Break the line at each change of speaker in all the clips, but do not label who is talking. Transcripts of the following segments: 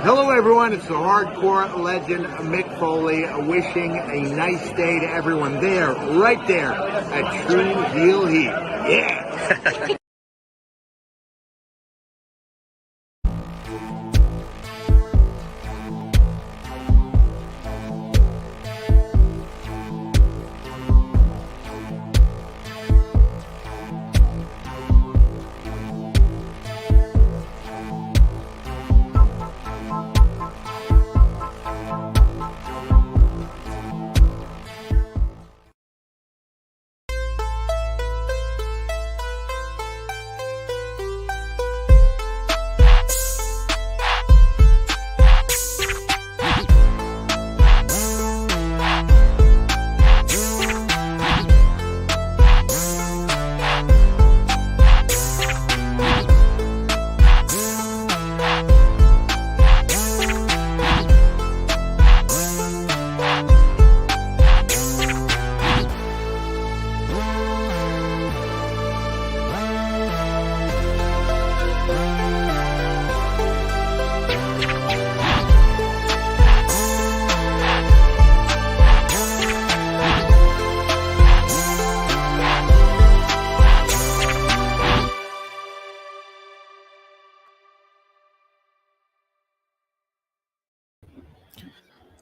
Hello, everyone. It's the hardcore legend Mick Foley wishing a nice day to everyone there, right there at True Heel Heat. Yeah.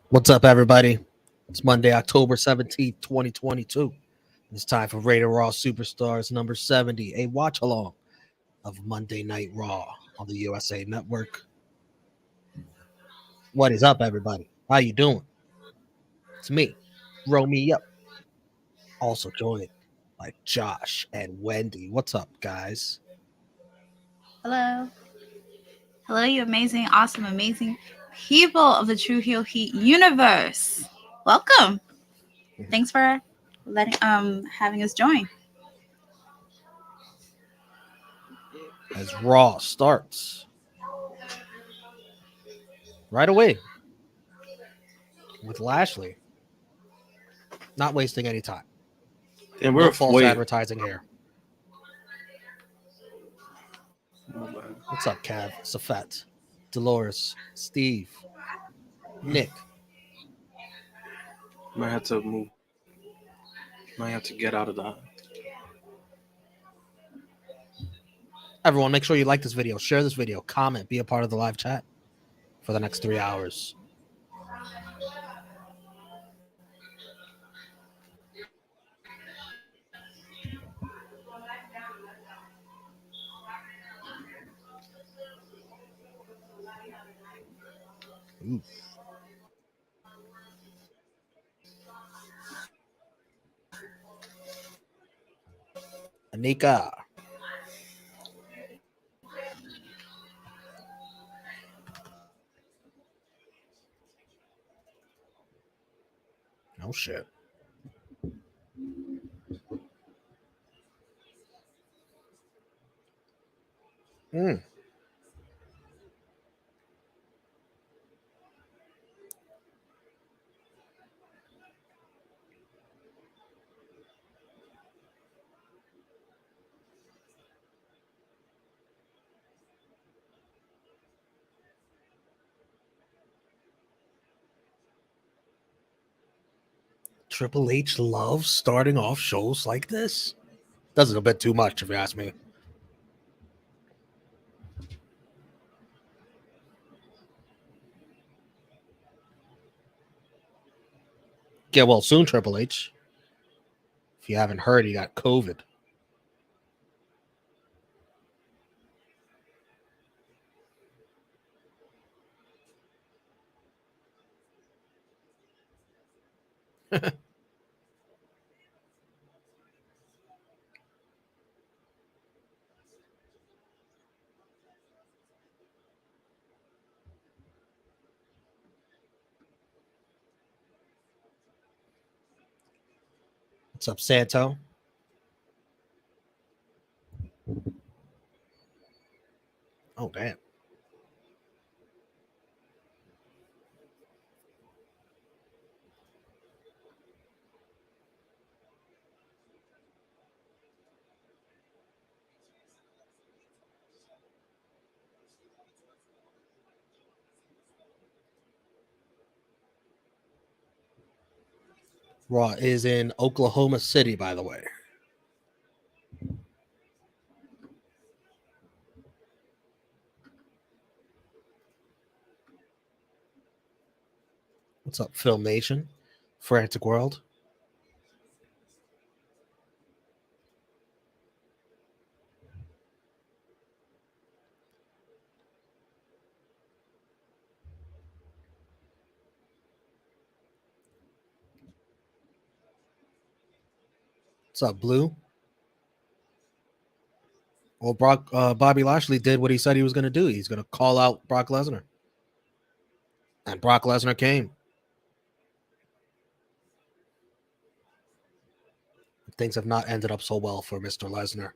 What's up, everybody? It's Monday, October 17th, 2022. It's time for Rated Raw Superstars number 70, a watch along of Monday Night Raw on the USA Network. What is up, everybody? How you doing? It's me, Romeo. Also joined by Josh and Wendy. What's up, guys?
Hello. Hello, you amazing, awesome, amazing people of the True Heel Heat universe. Welcome. Thanks for having us join.
As Raw starts right away with Lashley. Not wasting any time.
And we're
no false advertising here. What's up, Cav? Safet, Dolores, Steve, Nick.
Might have to move. Might have to get out of that.
Everyone, make sure you like this video, share this video, comment, be a part of the live chat for the next 3 hours. Oof. Anika. Oh, shit. Triple H loves starting off shows like this. Does it a bit too much, if you ask me. Get well soon, Triple H. If you haven't heard, he got COVID. What's up, Santo? Oh, damn. Raw is in Oklahoma City, by the way. What's up, Filmation? Frantic World. What's up, Blue? Well, Bobby Lashley did what he said he was going to do. He's going to call out Brock Lesnar. And Brock Lesnar came. Things have not ended up so well for Mr. Lesnar.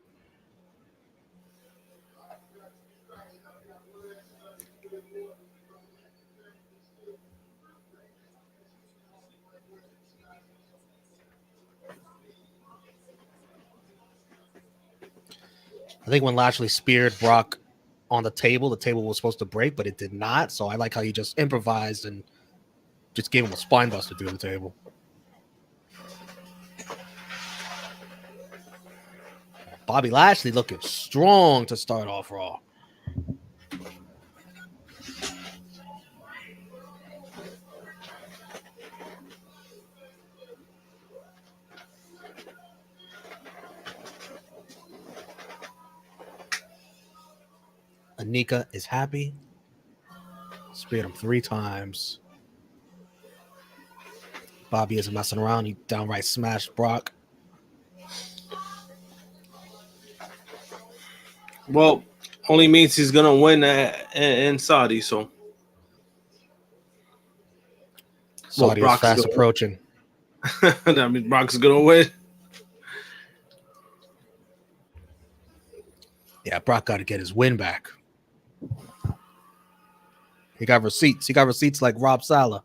I think when Lashley speared Brock on the table was supposed to break, but it did not. So I like how he just improvised and just gave him a spine buster through the table. Bobby Lashley looking strong to start off Raw. Anika is happy. Speared him 3 times. Bobby isn't messing around. He downright smashed Brock.
Well, only means he's gonna win in Saudi. So
Saudi is fast approaching.
That means Brock's gonna win.
Yeah, Brock got to get his win back. He got receipts. He got receipts like Rob Saleh.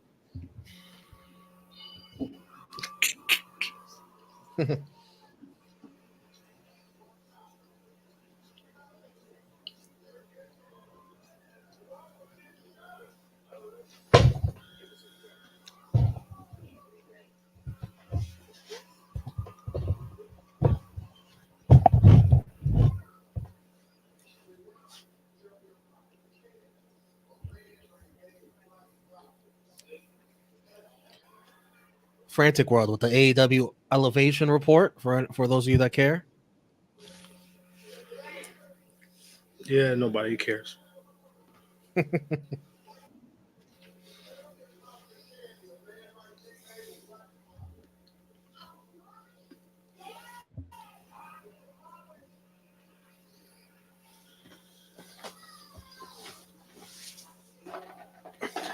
Frantic World with the AEW Elevation report for those of you that care.
Yeah, nobody cares.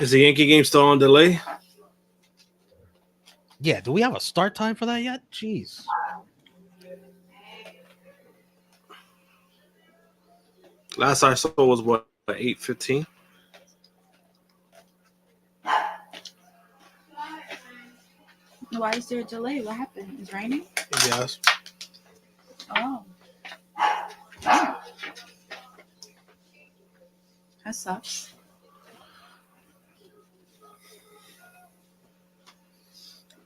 Is the Yankee game still on delay?
Yeah, do we have a start time for that yet? Jeez.
Last I saw was what, 8:15?
Why is there a delay? What happened? It's raining?
Yes.
Oh. That sucks.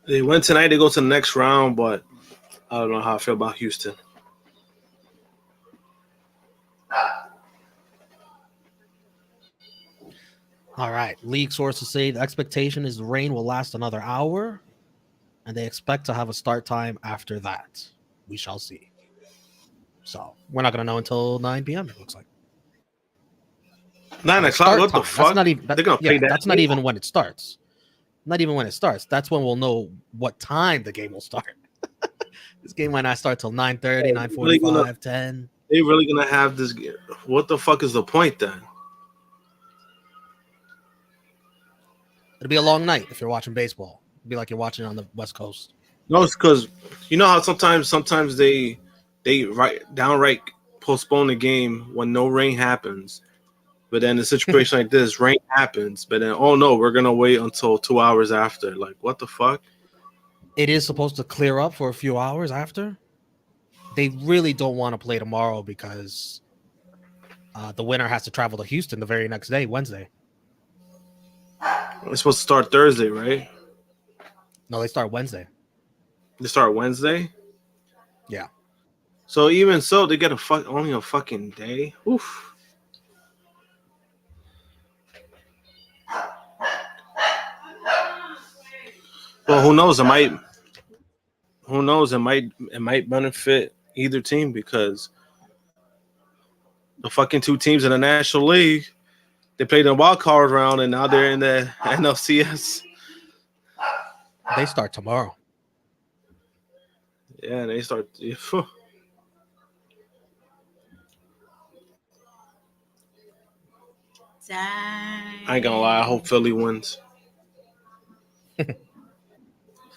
They win tonight. They go to the next round, but I don't know how I feel about Houston.
All right. League sources say the expectation is the rain will last another hour, and they expect to have a start time after that. We shall see. So we're not going to know until 9 p.m. It looks like
9 o'clock. What the fuck?
That's not even.
They're gonna pay that.
That's not even when it starts. Not even when it starts. That's when we'll know what time the game will start. This game might not start till 9:30, 9:45, 10.
They really gonna have this game? What the fuck is the point then?
It'll be a long night if you're watching baseball. It'll be like you're watching on the West Coast.
No, it's because you know how sometimes they downright postpone the game when no rain happens. But then a situation like this, rain happens, but then, oh no, we're going to wait until 2 hours after. Like, what the fuck?
It is supposed to clear up for a few hours after. They really don't want to play tomorrow because the winner has to travel to Houston the very next day, Wednesday.
It's supposed to start Thursday, right?
No, they start Wednesday.
They start Wednesday.
Yeah.
So even so, they get only a fucking day. Oof. Well, who knows? It might. Who knows? It might benefit either team because the fucking two teams in the National League, they played in the wild card round and now they're in the NLCS.
They start tomorrow.
Yeah, they start.
Dang.
I ain't gonna lie. I hope Philly wins.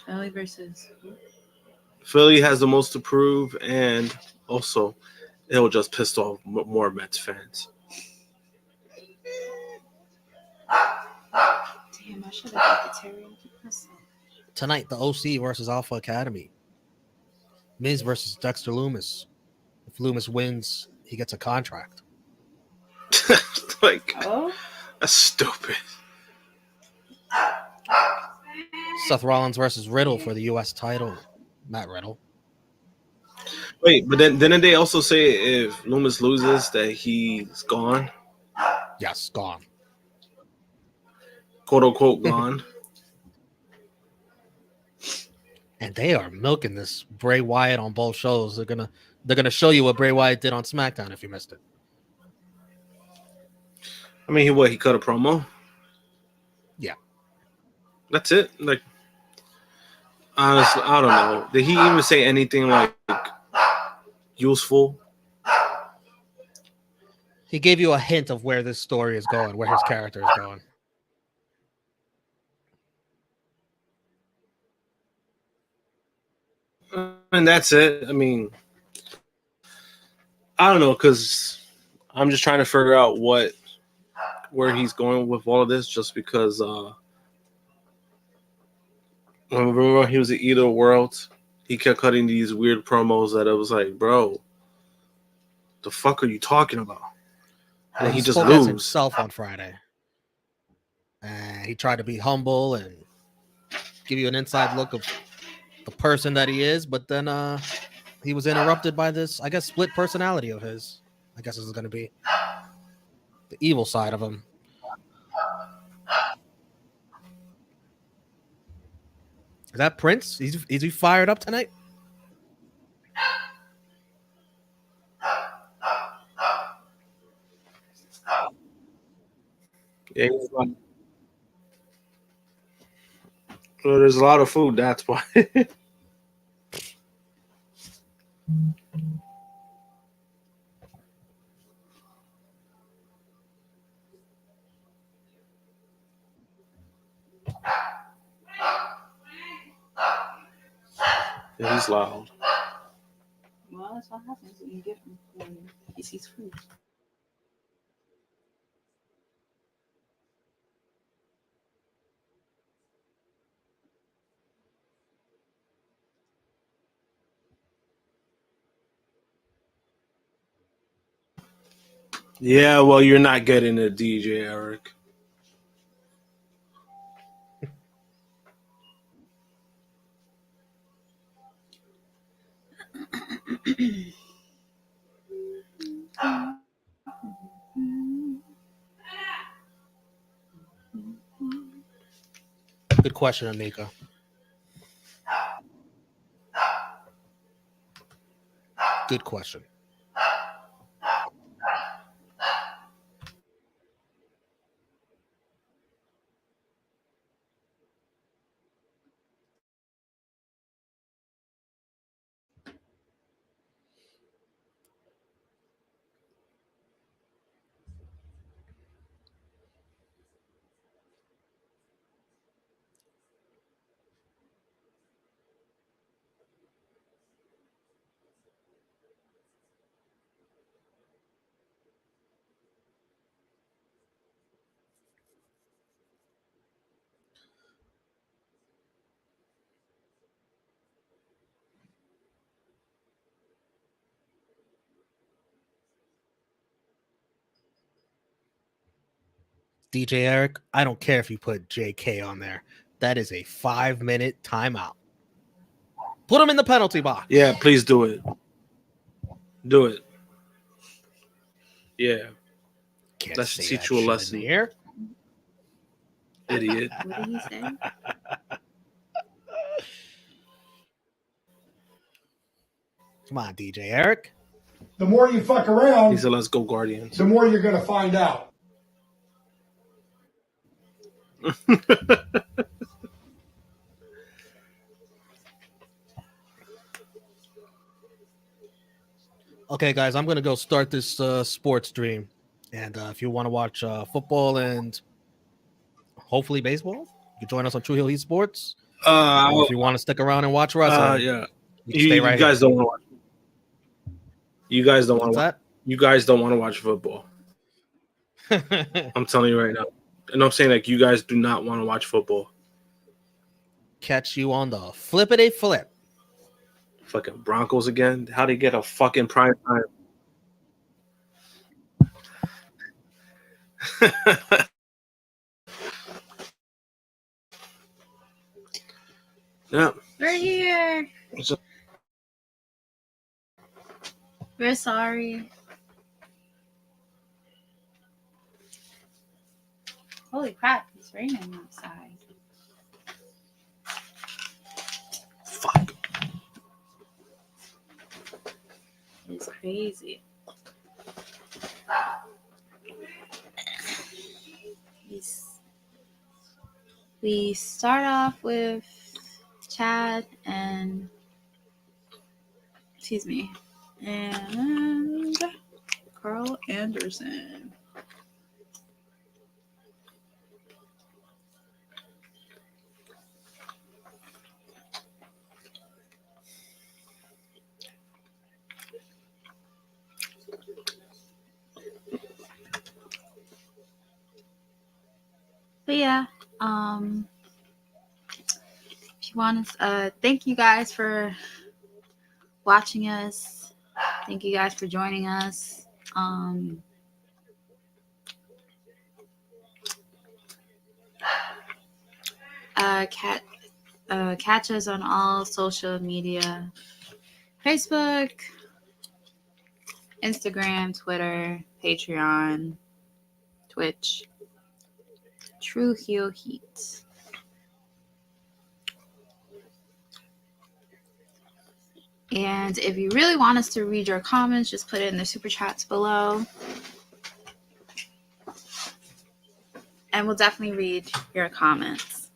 Philly versus.
Philly has the most to prove, and also it'll just piss off more Mets fans.
Damn, I should have got the teriyaki pizza.
Tonight, the OC versus Alpha Academy. Miz versus Dexter Loomis. If Loomis wins, he gets a contract.
Like,
Oh,
that's stupid.
Seth Rollins versus Riddle for the U.S. title. Matt Riddle.
Wait, but then didn't they also say if Loomis loses that he's gone?
Yes, gone.
Quote unquote gone.
And they are milking this Bray Wyatt on both shows. They're gonna show you what Bray Wyatt did on SmackDown if you missed it.
I mean, he cut a promo.
Yeah.
That's it. Like, honestly, I don't know. Did he even say anything like useful?
He gave you a hint of where this story is going, where his character is going.
And that's it. I mean, I don't know, because I'm just trying to figure out where he's going with all of this, just because remember when he was at Either Worlds, he kept cutting these weird promos that it was like, bro, the fuck are you talking about? And he just
spoke as
lose.
himself on Friday. And he tried to be humble and give you an inside look of the person that he is, but then he was interrupted by this, I guess, split personality of his. I guess this is going to be the evil side of him. Is that Prince? Is he fired up tonight?
Yeah, so there's a lot of food, that's why. Yeah, he's loud.
well, that's what happens when you get him when he sees food.
Yeah, well, you're not getting a DJ, Eric.
Good question, Anika. Good question. DJ Eric, I don't care if you put JK on there. That is a 5-minute timeout. Put him in the penalty box.
Yeah, please do it. Do it. Yeah.
Can't
That should
say
teach
that
you a
shit
lesson.
in here.
Idiot.
What did he say?
Come on, DJ Eric.
The more you fuck around,
He said, let's go, Guardians.
the more you're going to find out.
Okay, guys, I'm gonna go start this sports stream, and if you want to watch football and hopefully baseball, you can join us on True Hill Esports. Or if you want to stick around and watch wrestling,
yeah.
you can stay right
guys
here.
don't want to watch. You guys don't want
What's
to watch.
that?
You guys don't want to watch football. I'm telling you right now. And I'm saying, like, you guys do not want to watch football.
Catch you on the flippity flip.
Fucking Broncos again. How they get a fucking prime time? Yeah.
We're here.
So-
We're sorry. Holy crap, it's raining outside.
Fuck.
It's crazy. We start off with Chad and Carl Anderson. But yeah, if you want to, thank you guys for watching us. Thank you guys for joining us. Catch us on all social media: Facebook, Instagram, Twitter, Patreon, Twitch. True Heel Heat. And if you really want us to read your comments, just put it in the super chats below. And we'll definitely read your comments.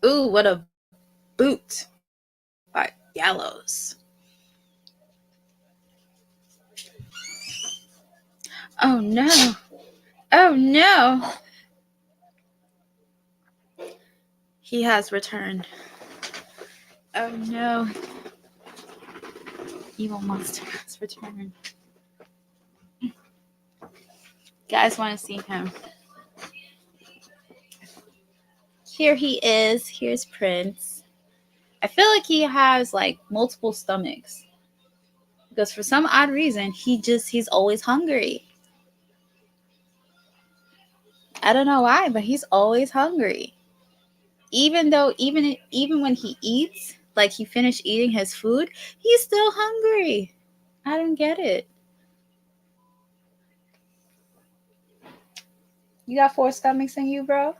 Ooh, what a boot by Gallows. Oh no. Oh no. He has returned. Oh no. Evil Monster has returned. Guys want to see him. Here he is. Here's Prince. I feel like he has like multiple stomachs. Because for some odd reason, he's always hungry. I don't know why, but he's always hungry. Even when he eats, like he finished eating his food, he's still hungry. I don't get it. You got 4 stomachs in you, bro?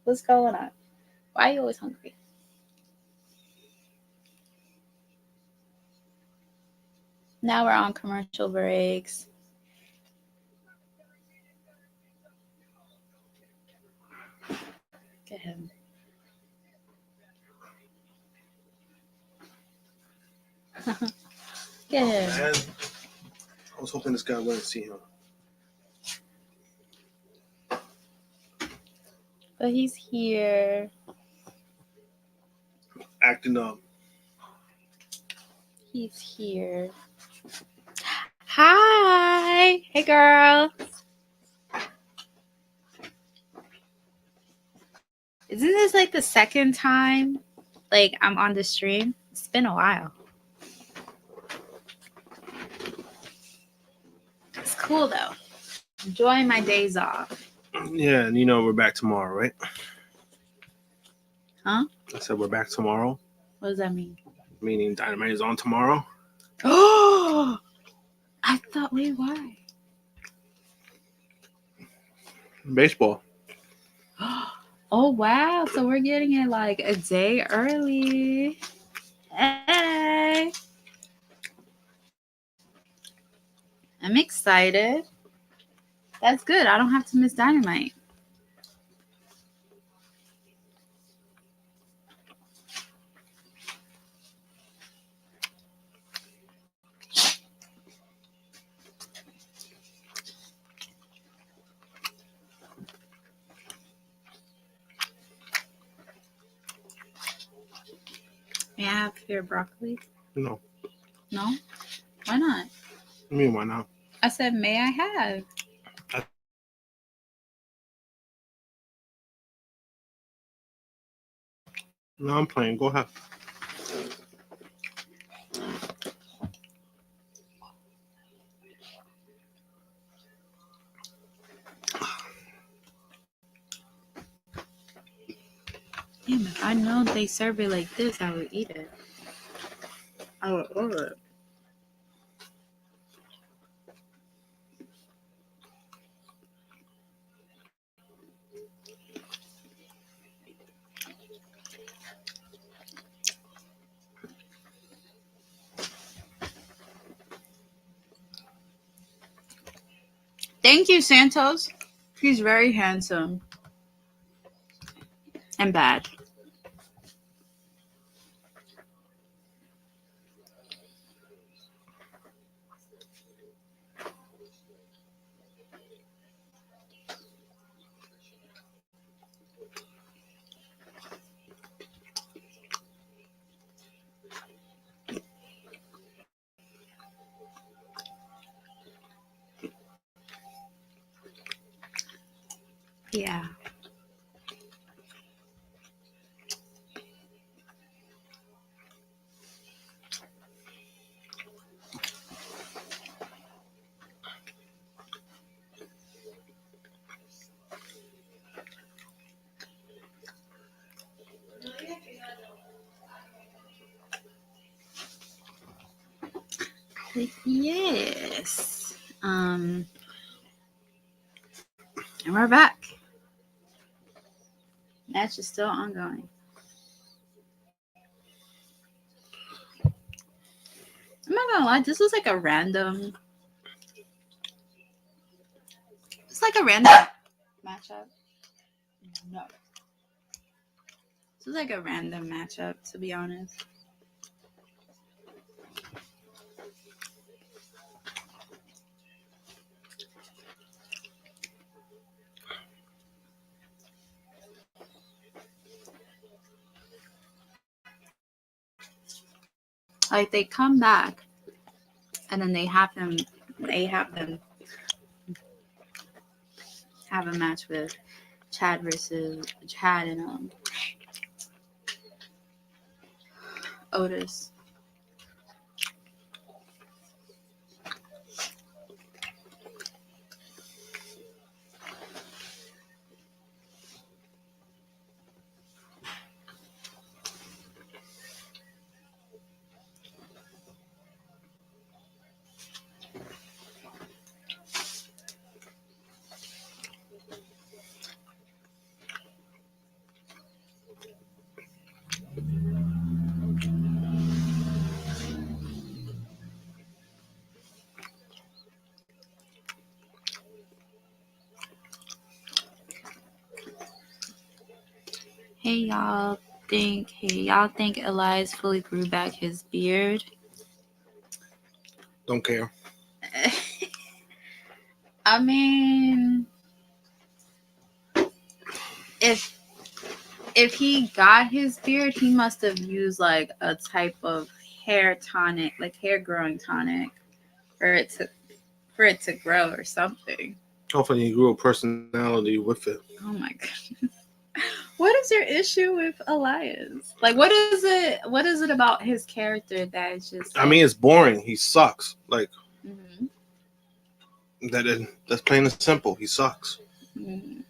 What's going on? Why are you always hungry? Now we're on commercial breaks. Get him. Get him.
Man, I was hoping this guy wouldn't see him.
But he's here.
Acting up.
He's here. Hi. Hey, girl. Isn't this like the second time like I'm on the stream? It's been a while. cool though. Enjoying my days off.
Yeah, and we're back tomorrow, right?
Huh?
I said we're back tomorrow.
What does that mean?
Meaning Dynamite is on tomorrow.
Oh, I thought. Wait, why?
Baseball.
Oh wow! So we're getting it like a day early. Hey, I'm excited. That's good. I don't have to miss Dynamite. May I have your broccoli?
No.
No? Why not?
I mean, why not?
I said, may I have?
No, I'm playing. Go ahead.
Damn, if I know they serve it like this, I would eat it. I would order it. Thank you, Santos. He's very handsome. And bad. Yeah. Yes. And we're back. Match is still ongoing. I'm not gonna lie, this was like a random. It's like a random matchup. No. This was like a random matchup, to be honest. Like they come back, and then they have them have a match with Chad and Otis. Hey y'all think Elias fully grew back his beard?
Don't care.
I mean, if he got his beard, he must have used like a type of hair tonic, like hair growing tonic, for it to grow or something.
Hopefully, he grew a personality with it.
Oh my goodness. What is your issue with Elias? Like, what is it about his character that is just like,
I mean, it's boring. He sucks. Like,
mm-hmm.
That's plain and simple. He sucks.
Mm.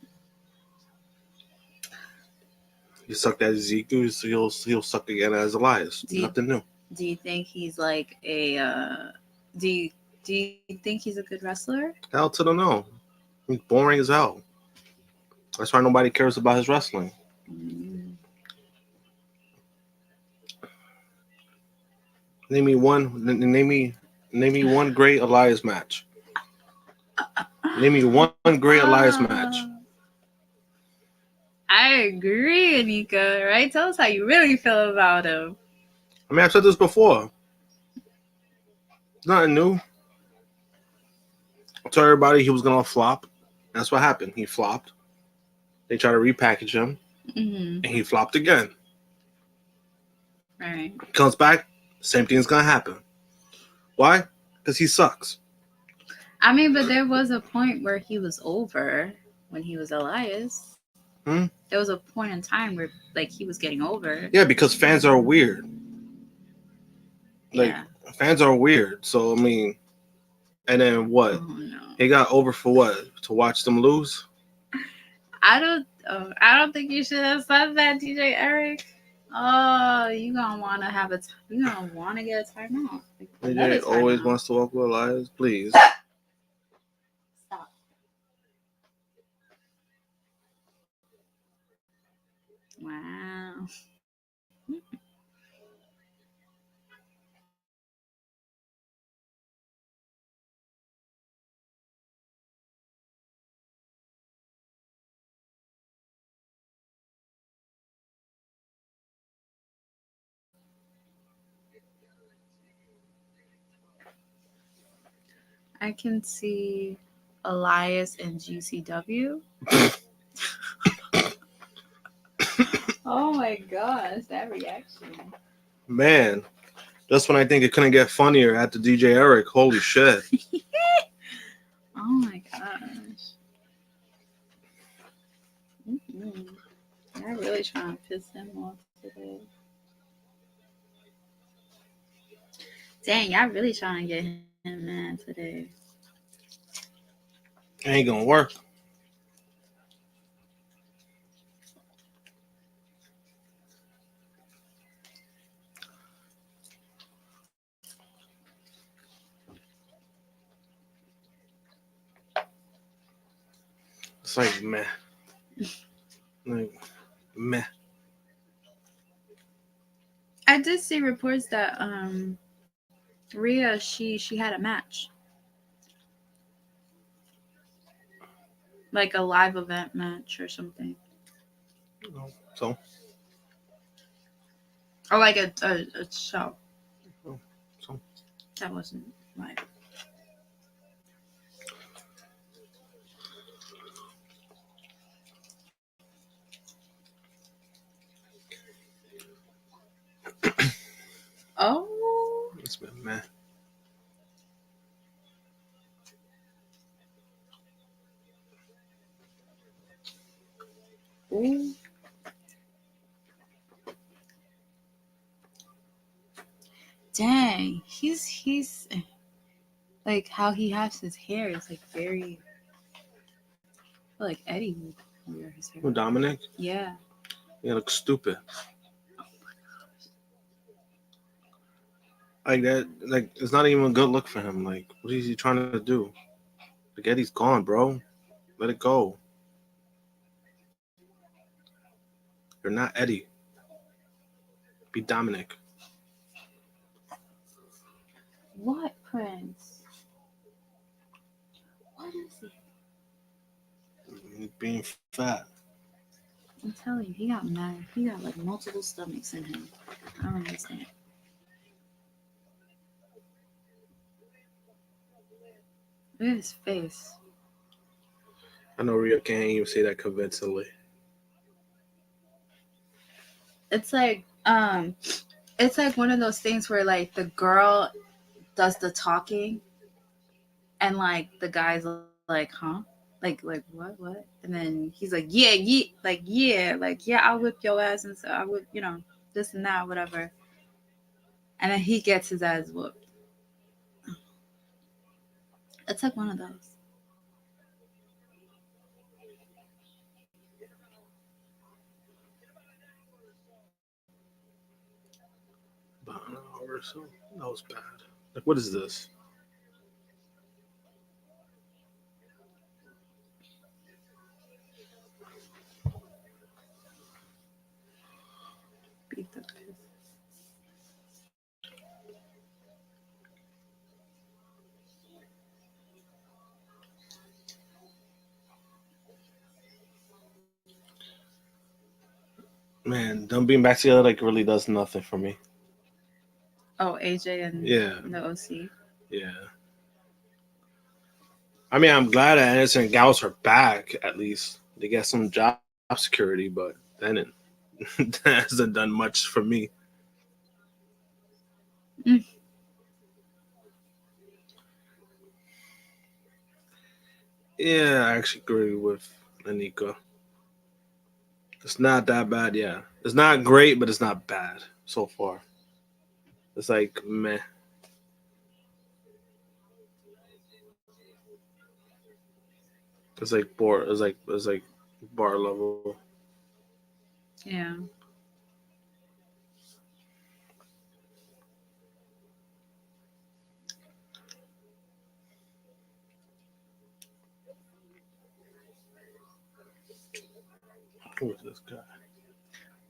He sucked at Ezekiel. He'll suck again as Elias. Nothing new.
Do you think he's like a? Do you think he's a good wrestler?
Hell to the no. He's boring as hell. That's why nobody cares about his wrestling.
Mm.
Name me one great Elias match. Name me one great Elias match.
I agree, Anika. Right? Tell us how you really feel about him.
I mean, I've said this before. It's nothing new. I told everybody he was gonna flop. That's what happened. He flopped. They tried to repackage him, and he flopped again.
Right.
Comes back, same thing's gonna happen. Why? Because he sucks.
I mean, but there was a point where he was over when he was Elias.
Hmm?
There was a point in time where, like, he was getting over.
Yeah, because fans are weird. Like,
Yeah.
fans are weird. So, I mean, and then what?
Oh, no.
He got over for what? To watch them lose?
I don't think you should have said that, DJ Eric. Oh, you gonna want to have you gonna want to get a timeout.
AJ always wants to walk with Elias. Please.
Stop. Wow. I can see Elias and GCW. Oh my gosh, that reaction.
Man, that's when I think it couldn't get funnier at the DJ Eric. Holy shit.
Oh my gosh. I'm really trying to piss him off today. Dang, y'all really trying to get him mad today.
Ain't gonna work. It's like meh. Like meh.
I did see reports that Rhea she had a match. Like a live event match or something.
So?
Or like a show.
So?
That wasn't live. Oh.
It's been meh.
Ooh. Dang, he's like how he has his hair is like very. I feel like Eddie would wear his hair.
Who, Dominic?
Yeah.
He looks stupid. Like that, like it's not even a good look for him. Like, what is he trying to do? Like, Eddie's gone, bro. Let it go. You're not Eddie. Be Dominic.
What, Prince? What is it?
He's being fat.
I'm telling you, he got mad. He got like multiple stomachs in him. I don't understand. Look at his face.
I know Rhea can't even say that convincingly.
It's like one of those things where like the girl does the talking and like the guy's like, huh? Like what? And then he's like, yeah, I'll whip your ass and so I would, this and that, whatever. And then he gets his ass whooped. It's like one of those.
About an hour or so. That was bad. Like, what is this?
Beat the piss.
Man, them being back together like really does nothing for me.
Oh, AJ and
Yeah.
the OC.
Yeah. I mean, I'm glad that Anderson and Gallows are back. At least they get some job security, but then it that hasn't done much for me.
Mm.
Yeah, I actually agree with Anika. It's not that bad. Yeah, it's not great, but it's not bad so far. It's like meh. It's like bar. It's like bar level.
Yeah.
Who is this guy?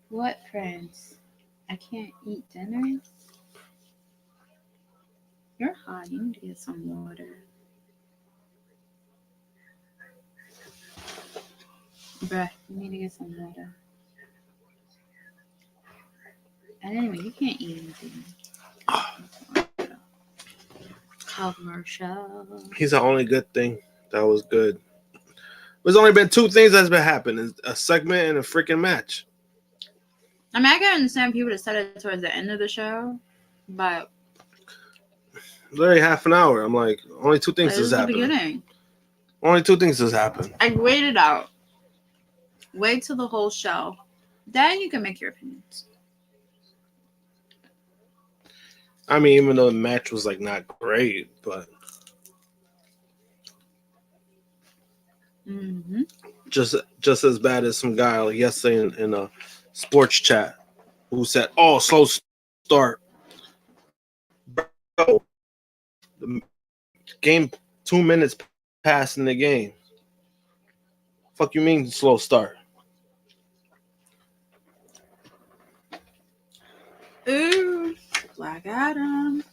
What, Prince? I can't eat dinner? You're hot. You need to get some water. Bruh, you need to get some water. And anyway, you can't eat anything. Commercial.
He's the only good thing that was good. There's only been two things that's been happening: a segment and a freaking match.
I mean, I can understand people that said it towards the end of the show, but
Literally half an hour. I'm like, only two things
this
has
is the
happened.
beginning.
Only two things has happened.
I wait it out. Wait till the whole show. Then you can make your opinions.
I mean, even though the match was like not great, but
Mm-hmm.
just as bad as some guy like yesterday in a sports chat who said, "Oh, slow start, bro. The game 2 minutes past in the game. Fuck you mean slow start?"
Ooh, Black Adam.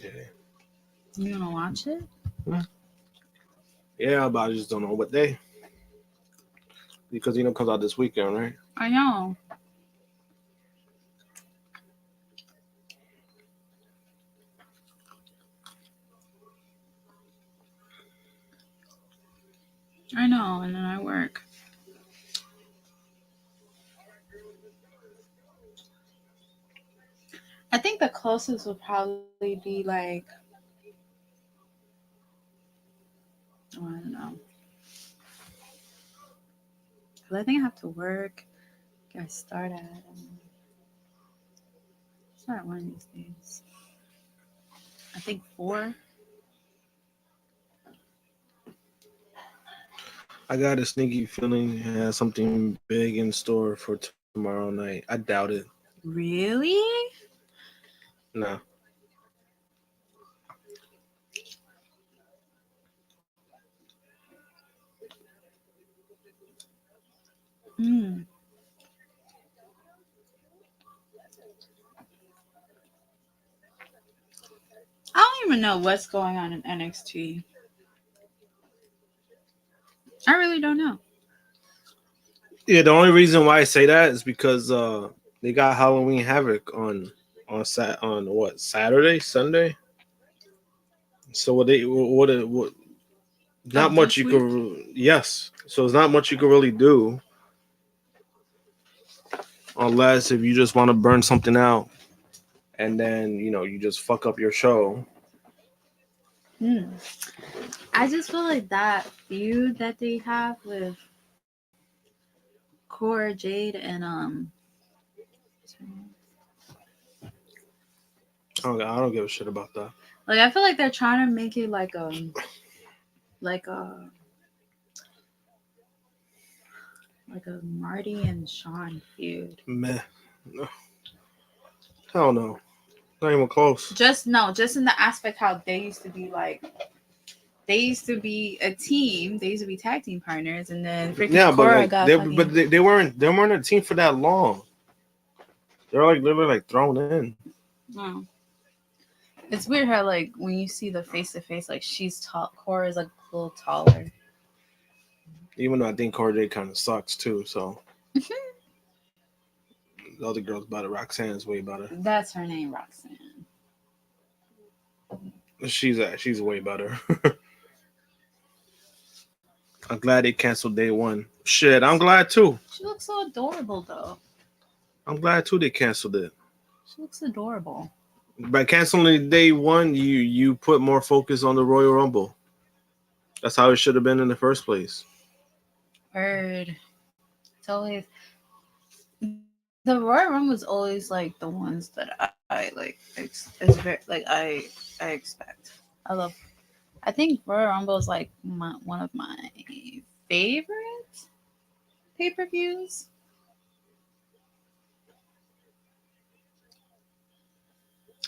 Yeah,
You gonna watch it?
yeah, but I just don't know what day because it comes out this weekend, right?
I know. I know, and then I work. I think the closest would probably be like, oh, I don't know. Cause I think I have to work. I start one of these days. I think 4.
I got a sneaky feeling it has something big in store for tomorrow night. I doubt it.
Really?
No.
Hmm. I don't even know what's going on in NXT. I really don't know.
Yeah, the only reason why I say that is because they got Halloween Havoc on what Saturday, Sunday. So what not
Of
much
this
you
week?
could yes. So it's not much you could really do unless if you just want to burn something out and then you just fuck up your show.
Hmm. I just feel like that feud that they have with Cora Jade and
I don't give a shit about that.
like I feel like they're trying to make it like a Marty and Sean feud.
Meh. Hell no. Not even close.
Just in the aspect how they used to be like. They used to be a team. They used to be tag team partners, and then freaking Cora got fucking.
But they weren't a team for that long. They're like literally like thrown in.
Oh. It's weird how like when you see the face to face, like she's tall. Cora's like a little taller.
Even though I think Cora kind of sucks too. So the other girl's better. Roxanne's way better.
That's her name, Roxanne.
She's way better. I'm glad they canceled day one. Shit, I'm glad too.
She looks so adorable though.
I'm glad too they canceled it.
She looks adorable.
By canceling day one, you put more focus on the Royal Rumble. That's how it should have been in the first place.
Word. It's always the Royal Rumble was always like the ones that I like. It's very like I expect. I think Royal Rumble is like one of my favorite pay-per-views.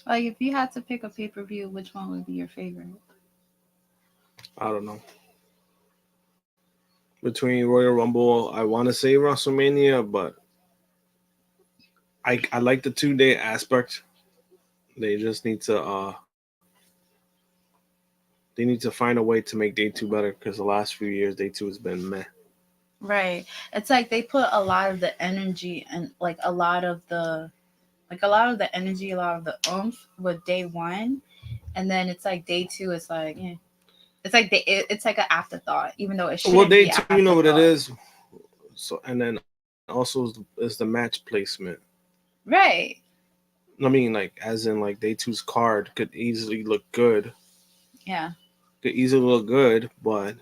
Like, if you had to pick a pay-per-view, which one would be your favorite?
I don't know. Between Royal Rumble, I want to say WrestleMania, but I like the 2-day aspect. They just need to find a way to make day 2 better, because the last few years day 2 has been meh.
Right. It's like they put a lot of the energy and like a lot of the energy, a lot of the oomph with day 1, and then it's like day 2 is like it's like it's like an afterthought, even though it should.
Well, day 2, you know what it is. So, and then also is the match placement.
Right.
I mean, like, as in, like, day 2's card could easily look good.
Yeah.
Could easily look good, but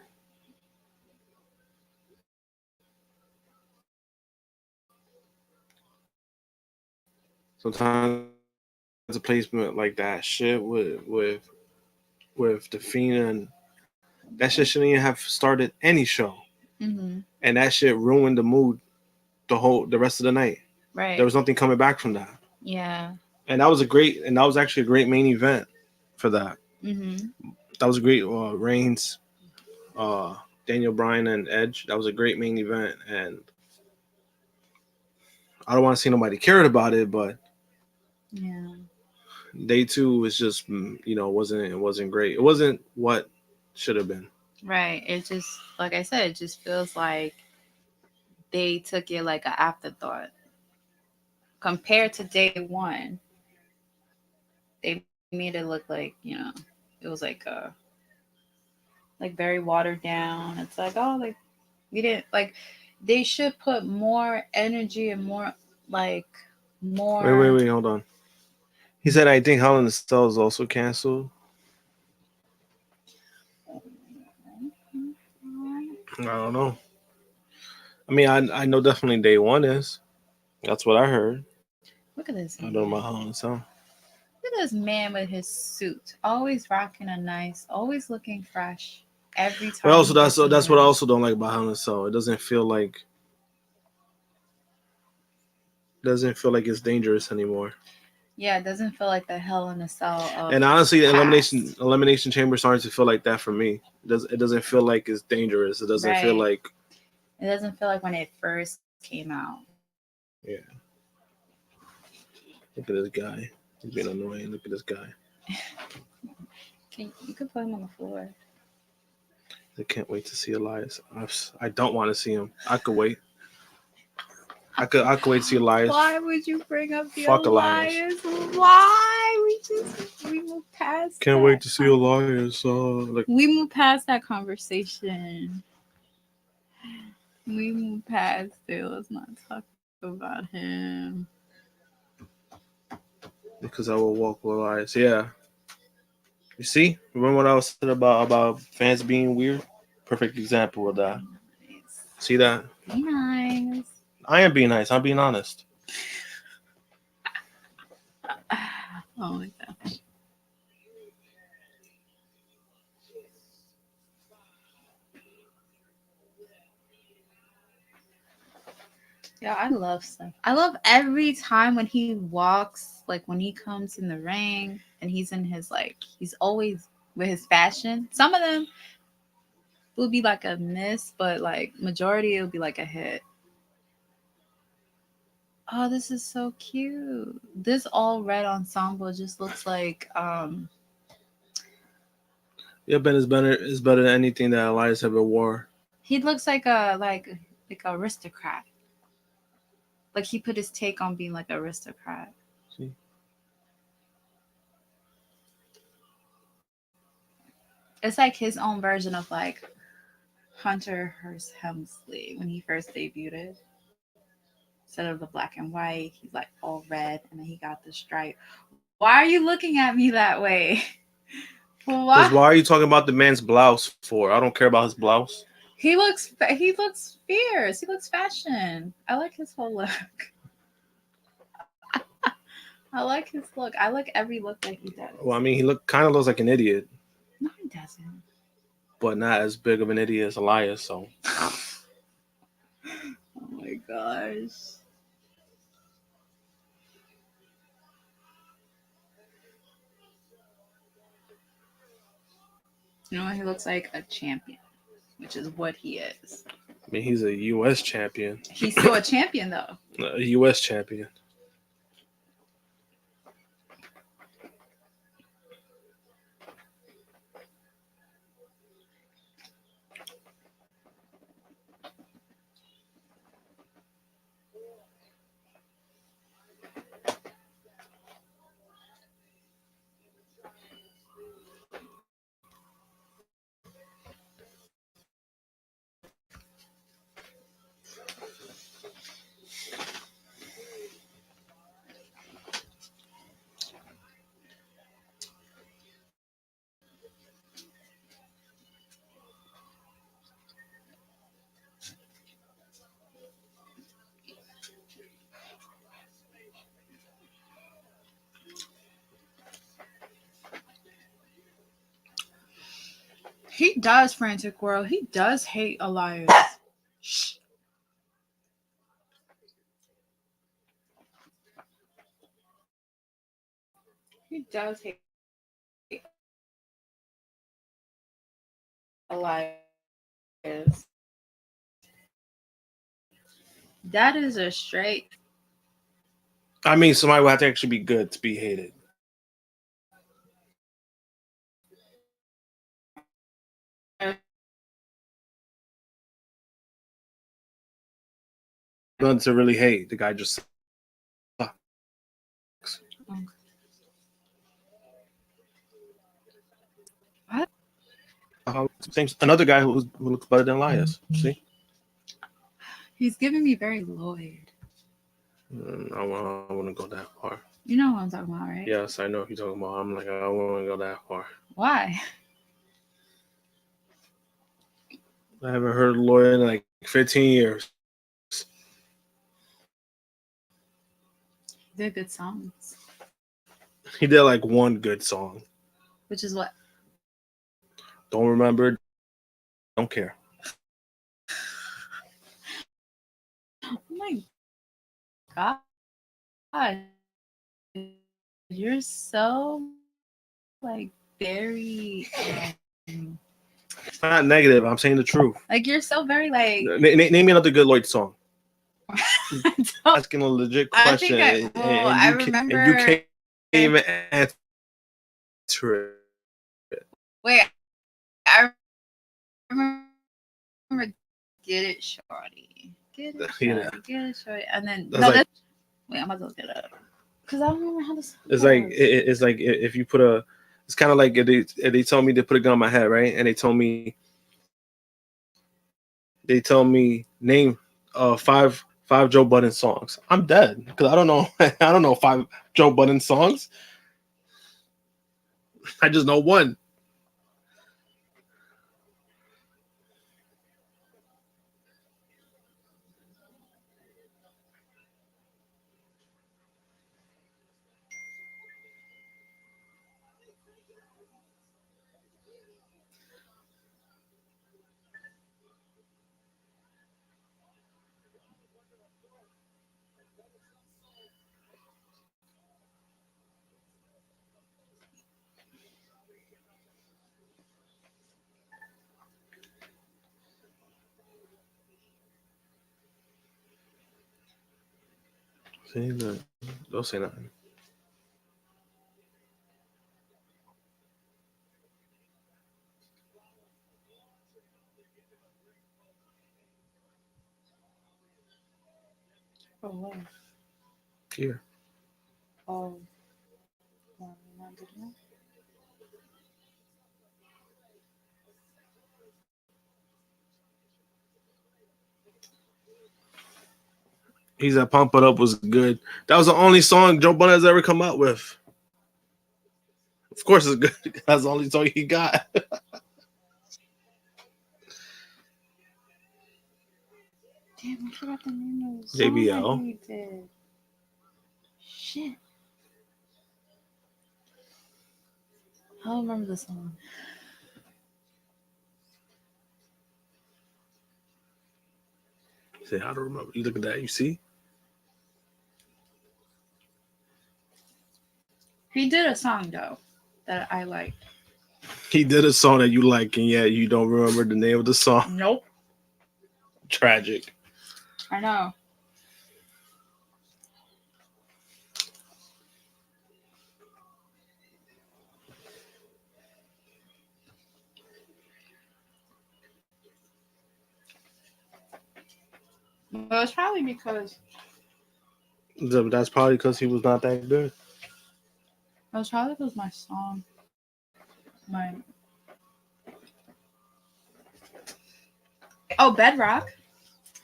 sometimes a placement like that shit with the Fiend, and that shit shouldn't even have started any show.
Mm-hmm.
And that shit ruined the mood the rest of the night.
Right.
There was nothing coming back from that.
Yeah.
And that was actually a great main event for that.
Mm-hmm.
That was a great Reigns, Daniel Bryan and Edge. That was a great main event, and I don't want to see nobody cared about it, but
yeah,
day 2 was just it wasn't great. It wasn't what should have been.
Right. It just, like I said, it just feels like they took it like an afterthought compared to day 1. They made it look like it was like very watered down. It's like, oh, like we didn't like. They should put more energy and more more.
Wait, hold on. He said, I think Hell in a Cell is also canceled. I don't know. I mean, I know definitely day 1 is. That's what I heard.
Look at this.
I don't know about Hell in a Cell.
Look at this man with his suit, always rocking a nice, always looking fresh every time.
But also, that's what I also don't like about Hell in a Cell. It doesn't feel like it's dangerous anymore.
Yeah, it doesn't feel like the Hell in a Cell.
And honestly, the Elimination Chamber starting to feel like that for me. It doesn't feel like it's dangerous. It doesn't feel like.
It doesn't feel like when it first came out.
Yeah. Look at this guy. He's being annoying. Look at this guy.
You could put him on the floor.
I can't wait to see Elias. I don't want to see him. I could wait. I could wait to see Elias.
Why would you bring up the
Fuck
Elias? Why? We moved past.
Can't wait to see Elias.
We moved past that conversation. We moved past it. Let's not talk about him.
Because I will walk with Elias. Yeah. You see? Remember what I was saying about fans being weird? Perfect example of that.
Nice.
See that?
Be nice.
I am being nice. I'm being honest.
Oh my gosh. Yeah, I love stuff. I love every time when he walks, like when he comes in the ring and he's in his he's always with his fashion. Some of them will be like a miss, but like majority it'll be like a hit. Oh, this is so cute. This all red ensemble just looks like
Yeah, Ben is better than anything that Elias ever wore.
he looks like a aristocrat. Like he put his take on being like an aristocrat.
See?
It's like his own version of like Hunter Hearst Helmsley when he first debuted. Instead of the black and white, he's like all red, and then he got the stripe. Why are you looking at me that way?
Because why are you talking about the man's blouse for? I don't care about his blouse.
He looks fierce. He looks fashion. I like his whole look. I like his look. I like every look that he does.
Well, I mean, he kind of looks like an idiot.
No, he doesn't.
But not as big of an idiot as Elias, so.
Oh my gosh. You know what? He looks like a champion, which is what he is.
I mean, he's a U.S. champion.
He's still a champion, though.
A U.S. champion.
He does, Frantic World. He does hate Elias. Shh. He does hate Elias. That is a straight.
I mean, somebody would have to actually be good to be hated. None to really hate. The guy just sucks.
What?
Another guy who looks better than Elias. See?
He's giving me very Lloyd.
I wouldn't go that far.
You know what I'm talking about, right?
Yes, I know what you're talking about. I'm like, I wouldn't go that far.
Why?
I haven't heard Lloyd in like 15 years.
They're good songs.
He did like one good song.
Which is what?
Don't remember. Don't care.
Oh my God. You're so like very
It's not negative. I'm saying the truth.
like you're so very like
Name me another good Lloyd song.
don't-
Asking a legit question,
I remember.
and you can't even answer it.
Wait, I remember Get It Shorty. Get It Shorty.
Yeah.
Get It Shorty. And then
That's like-
wait, I'm about to look it up. Because I don't remember how this
It's like it's like if you put a. It's kind of like if they told me to put a gun on my head, right? And they told me name five Joe Budden songs. I'm dead because I don't know I don't know 5 Joe Budden songs. I just know one. See, look, don't say nothing.
Oh, wow.
Here.
Oh, no, not good enough.
He's at Pump It Up was good. That was the only song Joe Budden has ever come out with. Of course it's good. That's the only song he got.
Damn, I forgot the name of the song
JBL.
that he did. Shit. I don't remember the song.
Say, I don't remember. You look at that, you see?
He did a song though that I liked.
He did a song that you like, and yet you don't remember the name of the song.
Nope.
Tragic.
I know. Well, it's probably because
That's probably because he was not that good.
my song. Oh, Bedrock.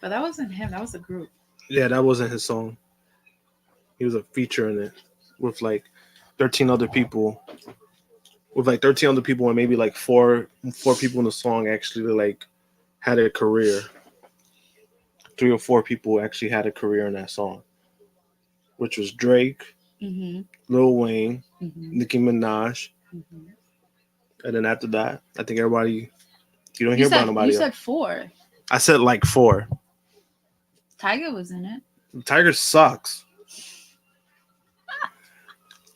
But that wasn't him. That was a group.
Yeah, that wasn't his song. He was a feature in it with like 13 other people. With like 13 other people and maybe like four people in the song actually like had a career. 3 or 4 people actually had a career in that song, which was Drake, Lil Wayne, Nicki Minaj, and then after that, I think everybody. You don't hear about nobody.
You
else.
said 4.
I said like 4.
Tiger was in it.
Tiger sucks.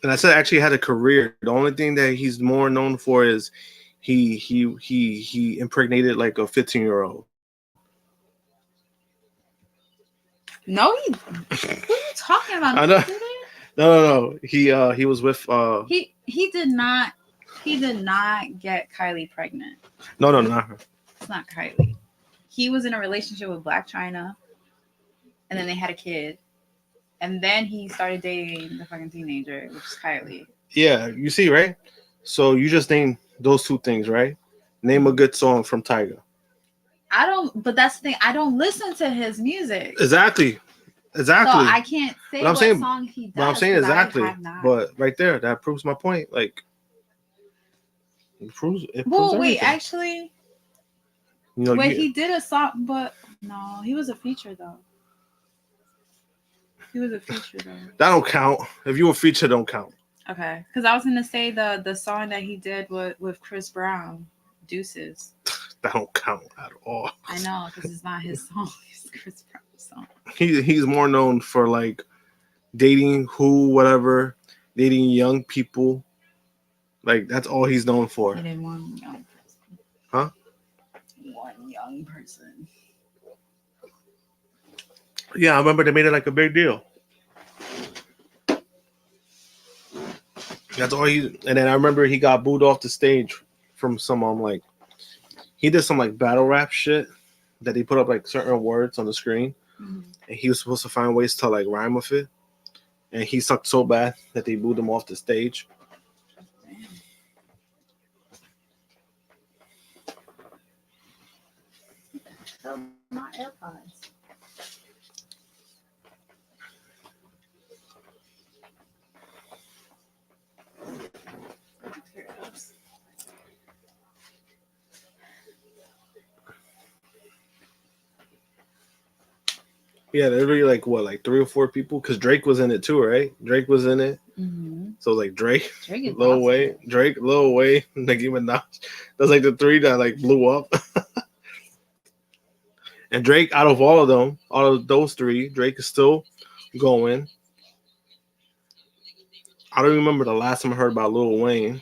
And I said actually had a career. The only thing that he's more known for is he impregnated like a 15-year-old.
No, who are you talking about?
I know. No. He was with
He did not get Kylie pregnant.
No, not her.
It's not Kylie. He was in a relationship with Black China, and then they had a kid, and then he started dating the fucking teenager, which is Kylie.
Yeah, you see, right? So you just named those 2 things, right? Name a good song from Tiger.
But that's the thing. I don't listen to his music.
Exactly.
So I can't say what song he does.
But I'm saying exactly. But right there, that proves my point. Like, it proves
wait,
everything.
actually, he did a song, but no, he was a feature though. That
don't count. If you a feature, don't count.
Okay, because I was gonna say the song that he did with Chris Brown, Deuces.
That don't count at all.
I know, because it's not his song. It's Chris Brown's song.
He's more known for like dating dating young people. Like that's all he's known for.
He did one young person.
Huh?
One young person.
Yeah, I remember they made it like a big deal. That's all and then I remember he got booed off the stage from some like he did some like battle rap shit that he put up like certain words on the screen, and he was supposed to find ways to like rhyme with it, and he sucked so bad that they booed him off the stage.
My AirPods. Here it goes.
Yeah, there's really like 3 or 4 people because Drake was in it too, right? Drake was in it, so like Drake Lil Wayne, Nicki Minaj. That's like the 3 that like blew up. And Drake, out of all of those 3, Drake is still going. I don't remember the last time I heard about Lil Wayne.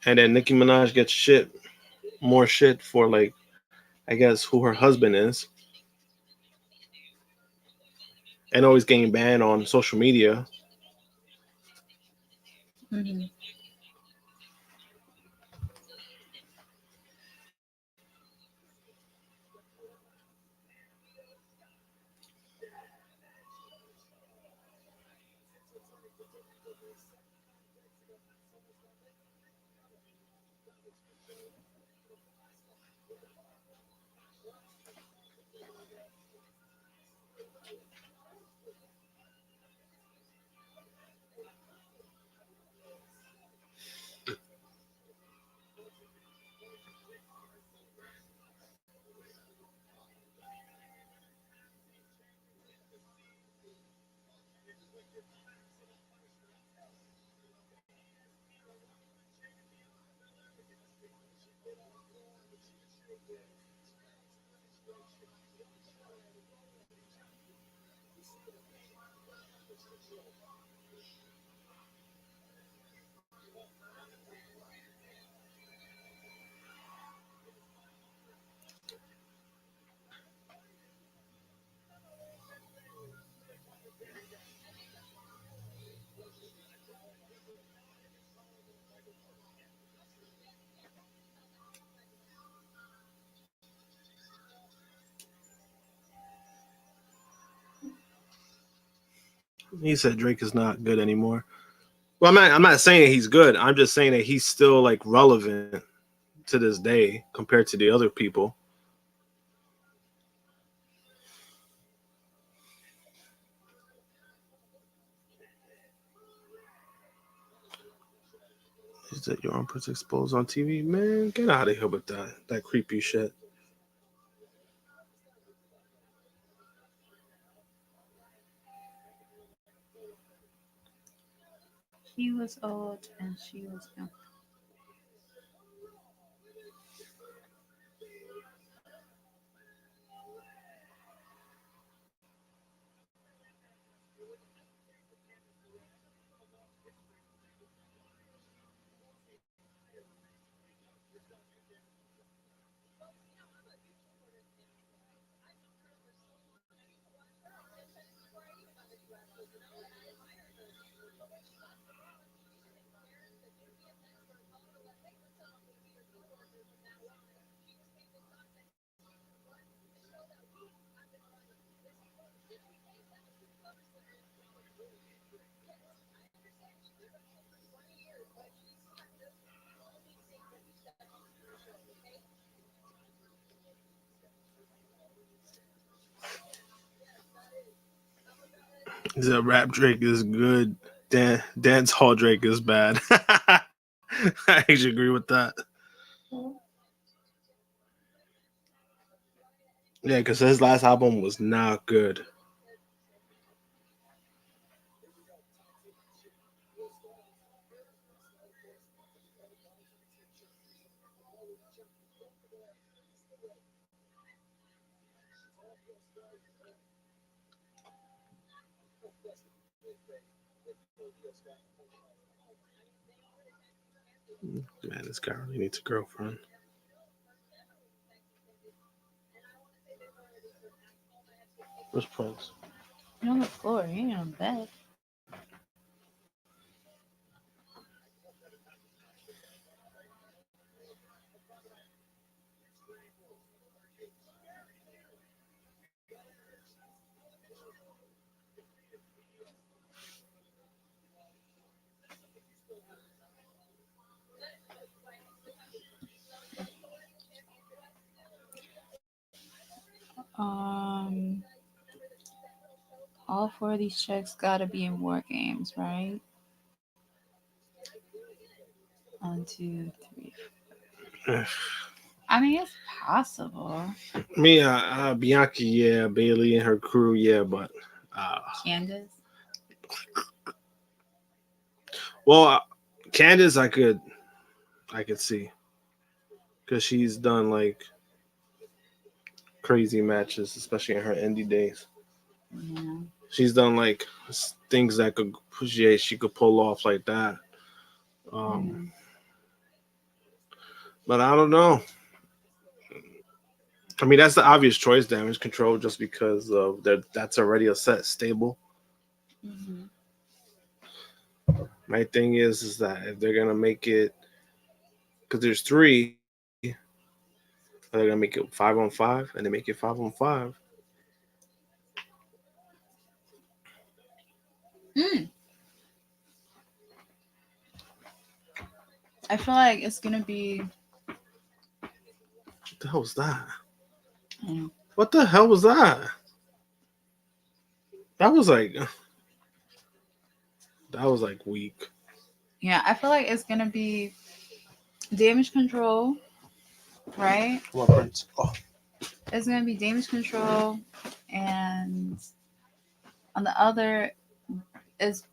And then Nicki Minaj gets more shit for like, I guess who her husband is. and always getting banned on social media.
Mhm.
He said Drake is not good anymore. Well, I'm not saying he's good. I'm just saying that he's still like relevant to this day compared to the other people. Is that your armpits exposed on TV? Man, get out of here with that creepy shit.
He was old and she was young.
He said rap Drake is good. Dance hall Drake is bad. I actually agree with that. Yeah, because his last album was not good. Man, this guy really needs a girlfriend. Where's Prince?
You're on the floor. You ain't on bed. All four of these checks gotta be in war games, right? 1, 2, 3. I mean, it's possible.
Me, Bianca, yeah, Bailey and her crew, yeah, but
Candace.
well, Candace, I could see because she's done like crazy matches, especially in her indie days.
Yeah.
She's done like things that could she could pull off like that. But I don't know. I mean, that's the obvious choice, damage control, just because of that's already a set stable.
Mhm.
My thing is that if they're gonna make it, because there's three, they're gonna make it 5-on-5, and they make it 5-on-5.
Mm. I feel like it's gonna be.
What the hell was that?
I don't know.
What the hell was that? That was like weak.
Yeah, I feel like it's gonna be damage control, right?
Come on, Prince. Oh.
It's gonna be damage control, and on the other, it's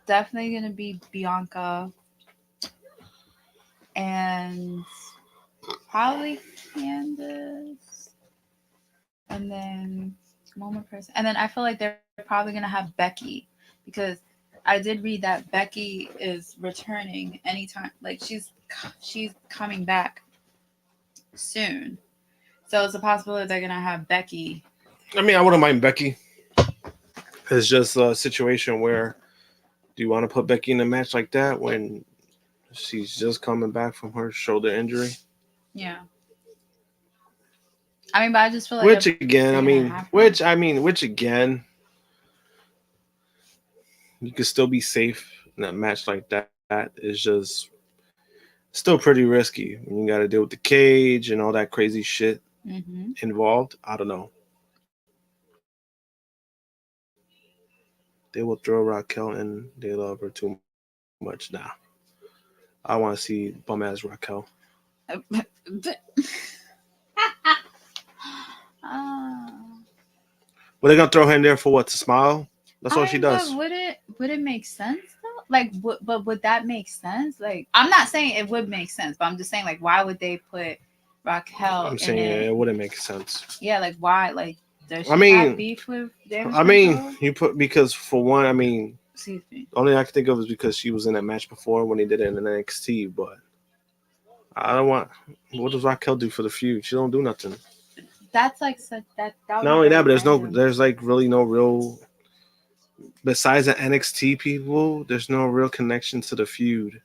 definitely gonna be Bianca, and probably Candace, and then one more person, and then I feel like they're probably gonna have Becky, because I did read that Becky is returning anytime, like she's coming back soon. So it's a possibility they're gonna have Becky.
I mean, I wouldn't mind Becky. It's just a situation where, do you want to put Becky in a match like that when she's just coming back from her shoulder injury?
Yeah. I mean, but I just feel like
Which again, you could still be safe in a match like that. It's just still pretty risky. You got to deal with the cage and all that crazy shit involved. I don't know. They will throw Raquel in. They love her too much now. I want to see bum ass Raquel. But they're gonna throw her in there for what? To smile? That's all she does.
Would it make sense though? Like, but would that make sense? Like, I'm not saying it would make sense, but I'm just saying, like, why would they put Raquel?
I'm saying it wouldn't make sense.
Yeah, like why? Like, does she have beef with damage control?
You put, because for one,
Excuse me.
The only thing I can think of is because she was in that match before when they did it in NXT. But I don't want. What does Raquel do for the feud? She don't do nothing.
That's like such that.
Not only that, but there's like really no real. Besides the NXT people, there's no real connection to the feud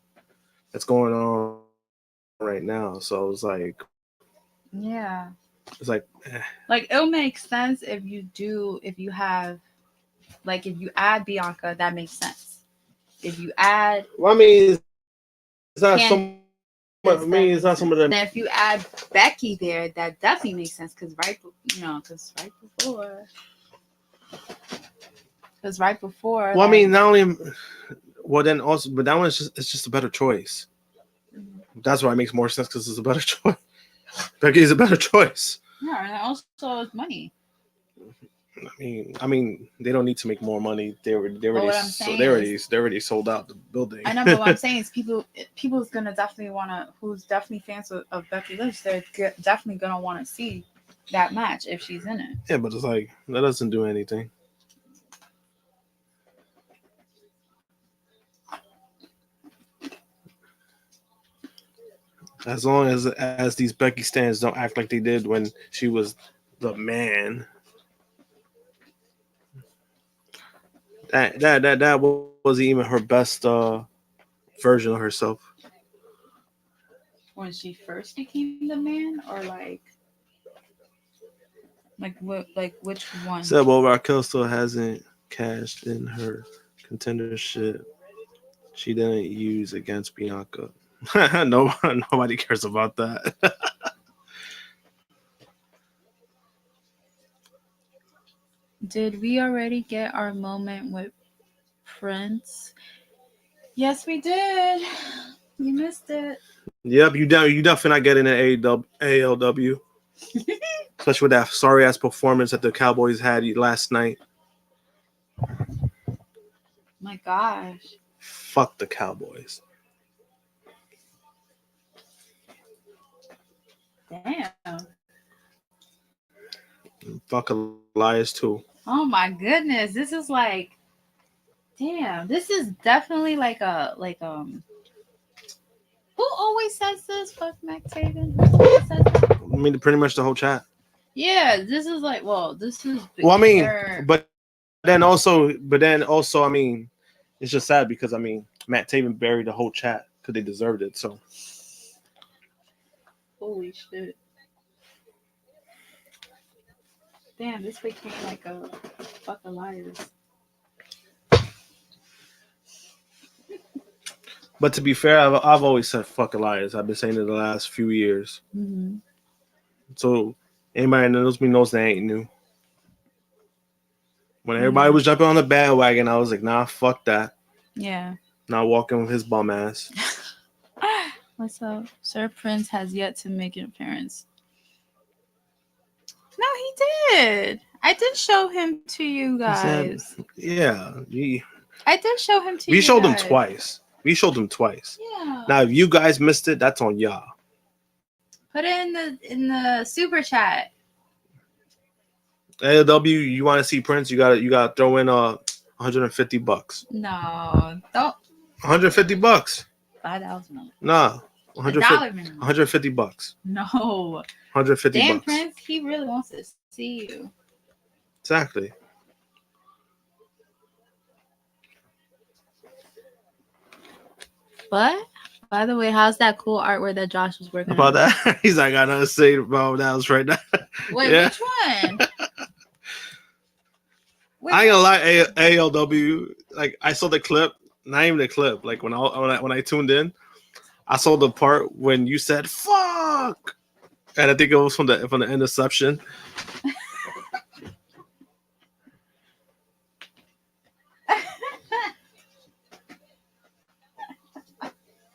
that's going on right now. So it's like,
yeah,
it's like,
like it'll make sense if you have, like, if you add Bianca, that makes sense. If you add,
well, I mean, it's not so. I mean, it's not some of them.
And if you add Becky there, that definitely makes sense because right before.
Well, I mean, not only. Well, then also, but that one is just a better choice. That's why it makes more sense because it's a better choice. Becky is a better choice.
Yeah, and also it's money.
I mean, they don't need to make more money. They already sold out the building.
I know, but what I'm saying is people's gonna definitely who's definitely fans of Becky Lynch, they're definitely gonna want to see that match if she's in it.
Yeah, but it's like that doesn't do anything. As long as these Becky stands don't act like they did when she was the man. That wasn't even her best version of herself.
When she first became the man, or like what, like which one?
Said, well, Raquel still hasn't cashed in her contendership. She didn't use against Bianca. Nobody cares about that.
Did we already get our moment with Prince? Yes, we did. You missed it.
Yep, you definitely not getting an ALW. Especially with that sorry ass performance that the Cowboys had last night.
My gosh.
Fuck the Cowboys.
Damn.
Fuck Elias too.
Oh my goodness. This is like, damn. This is definitely like who always says this? Fuck Mac Taven. Who always says that?
I mean, pretty much the whole chat.
Yeah, this is like, well, this is.
Well, I mean,
their-
but then also, I mean, it's just sad because I mean, Matt Taven buried the whole chat because they deserved it. So
Holy shit! Damn, this became like a fuck of liars.
but to be fair, I've always said fuck Elias. I've been saying it the last few years.
Mm-hmm.
So anybody that knows me knows that ain't new. When everybody was jumping on the bandwagon, I was like, nah, fuck that.
Yeah.
Not walking with his bum ass.
What's up? Sir Prince has yet to make an appearance. No, he did. I did show him to you guys.
Yeah.
I did show him to you.
We showed him
guys.
twice. We showed him twice.
Yeah.
Now, if you guys missed it, that's on y'all.
Put it in the super chat.
AW, you want to see Prince? You gotta throw in $150.
No, don't.
$150.
5,000.
Nah,
$1 minimum.
$150.
No.
$150.
Damn, Prince, he really wants to see you.
Exactly.
But by the way, how's that cool artwork that Josh was working
About
on?
that, he's like, I got nothing to say about that right now.
Wait,
Yeah.
which one?
I ain't gonna lie, ALW. Like I saw the clip, not even the clip. Like when I tuned in, I saw the part when you said "fuck," and I think it was from the interception.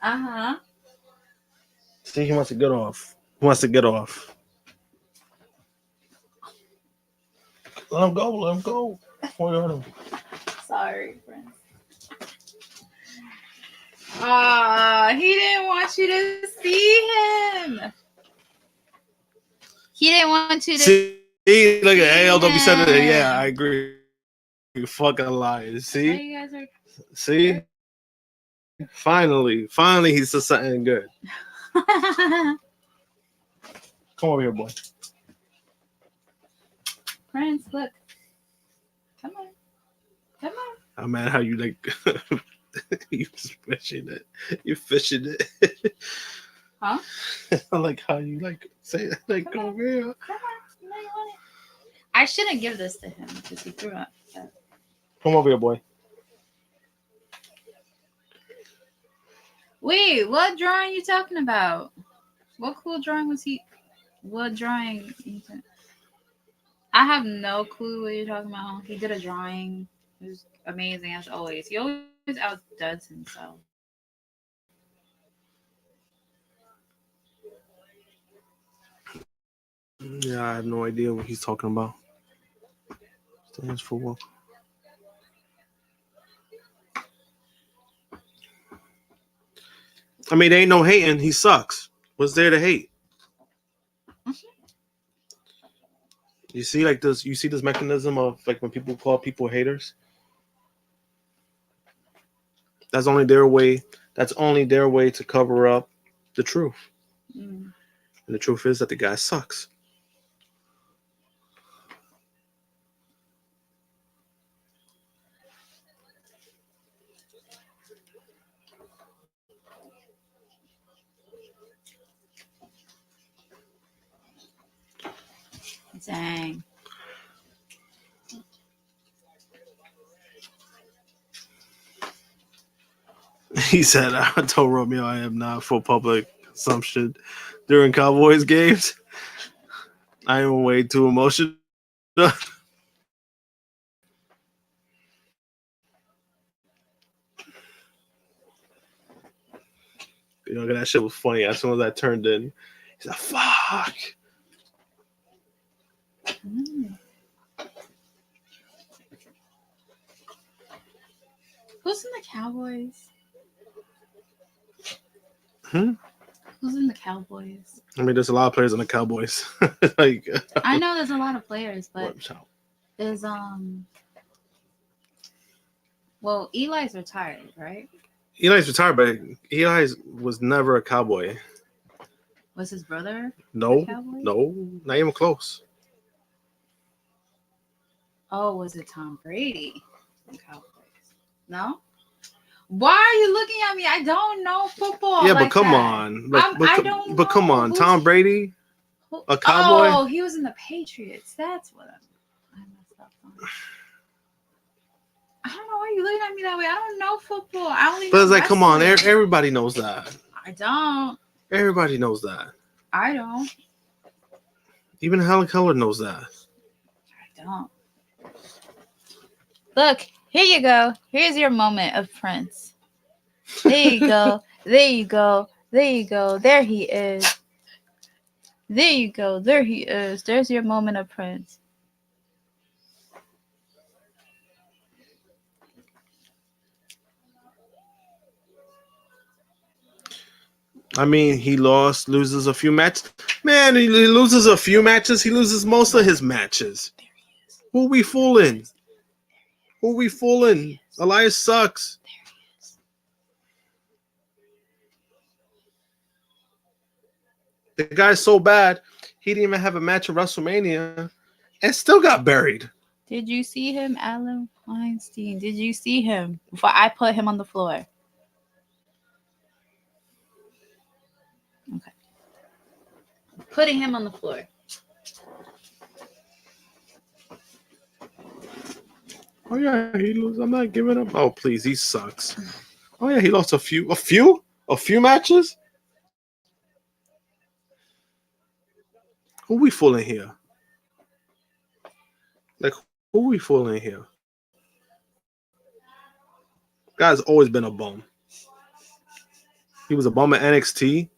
Uh-huh.
See, he wants to get off. He wants to get off. Let him go. Let him go. Before you hurt him.
Sorry, Prince. He didn't want you to see him. He didn't want you to
See, look at ALW said it.
him.
Yeah, I agree. You fucking liars.
So
See,
you guys are
see. Finally, he said something good. Come over here, boy.
Prince, look. Come on. Come on.
I'm mad how you like you just fishing it. You fishing it.
Huh?
I like how you like say it. Like
Come on.
over here.
Come on. No, you want it. I shouldn't give this to him because he threw up.
Come over here, boy.
Wait, what drawing you talking about? What cool drawing was he? What drawing? I have no clue what you're talking about. He did a drawing. It was amazing as always. He always outdoes himself.
Yeah, I have no idea what he's talking about. Stands for what? I mean, there ain't no hating. He sucks. What's there to hate? You see, like this. You see this mechanism of like when people call people haters. That's only their way. That's only their way to cover up the truth.
Mm.
And the truth is that the guy sucks.
Dang.
He said, I told Romeo I am not for public consumption during Cowboys games. I am way too emotional. You know, that shit was funny. As soon as I turned in, he's like, fuck.
Mm. Who's in the Cowboys? Who's in the Cowboys?
I mean, there's a lot of players in the Cowboys. Like,
I know there's a lot of players, but
watch out.
there's well, Eli's retired, right?
Eli's retired, but Eli was never a Cowboy.
Was his brother?
No,
a Cowboy?
no, not even close.
Oh, was it Tom Brady? Cowboys. No. Why are you looking at me? I don't know football.
Yeah,
like
but come
that.
on.
I don't
But come
know
on.
who's-
Tom Brady, a Cowboy?
Oh, he was in the Patriots. That's what I messed up on. I don't know why you looking at me that way. I don't know football. I only
But
know
it's like, come on.
wrestling.
Everybody knows that.
I don't.
Everybody knows that.
I don't.
Even Helen Keller knows that.
I don't. Look, here you go. Here's your moment of Prince. There you go. There you go. There you go. There he is. There you go. There he is. There's your moment of Prince.
I mean, he loses a few matches. Man, he loses a few matches. He loses most of his matches. Who we fooling? Who we fooling? Elias sucks. The guy's so bad, he didn't even have a match at WrestleMania and still got buried.
Did you see him, Alan Weinstein? Did you see him before I put him on the floor? Okay. Putting him on the floor.
Oh yeah, he loses. I'm not giving up. Oh please, he sucks. Oh yeah, he lost a few matches. Who we fooling here? Like who we fooling here? Guy's always been a bum. He was a bum at NXT.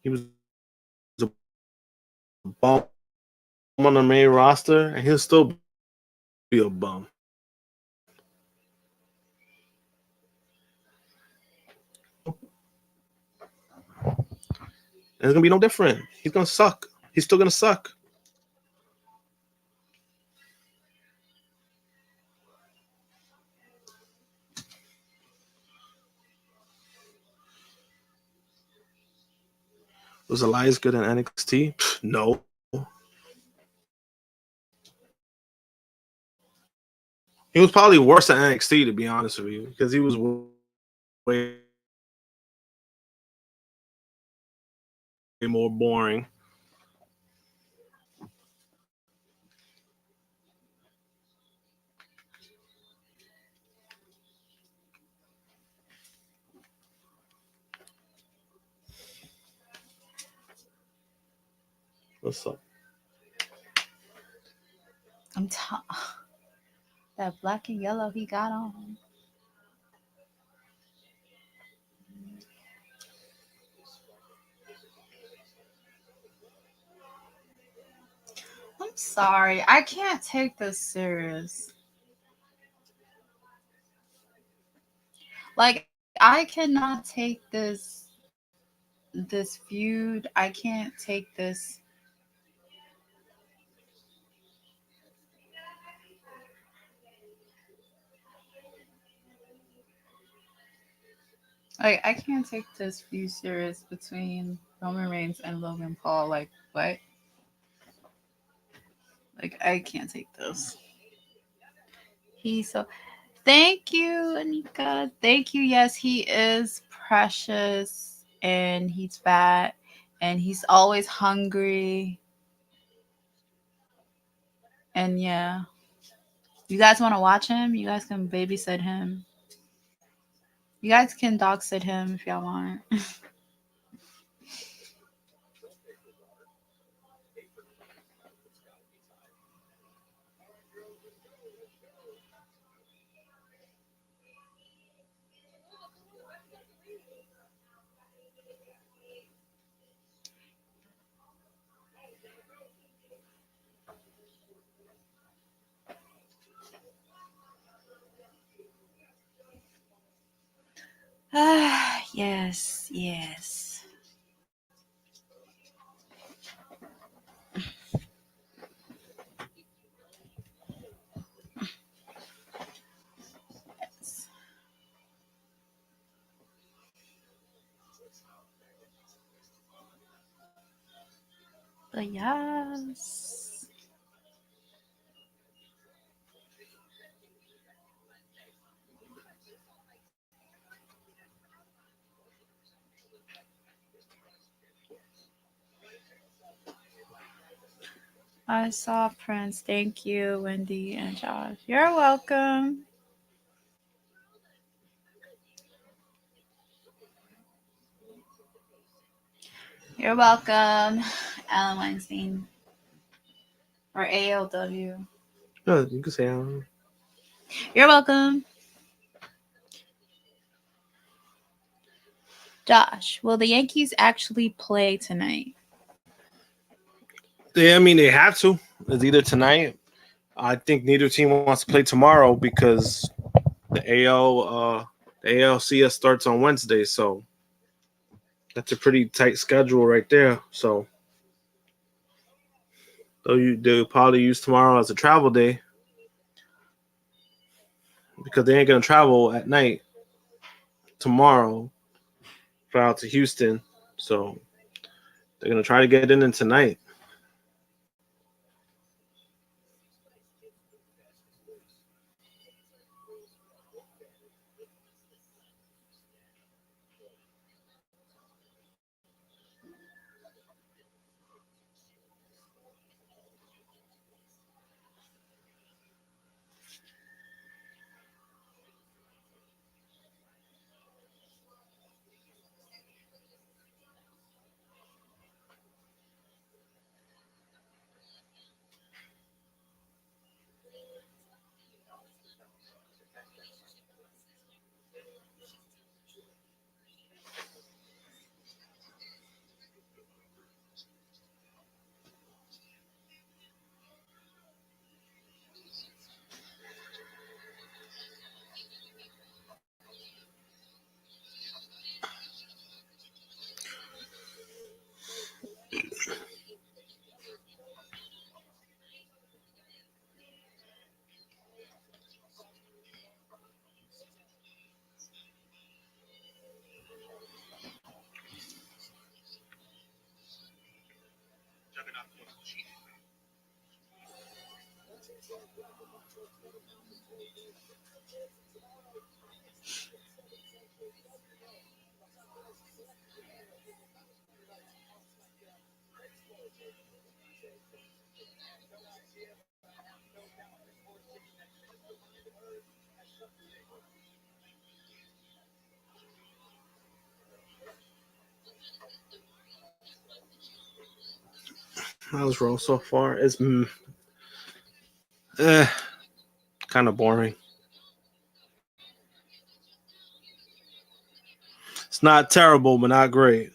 He was a bum on the main roster, and he'll still be a bum. And it's gonna be no different. He's gonna suck. He's still gonna suck. Was Elias good in NXT? No. He was probably worse at NXT, to be honest with you, because he was way more boring. What's up?
That black and yellow he got on. I'm sorry. I can't take this serious. Like, I cannot take this feud. I can't take this. Like, I can't take this feud serious between Roman Reigns and Logan Paul. Like, what? Like, I can't take this. He's so. Thank you, Anika. Thank you. Yes, he is precious and he's fat and he's always hungry. And yeah, you guys want to watch him? You guys can babysit him. You guys can dog sit him if y'all want. Yes, yes. Yes. But yes. I saw Prince. Thank you, Wendy and Josh. You're welcome. You're welcome, Alan Weinstein. Or ALW.
No, you can say
You're welcome. Josh, will the Yankees actually play tonight?
I mean, they have to. It's either tonight. I think neither team wants to play tomorrow because the ALCS starts on Wednesday, so that's a pretty tight schedule right there. So they'll probably use tomorrow as a travel day because they ain't gonna travel at night tomorrow, fly out to Houston. So they're gonna try to get in tonight. How's Raw so far? It's kind of boring. It's not terrible, but not great.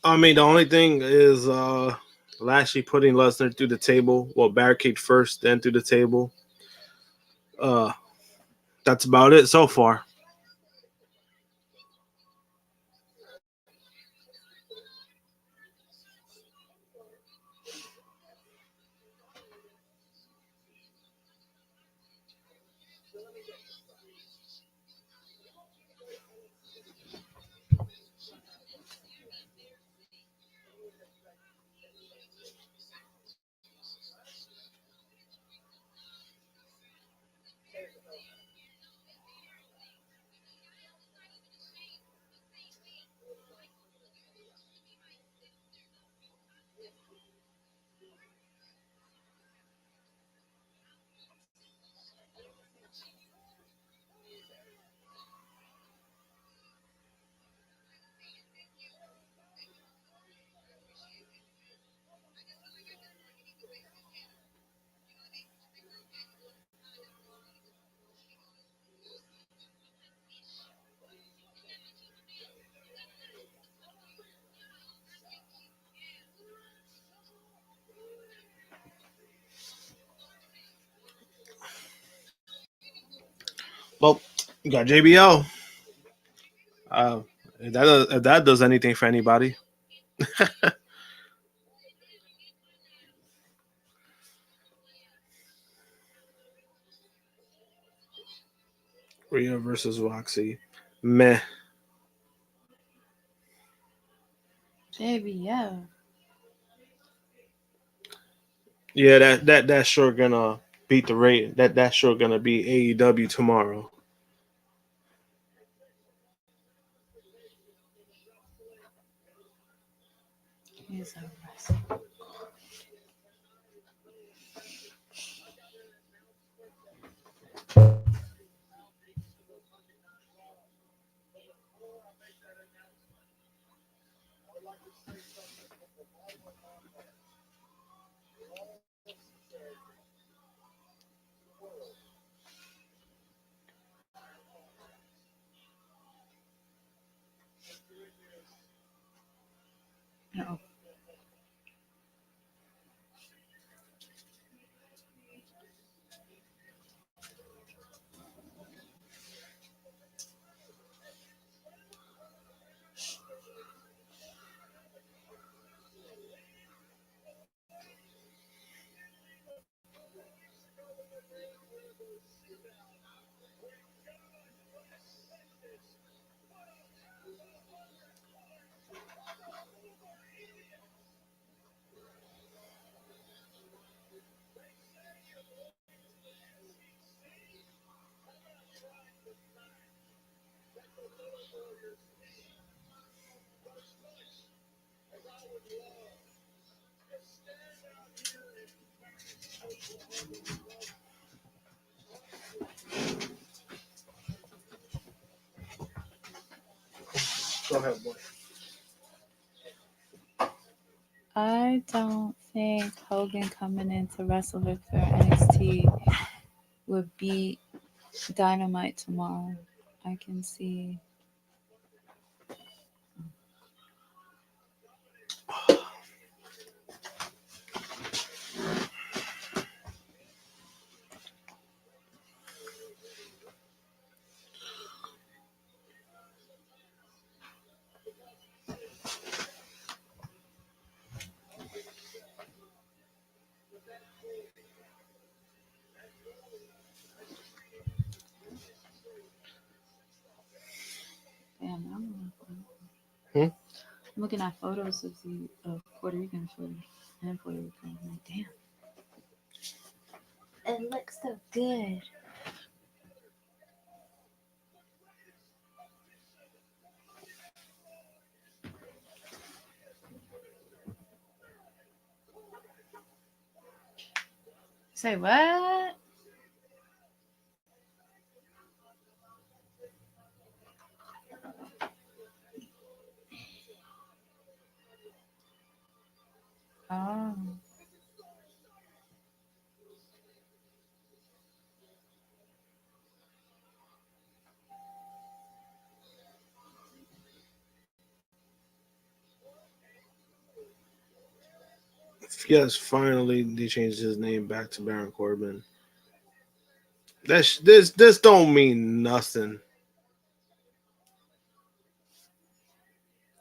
I mean, the only thing is Lashley putting Lesnar through the table. Well, barricade first, then through the table. Uh, that's about it so far. Well, you got JBL. If that does anything for anybody. Rhea versus Roxy. Meh.
Baby, yeah.
Yeah, that's sure gonna beat the rate. That's sure gonna be AEW tomorrow.
He's a wrestler. No.
Go ahead, boy.
I don't think Hogan coming in to wrestle Victor NXT would beat Dynamite tomorrow. I can see. Damn,
Hmm?
I'm looking at photos of Puerto Rican food and Puerto Rican. I'm like, damn, it looks so good. Say what? Oh.
Yes, finally they changed his name back to Baron Corbin. This don't mean nothing.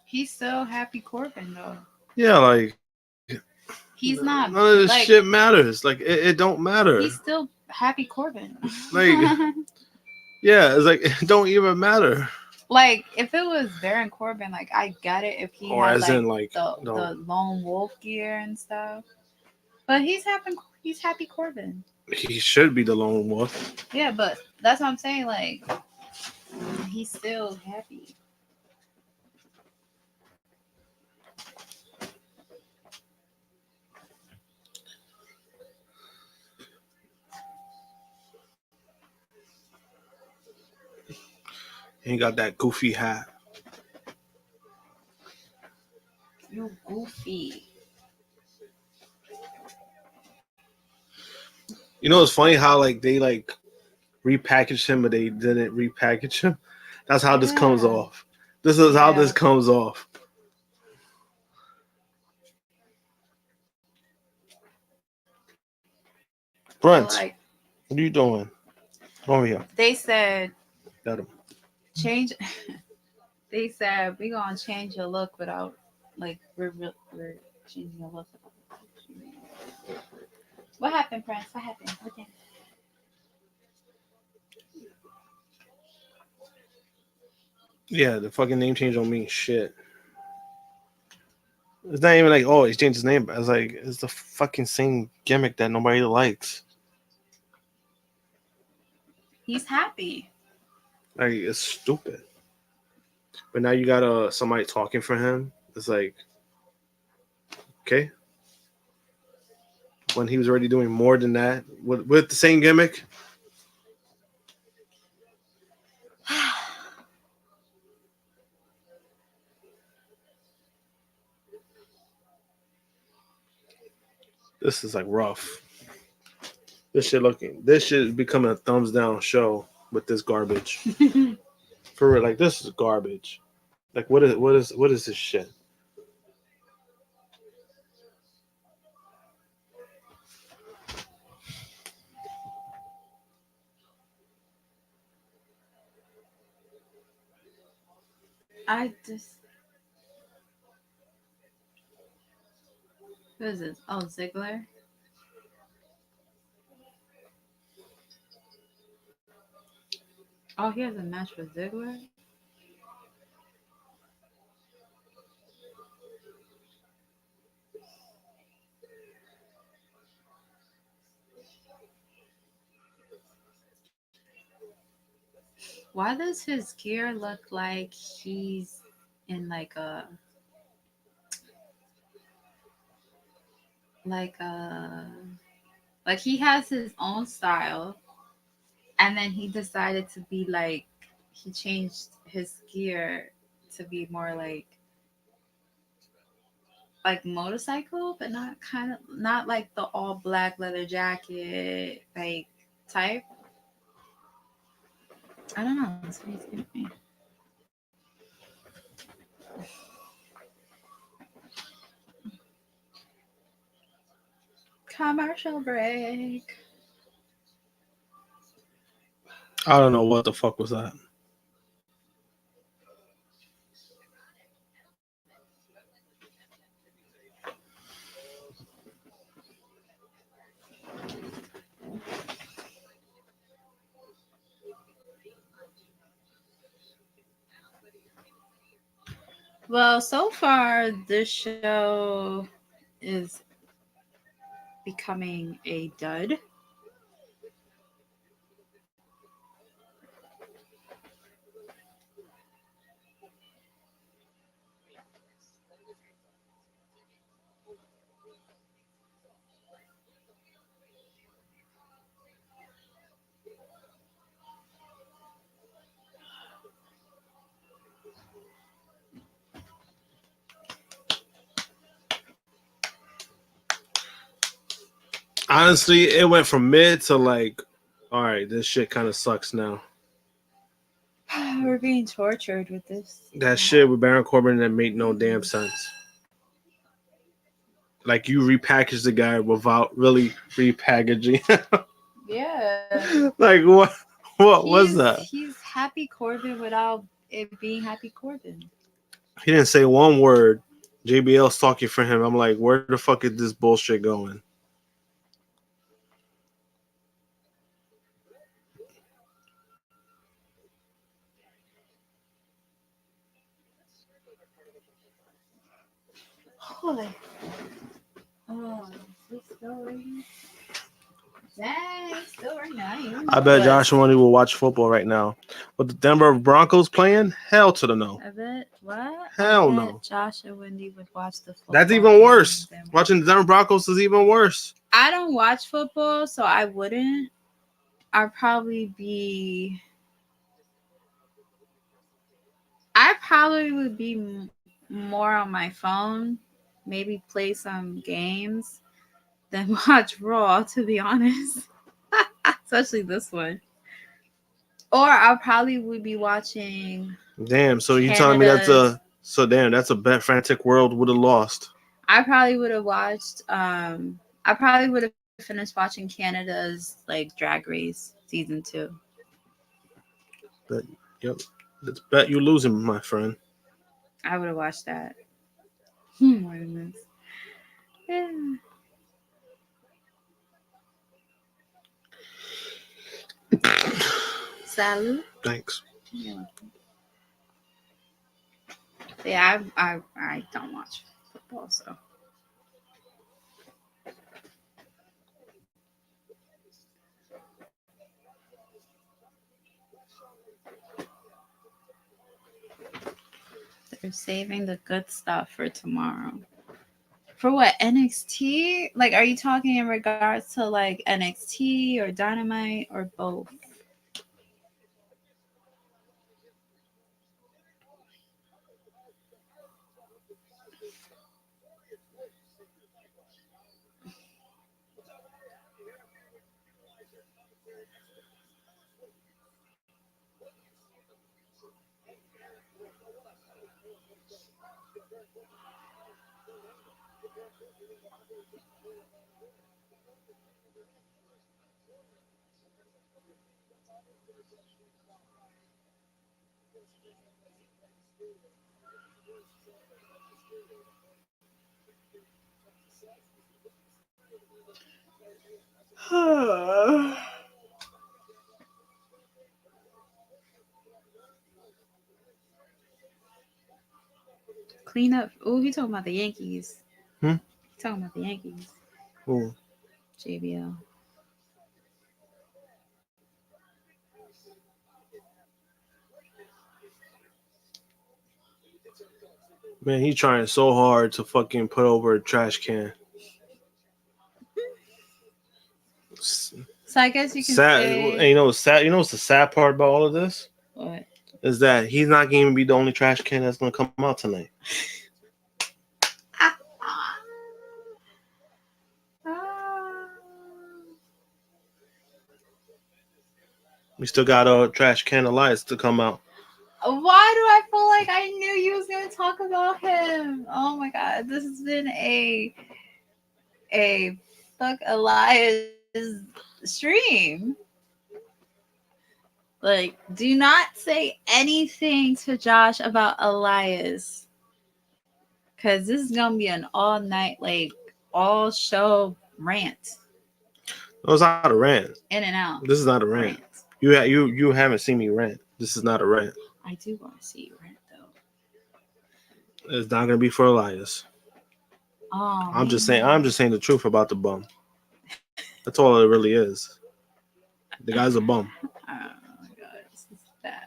He's still Happy Corbin though.
Yeah, like
He's not
none of this
like
shit matters. Like it don't matter.
he's still Happy Corbin.
Like yeah, it's like it don't even matter.
Like if it was Baron Corbin, like I get it if he
Or
had
as
like
in like
the
no,
lone wolf gear and stuff. But he's Happy Corbin.
he should be the lone wolf.
Yeah, but that's what I'm saying. Like he's still happy.
He got that goofy hat.
You goofy.
You know, it's funny how like they like repackaged him, but they didn't repackage him. That's how this comes
Yeah.
off. This is how this
Yeah.
comes off. Brent,
Like
what are you doing? Come over here.
they said
Got him.
change. They said we gonna change your look without like we're changing your look. What happened, Prince? What happened? What happened?
Yeah, the fucking name change don't mean shit. It's not even like, oh, he's changed his name. But it's like, it's the fucking same gimmick that nobody likes.
He's happy.
Like, it's stupid. But now you got somebody talking for him. It's like, okay. When he was already doing more than that with the same gimmick. This is like rough. This shit becoming a thumbs down show with this garbage. For real, like this is garbage. Like what is this shit?
I just. Who is this? Oh, Ziggler. Oh, he has a match with Ziggler. Why does his gear look like he's in like a like he has his own style, and then he decided to be like he changed his gear to be more like motorcycle, but not like the all black leather jacket like type. I don't know. That's what he's giving me. Commercial break.
I don't know what the fuck was that.
Well, so far this show is becoming a dud.
Honestly, it went from mid to like, all right, this shit kind of sucks now.
We're being tortured with this.
That shit with Baron Corbin that made no damn sense. Like you repackaged the guy without really repackaging.
Yeah.
Like what was that?
He's Happy Corbin without it being Happy Corbin.
He didn't say one word. JBL's talking for him. I'm like, where the fuck is this bullshit going?
Holy. Oh, is this still ringing? Dang, it's still ringing.
I bet Josh Money will watch football right now. But the Denver Broncos playing? Hell to the no.
I bet what?
Hell
I bet
no.
Josh and Wendy would watch the football.
That's even worse. Watching the Denver Broncos is even worse.
I don't watch football, so I wouldn't. I'd probably would be more on my phone, maybe play some games, than watch Raw, to be honest. Especially this one. Or I probably would be watching.
Damn, so you telling me that's a bet Frantic World would have lost.
I probably would have watched I probably would have finished watching Canada's like Drag Race season 2.
But yep. Let's bet you're losing, my friend.
I would have watched that. More than this. Yeah. Salud.
Thanks.
Yeah, I don't watch Also. They're saving the good stuff for tomorrow. For what, NXT? Like, are you talking in regards to like NXT or Dynamite or both? Clean up. Oh, he talking about the Yankees.
Hmm?
He talking about the Yankees.
Ooh.
JBL.
Man, he trying so hard to fucking put over a trash can.
So I guess you can
Sad.
say
And you know what's sad? You know what's the sad part about all of this?
what?
Is that he's not going to be the only trash can that's going to come out tonight. We still got a trash can alliance to come out.
Why do I feel like I knew you was gonna talk about him? Oh my god, this has been a fuck Elias stream. Like, do not say anything to Josh about Elias, because this is gonna be an all night, like all show rant.
No, it's not a rant.
In and out.
This is not a rant. You haven't seen me rant. This is not a rant.
I do want to see you rant though.
It's not gonna be for Elias.
Oh,
I'm just saying the truth about the bum. That's all it really is. The guy's a bum.
Oh my god, this is bad.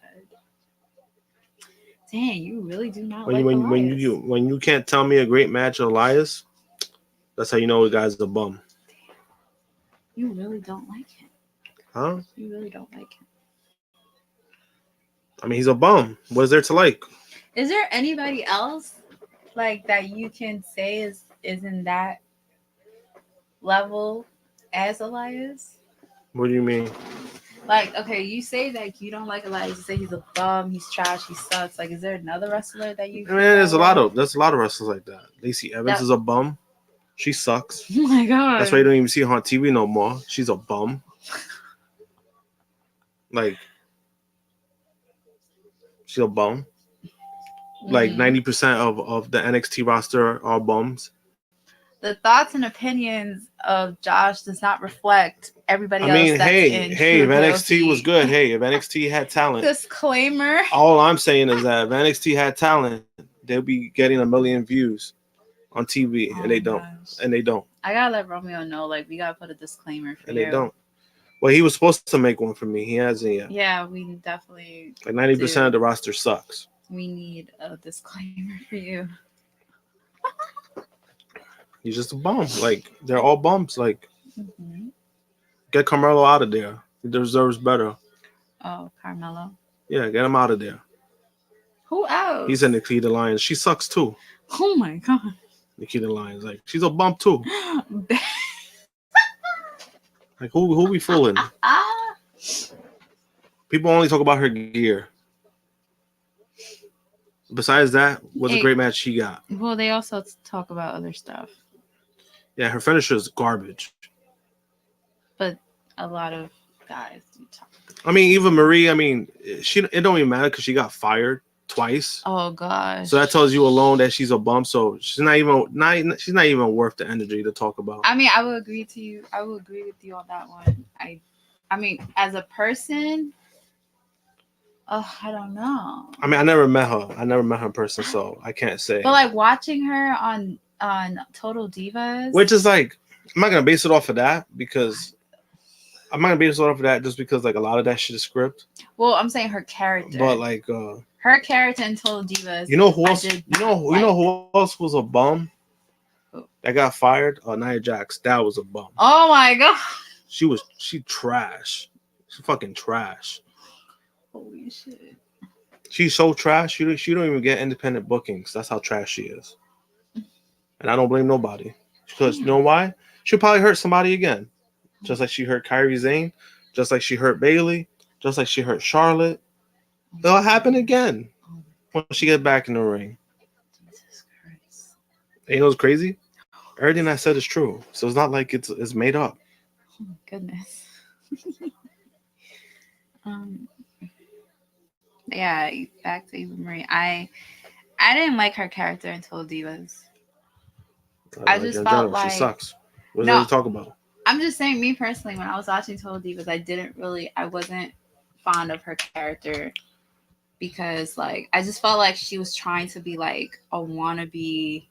Dang, you really do not like Elias.
When you can't tell me a great match of Elias, that's how you know the guy's a bum.
You really don't like him.
Huh?
You really don't like him.
I mean, he's a bum. What is there to like?
Is there anybody else like that you can say is in that level as Elias?
What do you mean?
Like, okay, you say that you don't like Elias. You say he's a bum, he's trash, he sucks. Like, is there another wrestler that you?
I mean, there's a lot of wrestlers like that. Lacey Evans is a bum. She sucks.
Oh my god.
That's why you don't even see her on TV no more. She's a bum. Like, she's a bum. Like 90% of the NXT roster are bums.
The thoughts and opinions of Josh does not reflect everybody else. I mean,
if NXT was good, if NXT had talent.
Disclaimer.
All I'm saying is that if NXT had talent, they'll be getting 1 million views on TV, and they don't.
Gosh.
And they don't.
I gotta let Romeo know, like, we gotta put a disclaimer for
and
you.
They don't. Well, he was supposed to make one for me. He hasn't yet.
Yeah, we definitely.
Like 90% of the roster sucks.
We need a disclaimer for you.
He's just a bum. Like, they're all bums. Like, get Carmelo out of there. He deserves better.
Oh, Carmelo.
Yeah, get him out of there.
Who else?
He's in Nikita Lyons. She sucks too.
Oh my god.
Nikita Lyons, like, she's a bum too. Like, who we fooling? People only talk about her gear. Besides that, was a great match she got.
Well, they also talk about other stuff.
Yeah, her finisher is garbage.
But a lot of guys do talk.
I mean, Eva Marie, it don't even matter because she got fired twice.
Oh gosh.
So that tells you alone that she's a bum. So she's not even worth the energy to talk about.
I mean, I will agree with you on that one. I mean, as a person, I don't know.
I mean, I never met her in person, so I can't say.
But like watching her on on Total Divas.
Which is like, I'm not gonna base it off of that because I'm not gonna base it off of that just because like a lot of that shit is script.
Well, I'm saying her character.
But like,
her character in Total Divas.
you know who else? You know who else was a bum?
Who?
That got fired? Nia Jax. That was a bum.
Oh my god.
She trash. She's fucking trash.
Holy shit.
She's so trash. She don't even get independent bookings. That's how trash she is. And I don't blame nobody. Because you know why? She'll probably hurt somebody again. Just like she hurt Kyrie Zane. Just like she hurt Bailey. Just like she hurt Charlotte. It'll happen again when she gets back in the ring.
Jesus Christ.
You know what's crazy? Everything I said is true. So it's not like it's made up.
Oh my goodness. Yeah, back to Eva Marie. I didn't like her character in Total Divas. I just felt like
she sucks. What does it talk about?
I'm just saying, me personally, when I was watching Total Divas, I wasn't fond of her character because, like, I just felt like she was trying to be like a wannabe.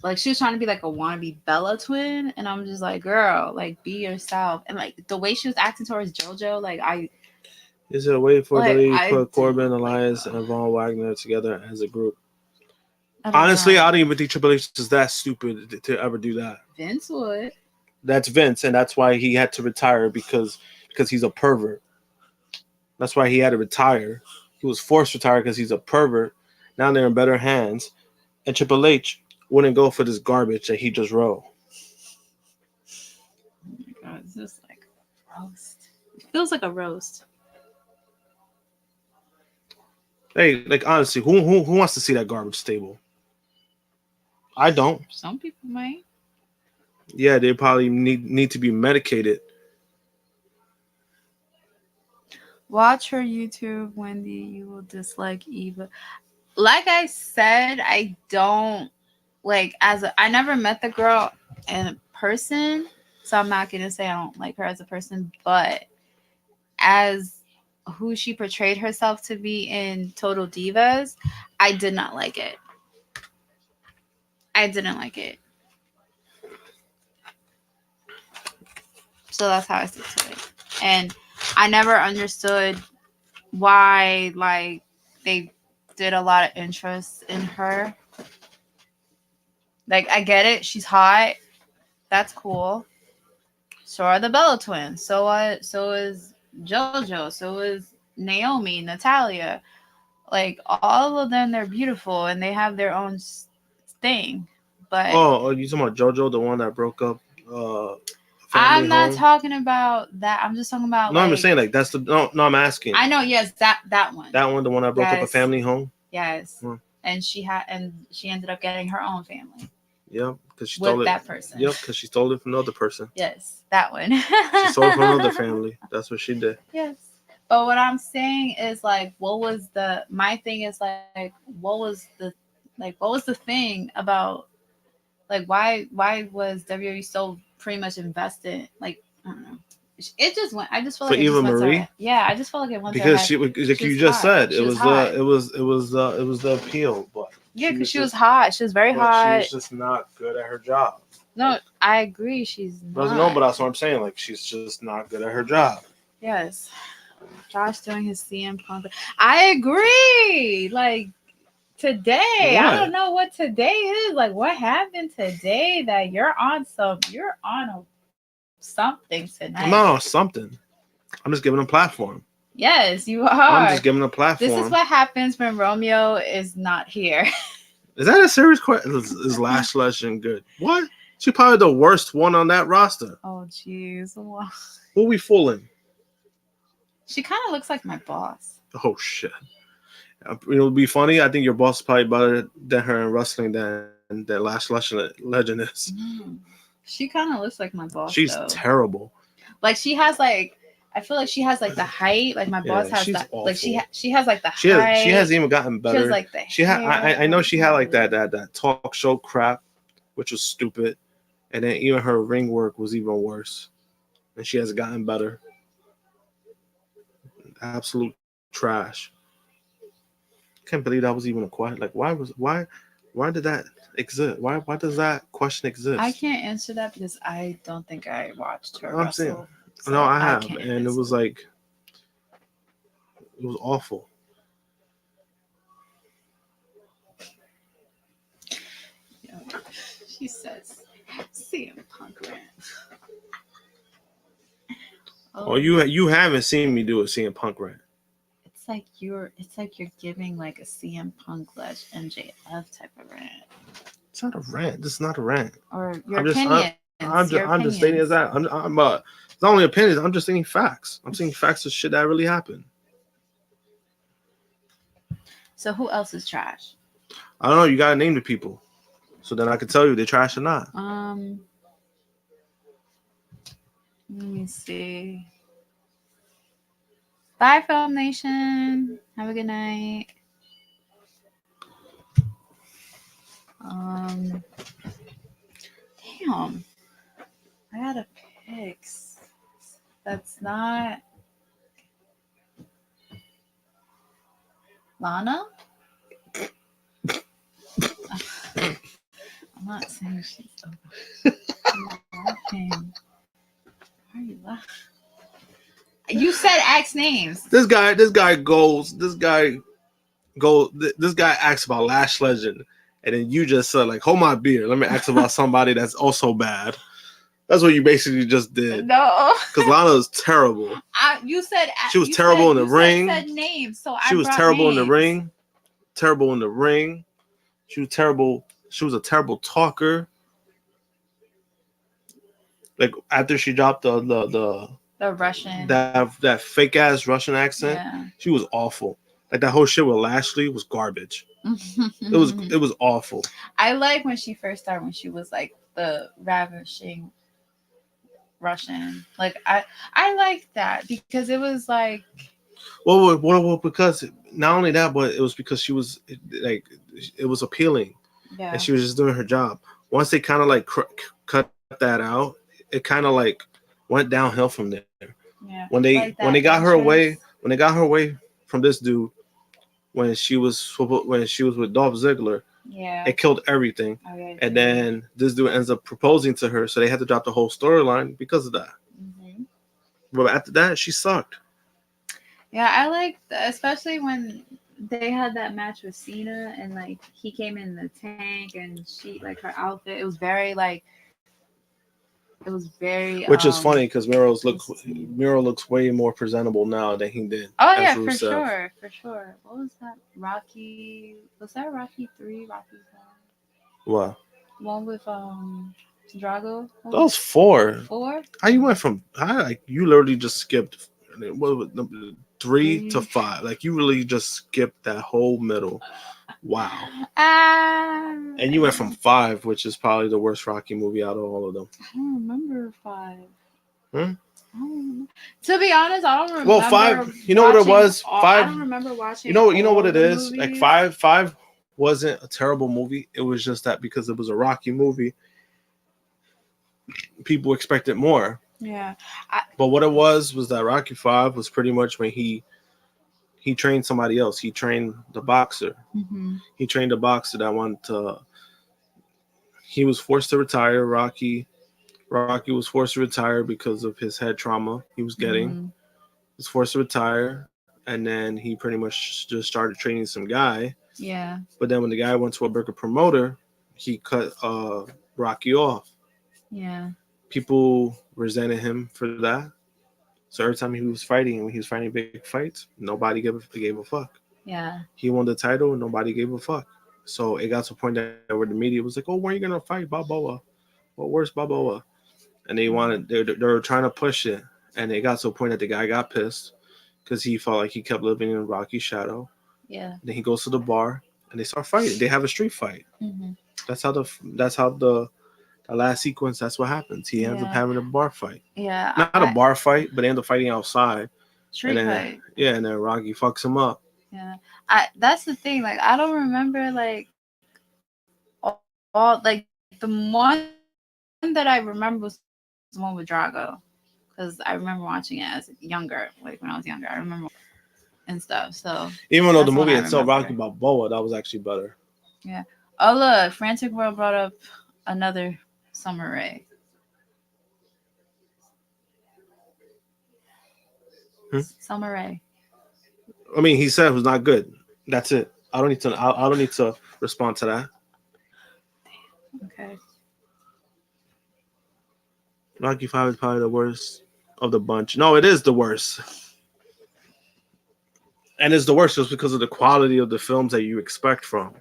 Like, she was trying to be like a wannabe Bella twin, and I'm just like, girl, like, be yourself. And like the way she was acting towards JoJo,
Is it a way for
like,
WWE to put Corbin, Elias, and Von Wagner together as a group?
I
don't even think Triple H is that stupid to ever do that.
Vince would.
That's Vince, and that's why he had to retire because he's a pervert. That's why he had to retire. He was forced to retire because he's a pervert. Now they're in better hands, and Triple H wouldn't go for this garbage that he just wrote.
Oh my god, it's just like a roast. It feels like a roast.
Hey, like honestly, who wants to see that garbage stable? I don't.
Some people might.
Yeah, they probably need to be medicated.
Watch her YouTube, Wendy. You will dislike Eva. Like I said, I don't like I never met the girl in person, so I'm not gonna say I don't like her as a person, but as who she portrayed herself to be in Total Divas, I did not like it. I didn't like it. So that's how I stick to it. And I never understood why, like, they did a lot of interest in her. Like, I get it. She's hot. That's cool. So are the Bella twins. So is JoJo. So is Naomi, Natalia. Like, all of them, they're beautiful and they have their own thing. But
oh, you talking about JoJo, the one that broke up?
I'm not talking about that. I'm just talking about.
No, I'm just saying like that's the no. I'm asking.
I know. Yes, that one.
That one, the one that broke up a family home.
Yes, and she ended up getting her own family.
Yeah, because she
with
stole
that person.
Yep, because she stole it from another person.
Yes, that one.
She stole it from another family. That's what she did.
Yes, but what I'm saying is like, my thing is like, what was the thing about, like, why was WWE so pretty much invested? Like, I don't know. It just went. I just felt like
Eva Marie.
Yeah, I just felt like it went
because she, like you just said, it was the appeal, but
yeah, because she was hot. She was very hot.
She was just not good at her job.
No, I agree. She's not.
No, but that's what I'm saying. Like, she's just not good at her job.
Yes, Josh doing his CM Punk. I agree. Like, today,
what?
I don't know what today is. Like, what happened today that you're on something tonight?
No, something. I'm just giving a platform.
Yes, you are.
I'm just giving a platform.
This is what happens when Romeo is not here.
Is that a serious question? Is Lashley good? What? She's probably the worst one on that roster.
Oh, jeez.
Who we fooling?
She kind of looks like my boss.
Oh, shit. It'll be funny. I think your boss is probably better than her in wrestling than Lashley Legend is.
She kind of looks like my boss.
She's terrible.
Like, she has like, I feel like she has like the height. Like my boss has that.
Awful.
Like she has like the height.
She hasn't even gotten better.
She has like the hair.
I know she had like that talk show crap, which was stupid, and then even her ring work was even worse, and she has gotten better. Absolute trash. Can't believe that was even a question. Like, why Why did that exist? Why does that question exist?
I can't answer that because I don't think I watched her
I'm saying,
wrestle. So
no, I have,
can't
and it was
answer.
like, it was awful.
She says, CM Punk rant.
Oh, you haven't seen me do a CM Punk rant.
It's like you're giving like a CM Punk / MJF type of rant.
It's not a rant. This is not a rant.
Or your
opinions. I'm just stating as that. I'm it's not only opinions. I'm just stating facts. I'm saying facts of shit that really happened.
So who else is trash?
I don't know. You gotta name the people, so then I can tell you they're trash or not.
Let me see. Bye, Film Nation. Have a good night. Damn. I gotta pick. That's not Lana? I'm not saying she's laughing. Why are you laughing? You said X names.
This guy asks about Lash Legend, and then you just said like, hold my beer. Let me ask about somebody that's also bad. That's what you basically just did.
No,
because Lana was terrible.
You said
she was terrible in the ring.
Said names, so
she was terrible in the ring. Terrible in the ring. She was terrible. She was a terrible talker. Like after she dropped the
Russian,
that fake ass Russian accent, she was awful. Like that whole shit with Lashley was garbage. It was awful.
I like when she first started, when she was like the ravishing Russian. Like I like that because it was like,
well, because not only that, but it was because she was like, it was appealing, and she was just doing her job. Once they kind of like cut that out, it kind of like went downhill from there.
Yeah.
When they got her away from this dude, when she was with Dolph Ziggler, it killed everything. And then this dude ends up proposing to her, so they had to drop the whole storyline because of that. Mm-hmm. But after that, she sucked.
Yeah, I liked, especially when they had that match with Cena, and like he came in the tank, and she, like, her outfit, it was very which
is funny because Miro looks way more presentable now than he did.
Oh yeah, for sure. What was that? Was that Rocky 3? Rocky 4?
What?
One with Drago?
That was 4.
4?
How you went from you literally just skipped 3 to 5. Like you really just skipped that whole middle. Wow. And you went from 5, which is probably the worst Rocky movie out of all of them.
I don't remember 5. To be honest, I don't remember.
Well, 5. You know what it was? 5.
I don't remember watching.
You know what it is? Movies. Like 5 wasn't a terrible movie. It was just that because it was a Rocky movie, people expected more.
Yeah.
But what it was that Rocky 5 was pretty much when he trained somebody else. He trained the boxer. Mm-hmm. He trained a boxer that wanted to. He was forced to retire. Rocky was forced to retire because of his head trauma he was getting. Mm-hmm. He was forced to retire, and then he pretty much just started training some guy.
Yeah.
But then when the guy went to a bigger promoter, he cut Rocky off.
Yeah.
People resented him for that. So every time he was fighting, when he was fighting big fights, nobody gave a fuck.
Yeah.
He won the title, and nobody gave a fuck. So it got to a point that where the media was like, "Oh, when are you gonna fight Balboa? Well, where's Balboa?" And they were trying to push it, and it got to a point that the guy got pissed because he felt like he kept living in Rocky's shadow.
Yeah.
Then he goes to the bar, and they start fighting. They have a street fight. Mm-hmm. That's how the last sequence. That's what happens. He ends up having a bar fight.
Yeah.
Not a bar fight, but they end up fighting outside.
Street fight.
Yeah, and then Rocky fucks him up.
Yeah. That's the thing. Like, I don't remember like all like the one that I remember was the one with Drago, because I remember watching it as younger, like when I was younger. I remember and stuff. So
even though the movie itself, Rocky Balboa, that was actually better.
Yeah. Oh look, Frantic World brought up another Summer Rae. Summer Rae.
I mean, he said it was not good. That's it. I don't need to. I don't need to respond to that.
Okay.
Rocky 5 is probably the worst of the bunch. No, it is the worst. And it's the worst just because of the quality of the films that you expect from.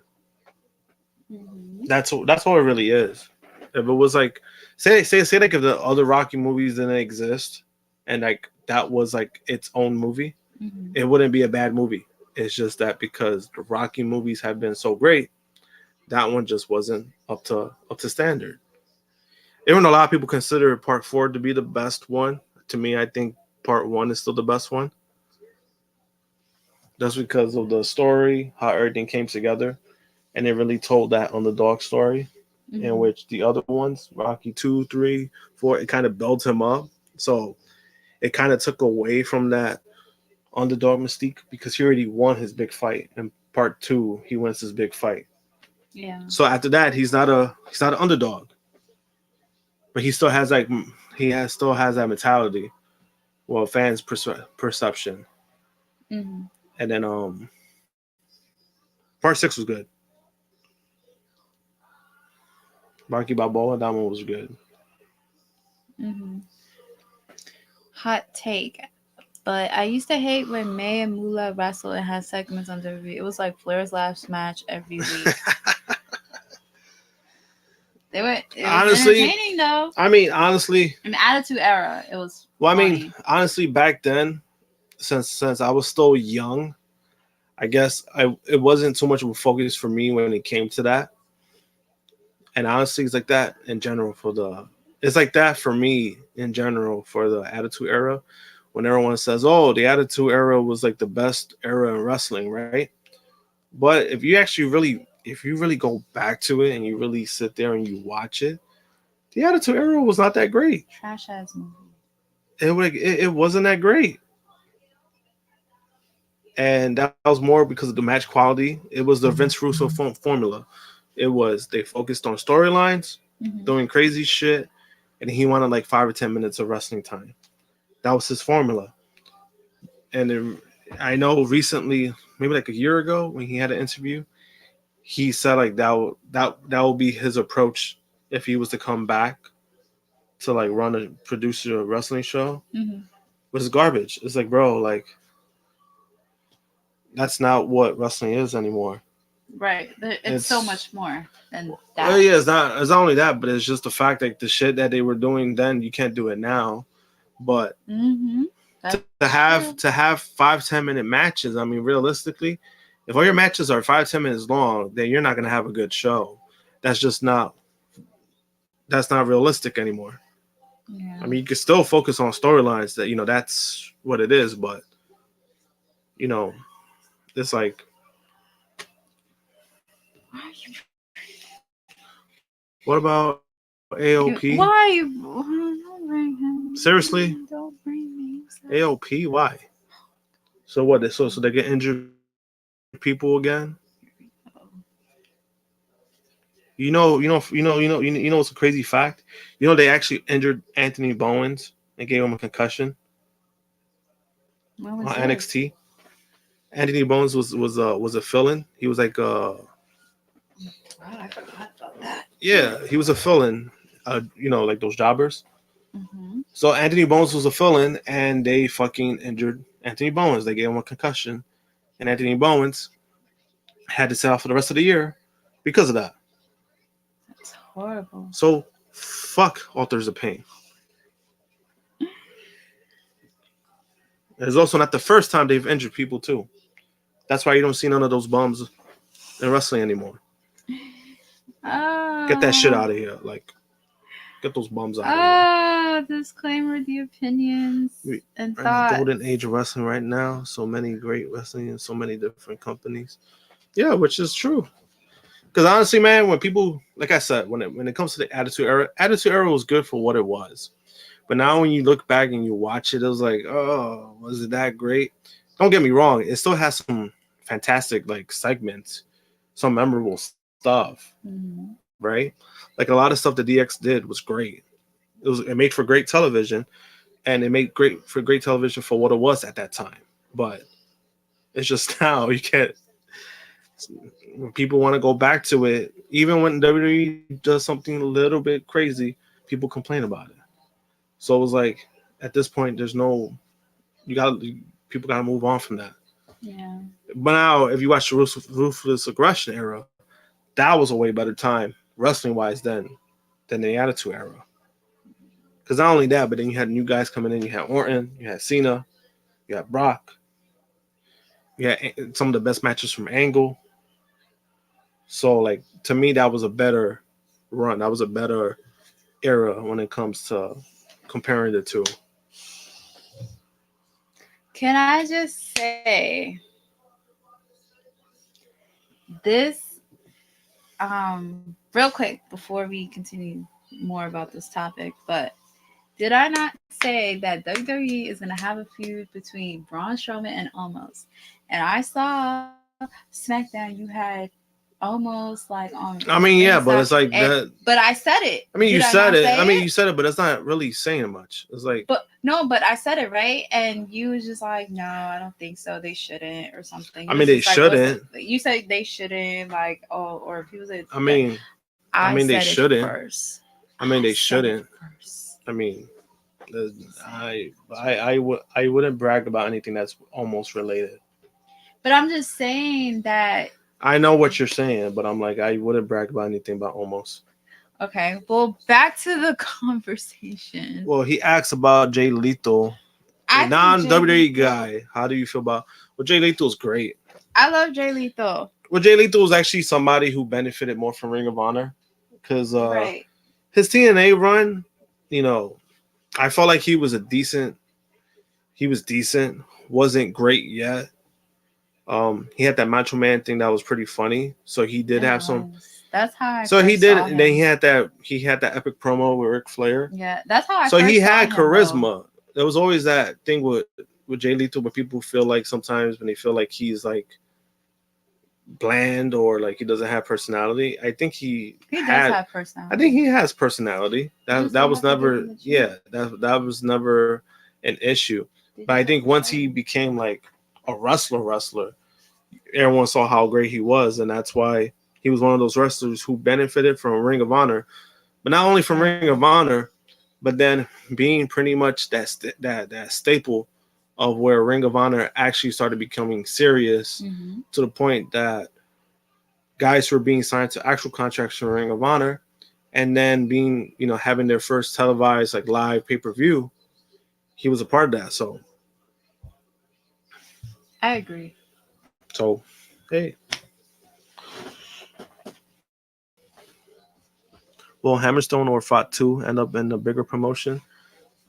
Mm-hmm.
That's all it really is. If it was like say like if the other Rocky movies didn't exist and like that was like its own movie,
Mm-hmm.
it wouldn't be a bad movie. It's just that because the Rocky movies have been so great, that one just wasn't up to standard. Even though a lot of people consider part 4 to be the best one, to me I think part 1 is still the best one. That's because of the story, how everything came together, and it really told that underdog story,
Mm-hmm.
in which the other ones, Rocky 2, 3, 4, it kind of built him up. So it kind of took away from that underdog mystique because he already won his big fight. In part 2, he wins his big fight.
Yeah.
So after that, he's not an underdog, but he still has still has that mentality. Well, fans' perception.
Mm-hmm.
And then part 6 was good. Rocky Balboa, that one was good.
Mm-hmm. Hot take. But I used to hate when May and Moolah wrestled and had segments on WWE. It was like Flair's last match every week. It was
Honestly,
entertaining though.
I mean, honestly,
In the Attitude Era, it was
well, I
funny.
mean, honestly, back then, since I was still young, I guess it wasn't too much of a focus for me when it came to that. And honestly, it's like that in general it's like that for me in general for the Attitude Era. When everyone says, "Oh, the Attitude Era was like the best era in wrestling," right? But if you really go back to it and you really sit there and you watch it, the Attitude Era was not that great.
Trash ass movie.
It wasn't that great. And that was more because of the match quality. It was the Vince Russo formula. It was they focused on storylines,
Mm-hmm.
doing crazy shit, and he wanted like 5 or 10 minutes of wrestling time. That was his formula. And I know recently, maybe like a year ago, when he had an interview, he said like that would be his approach if he was to come back to like produce a wrestling show.
Mm-hmm.
But it's garbage. It's like, bro, like that's not what wrestling is anymore.
Right. It's so much more than that.
Oh yeah, it's not only that, but it's just the fact that the shit that they were doing then you can't do it now. But
Mm-hmm.
to have 5-10 minute matches, I mean, realistically, if all your matches are 5-10 minutes long, then you're not gonna have a good show. That's not realistic anymore.
Yeah.
I mean, you can still focus on storylines that that's what it is, but it's like. What about AOP?
Why? Don't bring him.
Seriously?
Don't bring me.
AOP? Why? So what? So they get injured people again? You know what's a crazy fact? They actually injured Anthony Bowens and gave him a concussion on NXT. Anthony Bowens was a fill-in. He was like
Wow, I forgot about that.
Yeah, he was a fill-in. Like those jobbers.
Mm-hmm.
So Anthony Bowens was a fill-in, and they fucking injured Anthony Bowens. They gave him a concussion, and Anthony Bowens had to sit out for the rest of the year because of that.
That's horrible.
So fuck Authors of Pain. It's also not the first time they've injured people too. That's why you don't see none of those bums in wrestling anymore. Get that shit out of here. Like, get those bums out of here.
Disclaimer, the opinions and thoughts.
Golden age of wrestling right now. So many great wrestling and so many different companies. Yeah, which is true. Because honestly, man, when people, like I said, when it comes to the Attitude Era was good for what it was. But now when you look back and you watch it, it was like, oh, was it that great? Don't get me wrong. It still has some fantastic like segments, some memorable stuff,
Mhm.
right? Like a lot of stuff that DX did was great. It made for great television, and it made great television for what it was at that time. But it's just now you can't. When people want to go back to it, even when WWE does something a little bit crazy, people complain about it. So it was like at this point, there's no people got to move on from that.
Yeah.
But now, if you watch the Ruthless Aggression era, that was a way better time wrestling wise than the Attitude Era. Because not only that, but then you had new guys coming in. You had Orton, you had Cena, you had Brock, you had some of the best matches from Angle. So, like, to me, that was a better run. That was a better era when it comes to comparing the two.
Can I just say this real quick before we continue more about this topic, but did I not say that WWE is going to have a feud between Braun Strowman and Omos? And I saw SmackDown, you had Omos like on.
I mean, yeah, but it's like
and,
that.
But I said it.
I mean,
Did
you
I
said
not
it.
say
I mean,
it?
you said it, but it's not really saying much. It's like,
but I said it, right? And you was just like, no, I don't think so. They shouldn't, or something.
I mean, they shouldn't.
You said they shouldn't, like, oh, or people said.
I mean, they shouldn't.
First.
I mean, they shouldn't. I mean, I wouldn't brag about anything that's almost related.
But I'm just saying that.
I know what you're saying, but I'm like, I wouldn't brag about anything about almost.
Okay, well, back to the conversation.
Well, he asks about Jay Lethal, a non-WWE guy. How do you feel about? Well, Jay Lethal's great.
I love Jay Lethal.
Well, Jay Lethal is actually somebody who benefited more from Ring of Honor because
right.
His TNA run, I felt like he was decent. Wasn't great yet. He had that Macho Man thing that was pretty funny. So he did have some.
That's how.
So he did. And then he had that epic promo with Ric Flair.
Yeah, that's how I.
So he had charisma.
Though.
There was always that thing with Jay Lethal, where people feel like sometimes when they feel like he's like bland or like he doesn't have personality. I think he does have personality. I think he has personality. That was never. Yeah, that was never an issue. But I think once he became like a wrestler, everyone saw how great he was, and that's why he was one of those wrestlers who benefited from Ring of Honor, but not only from Ring of Honor, but then being pretty much that staple of where Ring of Honor actually started becoming serious to the point that guys were being signed to actual contracts for Ring of Honor, and then being having their first televised like live pay-per-view. He was a part of that, so.
I agree.
So, hey. Will Hammerstone or Fatu end up in a bigger promotion?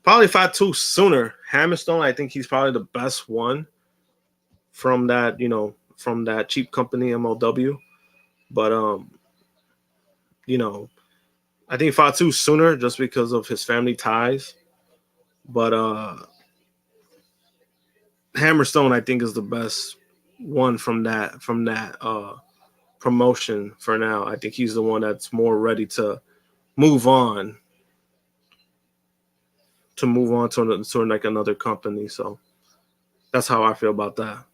Probably Fatu sooner. Hammerstone, I think he's probably the best one from that, from that cheap company MLW. But I think Fatu sooner just because of his family ties. But Hammerstone, I think, is the best one from that promotion for now. I think he's the one that's more ready to move on to like another company. So that's how I feel about that.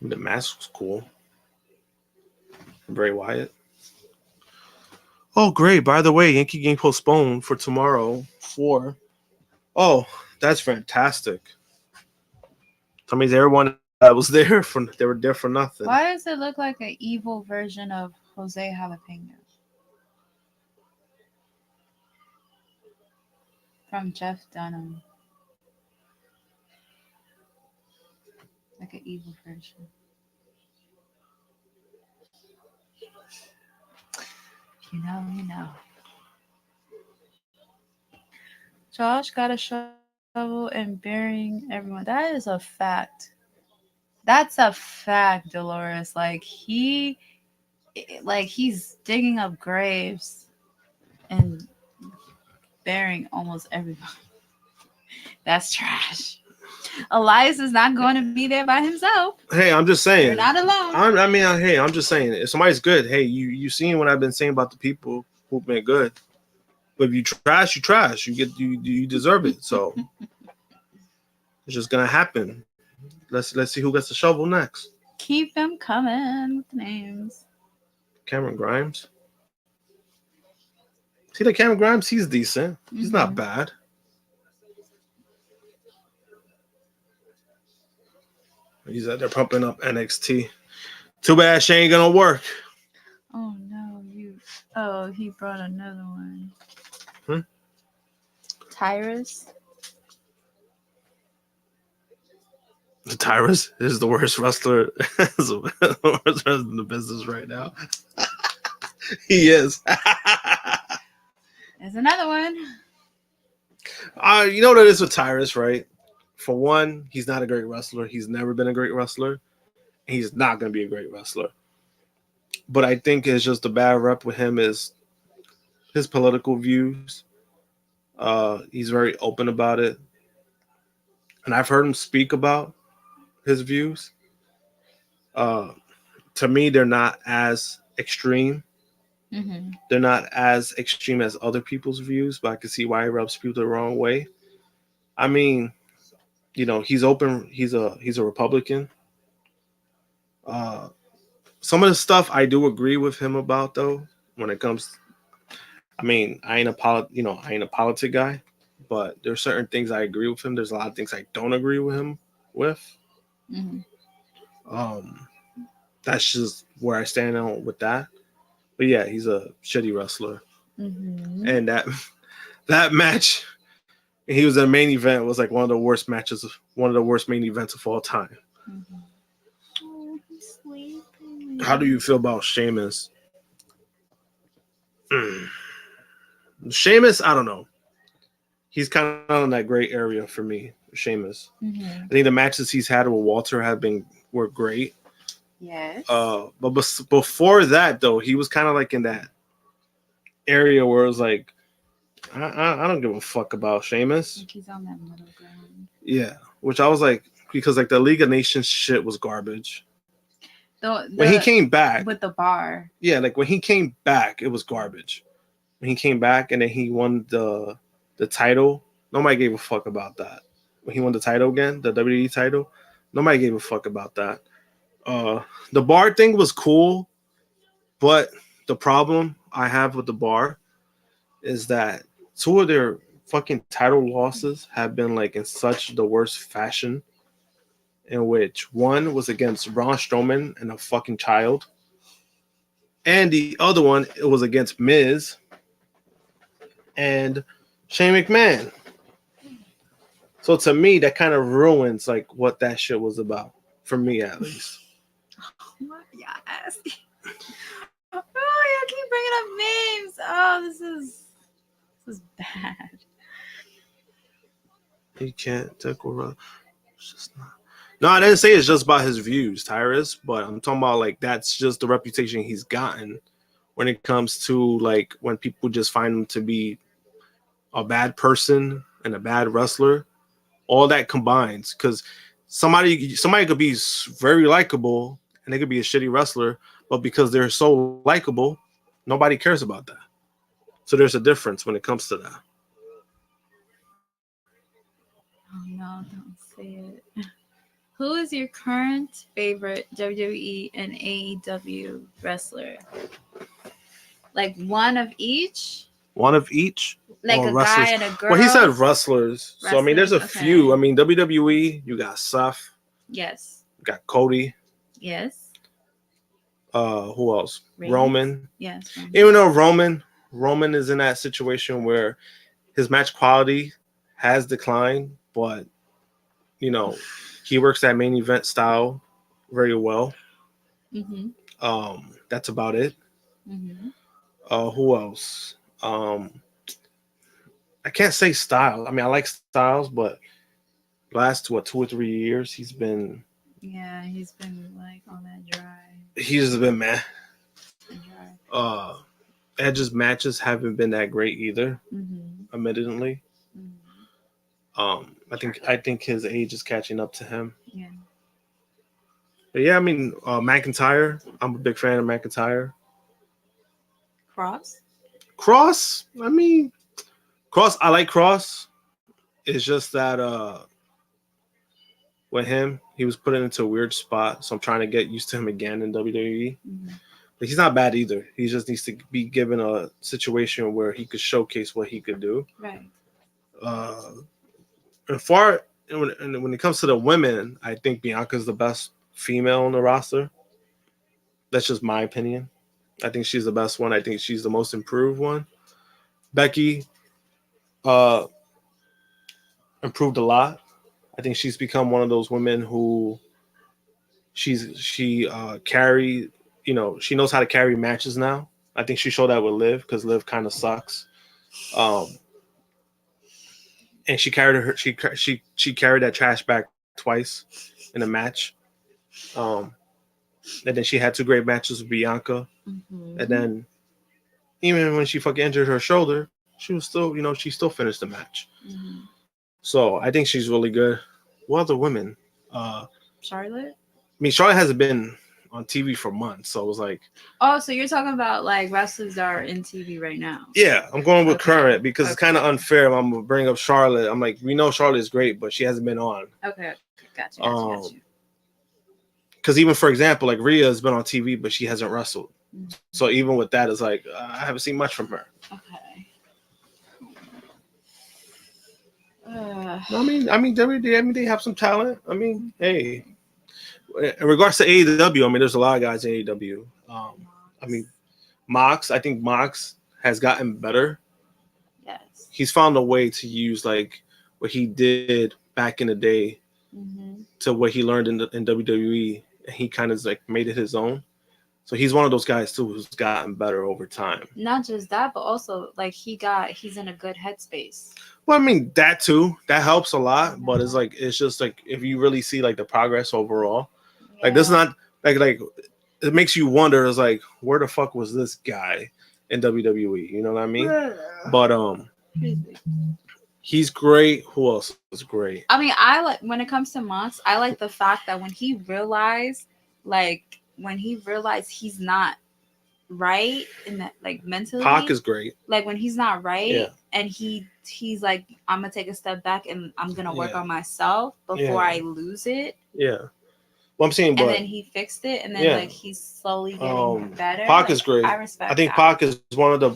The mask was cool. Bray Wyatt. Oh, great. By the way, Yankee game postponed for tomorrow for. Oh, that's fantastic. That means everyone that was there they were there for nothing.
Why does it look like an evil version of Jose Jalapeno? From Jeff Dunham. Like an evil version. You know. Josh got a shovel and burying everyone. That is a fact. That's a fact, Dolores. Like he's digging up graves and bearing almost everybody. That's trash. Elias is not going to be there by himself.
Hey, I'm just saying.
You're not alone.
I'm just saying. If somebody's good, hey, you seen what I've been saying about the people who've been good. But if you trash, you trash. You deserve it. So it's just gonna happen. Let's see who gets the shovel next.
Keep them coming with the names.
Cameron Grimes. See the Cameron Grimes? He's decent. He's not bad. He's out there pumping up NXT. Too bad she ain't gonna work.
Oh no, he brought another one. Tyrus.
Tyrus is the worst wrestler, the worst wrestler in the business right now. He is.
There's another one.
You know what it is with Tyrus, right? For one, he's not a great wrestler. He's never been a great wrestler. He's not going to be a great wrestler. But I think it's just a bad rep with him is his political views. He's very open about it. And I've heard him speak about his views. To me, they're not as extreme.
Mm-hmm.
They're not as extreme as other people's views, but I can see why he rubs people the wrong way. I mean, you know, he's open. He's a Republican. Some of the stuff I do agree with him about, though, when it comes. I mean, I ain't a politic guy, but there's certain things I agree with him. There's a lot of things I don't agree with him with.
Mm-hmm.
That's just where I stand on with that. But yeah, he's a shitty wrestler, and that match. He was in a main event. Was like one of the worst matches, one of the worst main events of all time.
Mm-hmm. Oh, he's sleeping.
How do you feel about Sheamus? Sheamus, I don't know. He's kind of in that gray area for me, Sheamus.
Mm-hmm.
I think the matches he's had with Walter were great.
Yes.
But before that, though, he was kind of like in that area where it was like, I don't give a fuck about Sheamus.
I think he's on that middle ground.
Yeah, which I was like, because like the League of Nations shit was garbage. When he came back
with the bar.
Yeah, like when he came back, it was garbage. When he came back and then he won the title, nobody gave a fuck about that. When he won the title again, the WWE title, nobody gave a fuck about that. The bar thing was cool, but the problem I have with the bar is that two of their fucking title losses have been like in such the worst fashion, in which one was against Braun Strowman and a fucking child, and the other one it was against Miz and Shane McMahon. So to me, that kind of ruins like what that shit was about, for me at least.
Yes. Oh, you keep bringing up names. Oh, this is bad.
He can't tackle. It's just not. No, I didn't say it's just about his views, Tyrus, but I'm talking about like that's just the reputation he's gotten when it comes to like when people just find him to be a bad person and a bad wrestler. All that combines, because somebody could be very likable and they could be a shitty wrestler, but because they're so likable, nobody cares about that. So there's a difference when it comes to that.
Oh no, don't say it. Who is your current favorite WWE and AEW wrestler? Like one of each?
One of each?
Like a
wrestlers.
guy and a girl?
Well, he said wrestlers. So, I mean, there's a few. I mean, WWE, you got Seth.
Yes.
You got Cody.
Yes.
Who else?
Reigns.
Roman.
Yes. Roman.
Even though Roman is in that situation where his match quality has declined, but, you know, he works that main event style very well.
Mm-hmm.
That's about it.
Mm-hmm.
Who else? I can't say style. I mean, I like Styles, but last 2 or 3 years, he's been
like on that dry.
He's been meh. Edge's matches haven't been that great either.
Mm-hmm.
admittedly. I think his age is catching up to him.
Yeah.
But yeah, I mean, McIntyre. I'm a big fan of McIntyre. Cross. I mean, Cross. I like Cross. It's just that with him, he was put into a weird spot. So I'm trying to get used to him again in WWE. But he's not bad either. He just needs to be given a situation where he could showcase what he could do.
Right.
When it comes to the women, I think Bianca's the best female on the roster. That's just my opinion. I think she's the best one. I think she's the most improved one. Becky improved a lot. I think she's become one of those women who she carry, she knows how to carry matches now. I think she showed that with Liv because Liv kind of sucks. And she carried she carried that trash back twice in a match. And then she had 2 great matches with Bianca. And then even when she fucking injured her shoulder, she was still, she still finished the match. So I think she's really good. What other women?
Charlotte?
I mean, Charlotte hasn't been on TV for months, so it was like.
Oh, so you're talking about like wrestlers that are in TV right now?
Yeah, I'm going with current because it's kind of unfair. I'm gonna bring up Charlotte. I'm like, we know Charlotte is great, but she hasn't been on.
Okay, gotcha.
Because even for example, like Rhea has been on TV, but she hasn't wrestled. So even with that, it's like I haven't seen much from her.
Okay.
I mean, they have some talent. I mean, hey, in regards to AEW, I mean, there's a lot of guys in AEW. I mean, Mox. I think Mox has gotten better.
Yes.
He's found a way to use like what he did back in the day to what he learned in WWE, and he kind of like made it his own. So he's one of those guys too who's gotten better over time.
Not just that, but also like he's in a good headspace.
Well, I mean that too. That helps a lot, but it's just like if you really see like the progress overall, like this is not like it makes you wonder. It's like where the fuck was this guy in WWE? You know what I mean? But he's great. Who else is great?
I mean, I like when it comes to Mox, I like the fact that when he realized he's not right in that like mentally.
Pac is great.
Like when he's not right and he's like, I'm gonna take a step back and I'm gonna work on myself before I lose it.
Yeah. Well, I'm saying,
and then he fixed it, and then like he's slowly getting better.
Pac is great.
I respect.
I think Pac is one of the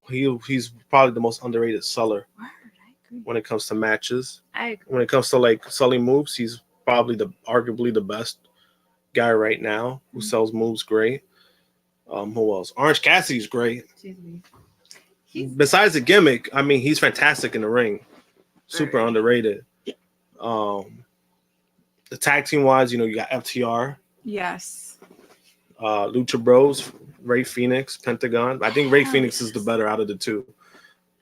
he's probably the most underrated seller when it comes to matches.
I agree.
When it comes to like selling moves, he's probably arguably the best guy right now who sells moves great. Who else? Orange Cassidy's great. Besides the gimmick, I mean, he's fantastic in the ring. Super underrated. The tag team wise, you got FTR.
Yes.
Lucha Bros, Ray Phoenix, Pentagon. I think Ray Phoenix is the better out of the two.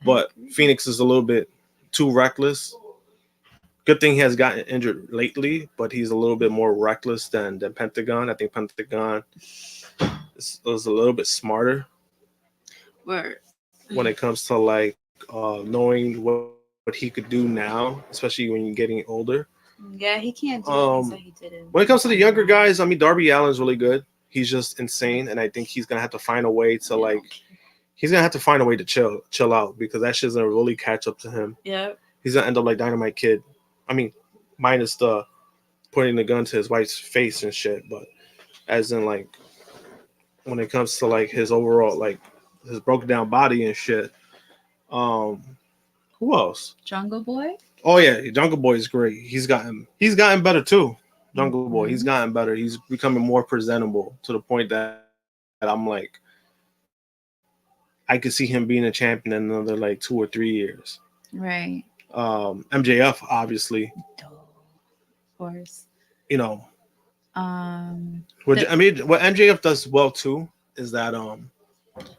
But Phoenix is a little bit too reckless. Good thing he has gotten injured lately, but he's a little bit more reckless than Pentagon. I think Pentagon is a little bit smarter.
Word.
When it comes to like knowing what he could do now, especially when you're getting older.
Yeah, he can't do things that he didn't.
When it comes to the younger guys, I mean, Darby Allin's really good. He's just insane, and I think he's gonna have to find a way to chill out because that shit's gonna really catch up to him.
Yeah.
He's gonna end up like Dynamite Kid. I mean, minus the putting the gun to his wife's face and shit, but as in like when it comes to like his overall like his broken down body and shit. Who else?
Jungle Boy?
Oh yeah, Jungle Boy is great. He's gotten better too. Jungle Boy, he's gotten better. He's becoming more presentable to the point that I'm like, I could see him being a champion in another like 2 or 3 years.
Right.
MJF, obviously.
Of course.
What MJF does well too is that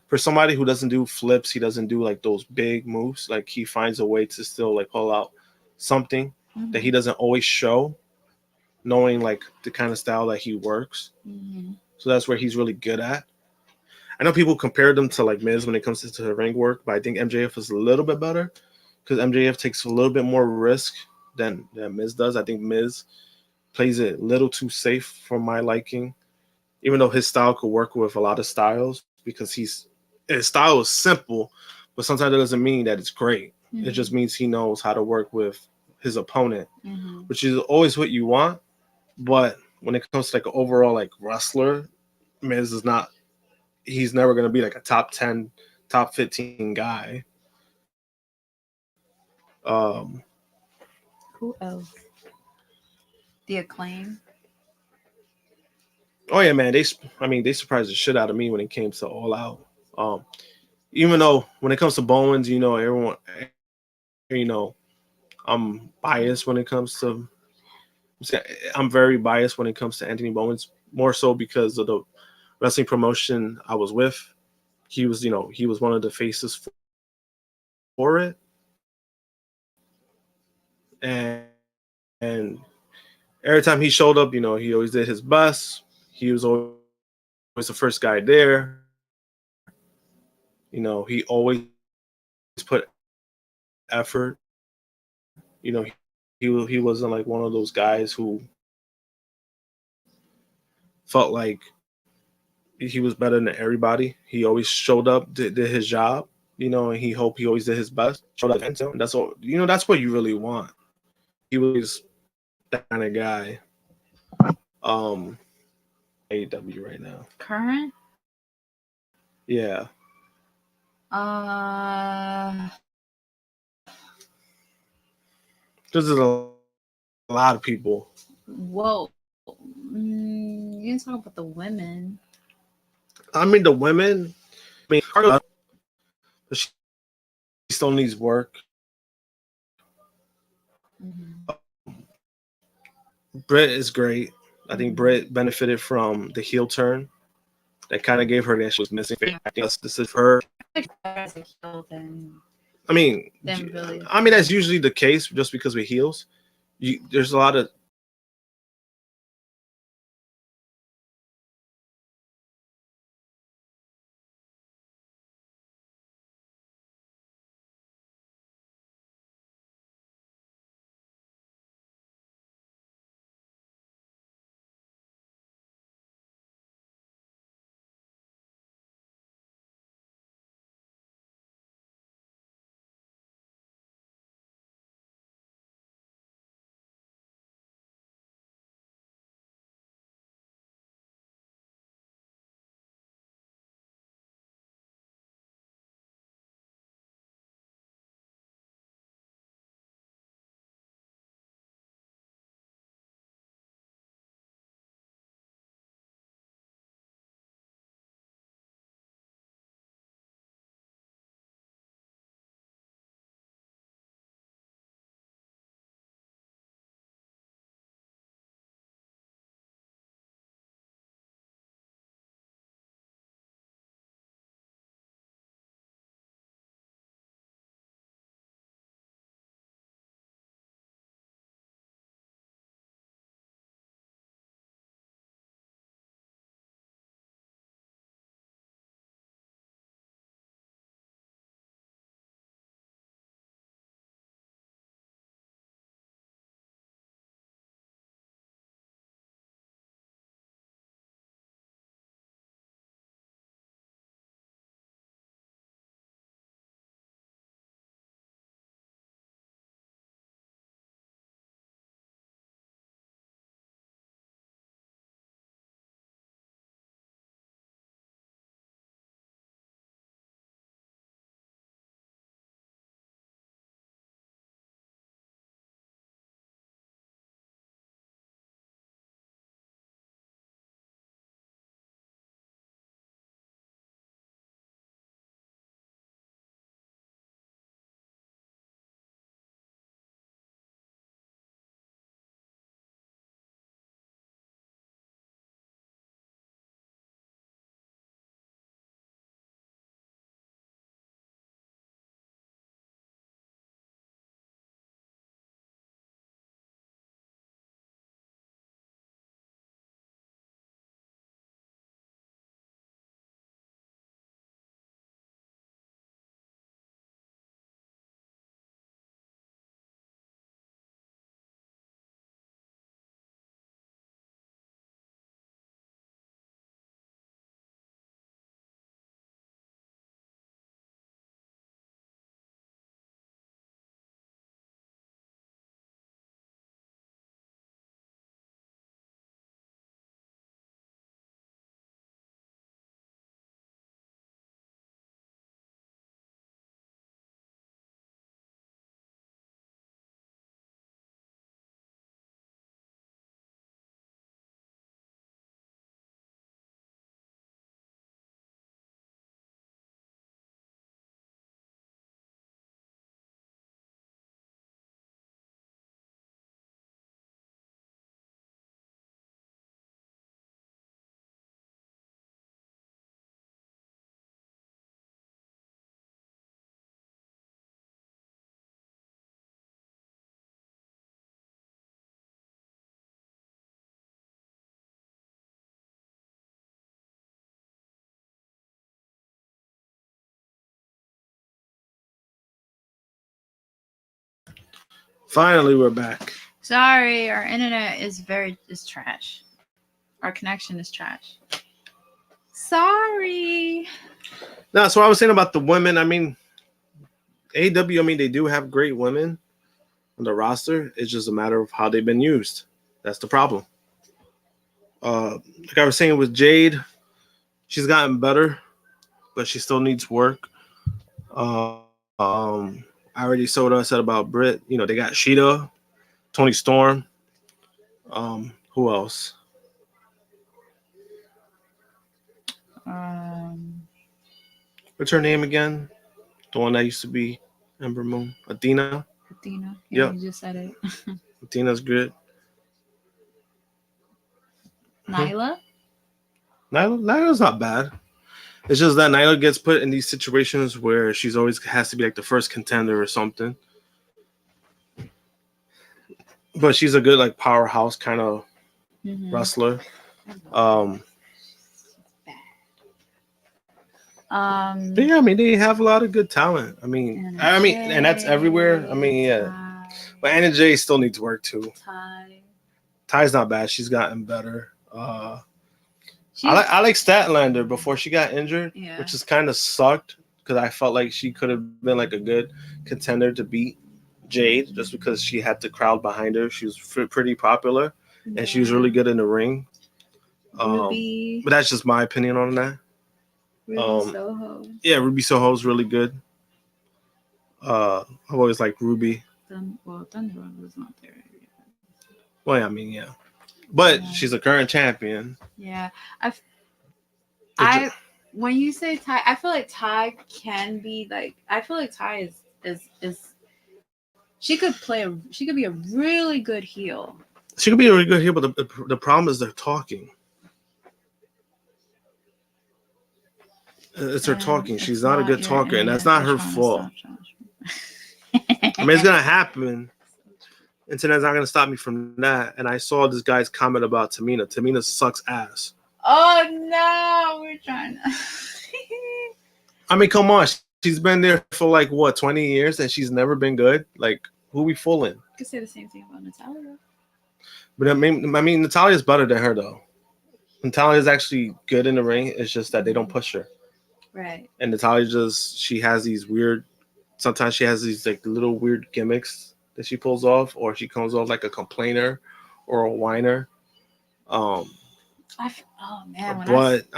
for somebody who doesn't do flips, he doesn't do like those big moves. Like he finds a way to still like pull out something that he doesn't always show, knowing like the kind of style that he works. So that's where he's really good at. I know people compare them to like Miz when it comes to the ring work, but I think MJF is a little bit better because MJF takes a little bit more risk than Miz does. I think Miz plays it a little too safe for my liking, even though his style could work with a lot of styles because his style is simple, but sometimes it doesn't mean that it's great. It just means he knows how to work with his opponent, which is always what you want. But when it comes to like an overall like wrestler, Miz is not. He's never going to be like a top 10, top 15 guy.
Who else? The Acclaim.
Oh yeah, man. They surprised the shit out of me when it came to All Out. Even though when it comes to Bowens, everyone, you know, I'm biased when it comes to. I'm very biased when it comes to Anthony Bowens, more so because of the wrestling promotion I was with. He was, he was one of the faces for it, and every time he showed up, he always did his best. He was always the first guy there. He always put effort. He wasn't like one of those guys who felt like he was better than everybody. He always showed up, did his job, and he always did his best. Showed up, and that's all. That's what you really want. He was that kind of guy. AEW right now.
Current?
Yeah. There's a lot of people.
Whoa. You can talk about the women.
I mean, the women. Carla, she still needs work. Britt is great. I think Britt benefited from the heel turn. That kind of gave her that she was missing.
Yeah.
I guess this is her. I mean, that's usually the case just because with heels. There's a lot of Finally, we're back.
Sorry, our internet is trash. Our connection is trash. Sorry.
No, so I was saying about the women. I mean, AEW. I mean, they do have great women on the roster. It's just a matter of how they've been used. That's the problem. Like I was saying with Jade, she's gotten better, but she still needs work. I already said what I said about Britt. You know, they got Sheeta, Tony Storm. Who else? What's her name again? The one that used to be Ember Moon. Athena.
Athena.
Yeah,
you just said it.
Athena's good.
Nyla?
Nyla's not bad. It's just that Nyla gets put in these situations where she's always has to be like the first contender or something. But she's a good like powerhouse kind of wrestler. But yeah, I mean they have a lot of good talent. I mean, and that's everywhere. I mean, yeah. But Anna Jay still needs work too. Ty's not bad. She's gotten better. I like Statlander before she got injured, which is kind of sucked because I felt like she could have been like a good contender to beat Jade just because she had the crowd behind her. She was pretty popular and she was really good in the ring.
Ruby.
But that's just my opinion on that.
Ruby Soho.
Yeah, Ruby Soho's really good. I've always liked Ruby.
Thunder was not there.
Well, yeah, I mean, yeah. But she's a current champion.
Yeah. When you say Ty, I feel like Ty can be like, I feel like Ty is she could be a really good heel.
She could be a really good heel, but the problem is they're talking. It's her talking. She's not a good talker, and that's not her fault. I mean, it's gonna happen. Internet's not gonna stop me from that. And I saw this guy's comment about Tamina. Tamina sucks ass.
Oh no, we're trying to.
I mean, come on. She's been there for like what 20 years, and she's never been good. Like, who we fooling?
You could say the same thing about Natalia.
But I mean, Natalia's better than her though. Natalia's actually good in the ring. It's just that they don't push her.
Right.
And Natalia she has these weird. Sometimes she has these like little weird gimmicks that she pulls off, or she comes off like a complainer or a whiner.
I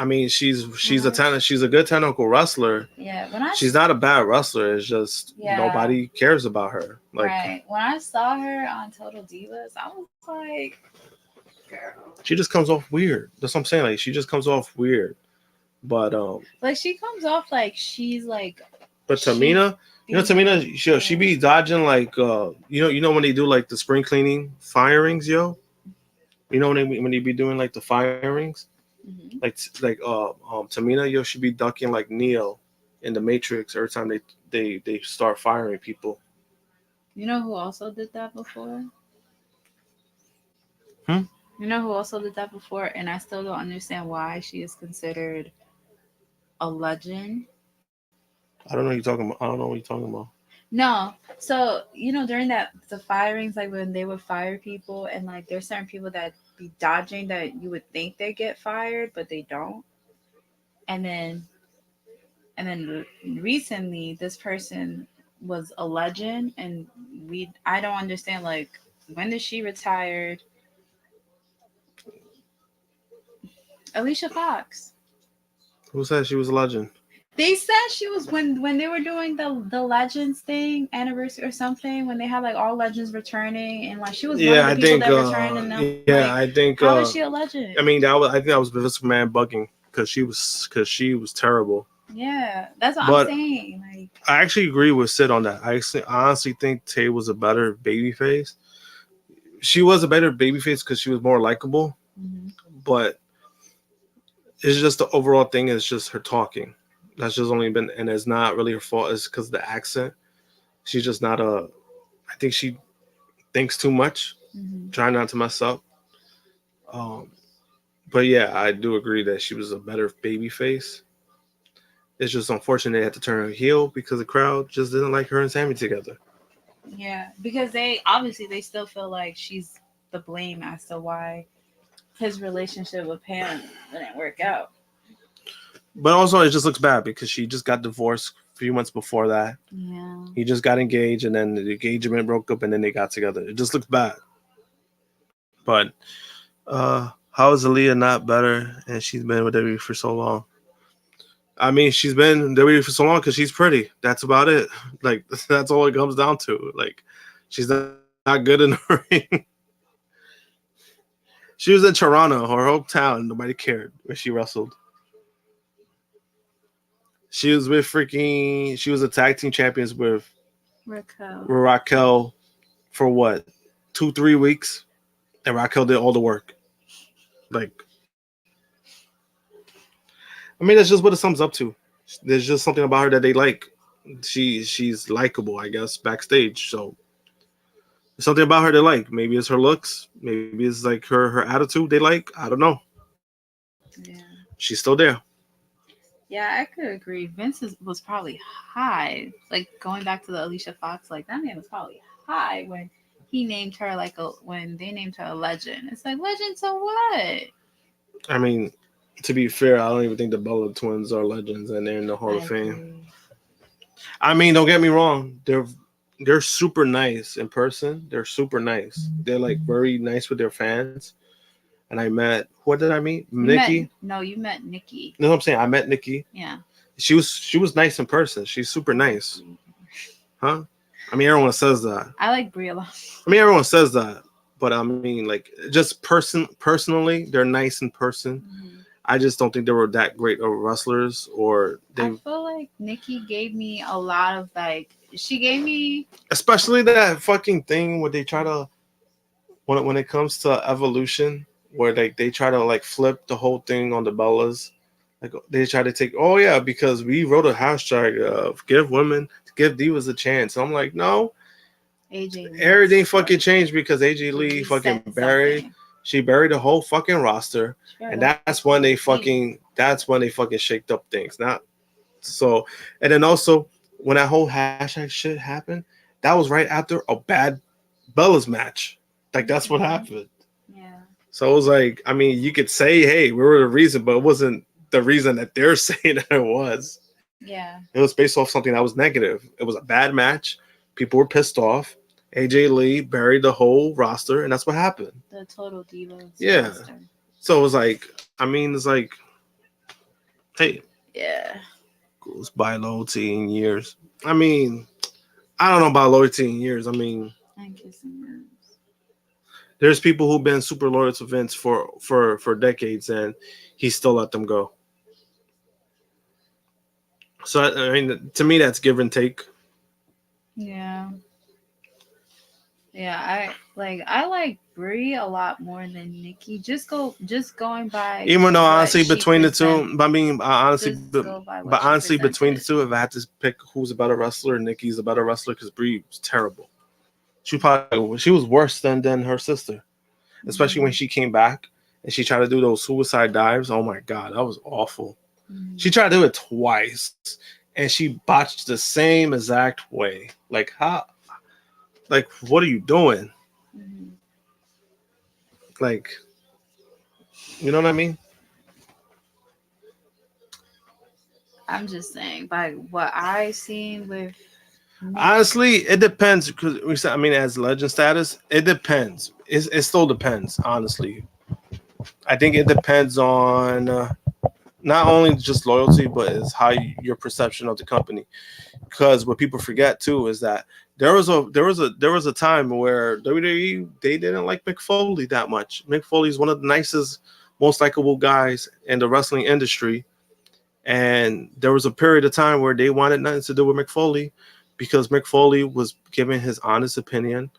mean, she's a good technical wrestler.
Yeah,
she's not a bad wrestler. It's just nobody cares about her. Like,
right. When I saw her on Total Divas, I was like, girl.
She just comes off weird. That's what I'm saying. Like, she just comes off weird. But
like she comes off like she's like.
But Tamina. Tamina, she be dodging like you know when they do like the spring cleaning firings, yo. You know when they be doing like the firings, like Tamina, yo, she be ducking like Neo in the Matrix every time they start firing people.
You know who also did that before?
You
know who also did that before, and I still don't understand why she is considered a legend.
I don't know what you're talking about.
No. So, during the firings, like when they would fire people and like there's certain people that be dodging that you would think they get fired, but they don't. And then recently this person was a legend and I don't understand, like, when did she retired? Alicia Fox.
Who said she was a legend?
They said she was when they were doing the Legends thing anniversary or something, when they had like all legends returning and like she was one of the people that returned. And
I think
how is she a legend?
I mean, I think that was Vince McMahon bugging because she was terrible.
Yeah, that's what I'm saying. Like,
I actually agree with Sid on that. I honestly think Tay was a better babyface. She was a better babyface because she was more likable, but it's just the overall thing is just her talking. That's just only been, and it's not really her fault. It's because of the accent. She's just not I think she thinks too much, trying not to mess up. But yeah, I do agree that she was a better baby face. It's just unfortunate they had to turn her heel because the crowd just didn't like her and Sammy together.
Yeah, because they still feel like she's the blame as to why his relationship with Pam didn't work out.
But also, it just looks bad because she just got divorced a few months before that.
Yeah.
He just got engaged, and then the engagement broke up, and then they got together. It just looks bad. But how is Aaliyah not better? And she's been with WWE for so long. I mean, she's been in WWE for so long because she's pretty. That's about it. Like, that's all it comes down to. Like, she's not good in the ring. She was in Toronto, her hometown. Nobody cared when she wrestled. She was with she was a tag team champions with Raquel for what, 2-3 weeks, and Raquel did all the work. Like, I mean, that's just what it sums up to. There's just something about her that they like. She's likable, I guess, backstage. So there's something about her they like. Maybe it's her looks. Maybe it's like her attitude they like. I don't know.
Yeah.
She's still there.
Yeah, I could agree. Was probably high. Like going back to the Alicia Fox, like that man was probably high when he named her when they named her a legend. It's like legend to what?
I mean, to be fair, I don't even think the Bella twins are legends and they're in the Hall of Fame. I mean, don't get me wrong. They're super nice in person. They're super nice. They're like very nice with their fans. And I met, what did I meet? Nikki?
You met Nikki.
No, I'm saying I met Nikki.
Yeah.
She was nice in person. She's super nice. Huh? I mean, everyone says that.
I like Brie a lot.
I mean, everyone says that. But I mean, like, just personally, they're nice in person. Mm-hmm. I just don't think they were that great of wrestlers, I
feel like Nikki gave me a lot of she gave me,
especially that fucking thing where they try to, when it comes to Evolution, where they try to like flip the whole thing on the Bellas, like they try to take, oh yeah, because we wrote a hashtag of give divas a chance. I'm like, no, everything fucking changed because AJ Lee fucking buried. She buried the whole fucking roster, and that's when they fucking shaked up things. Not so, and then also when that whole hashtag shit happened, that was right after a bad Bella's match. Like that's what happened.
Yeah.
So it was like, I mean, you could say, hey, we were the reason, but it wasn't the reason that they're saying that it was.
Yeah.
It was based off something that was negative. It was a bad match. People were pissed off. AJ Lee buried the whole roster, and that's what happened.
The Total Divas.
Yeah.
Roster.
So it was like, I mean, it's like, hey.
Yeah.
Goes by loyalty in years. I mean, I don't know about loyalty in years. I mean, there's people who've been super loyal to Vince for decades, and he still let them go. So I mean, to me, that's give and take.
Yeah. Yeah, I like Brie a lot more than Nikki. Just going by.
Even though honestly, between the two, but I mean, honestly, between the two, if I had to pick who's a better wrestler, Nikki's a better wrestler because Brie was terrible. She was worse than her sister, especially when she came back and she tried to do those suicide dives. Oh my god, that was awful. Mm-hmm. She tried to do it twice, and she botched the same exact way. Like how? Like, what are you doing? Mm-hmm. Like, you know what I mean?
I'm just saying, by what I seen with.
Honestly, it depends because we said, I mean, as legend status, it depends. It still depends. Honestly, I think it depends on not only just loyalty, but it's how your perception of the company. Because what people forget too is that there was a time where WWE they didn't like Mick Foley that much. Mick Foley is one of the nicest, most likable guys in the wrestling industry, and there was a period of time where they wanted nothing to do with Mick Foley because Mick Foley was giving his honest opinion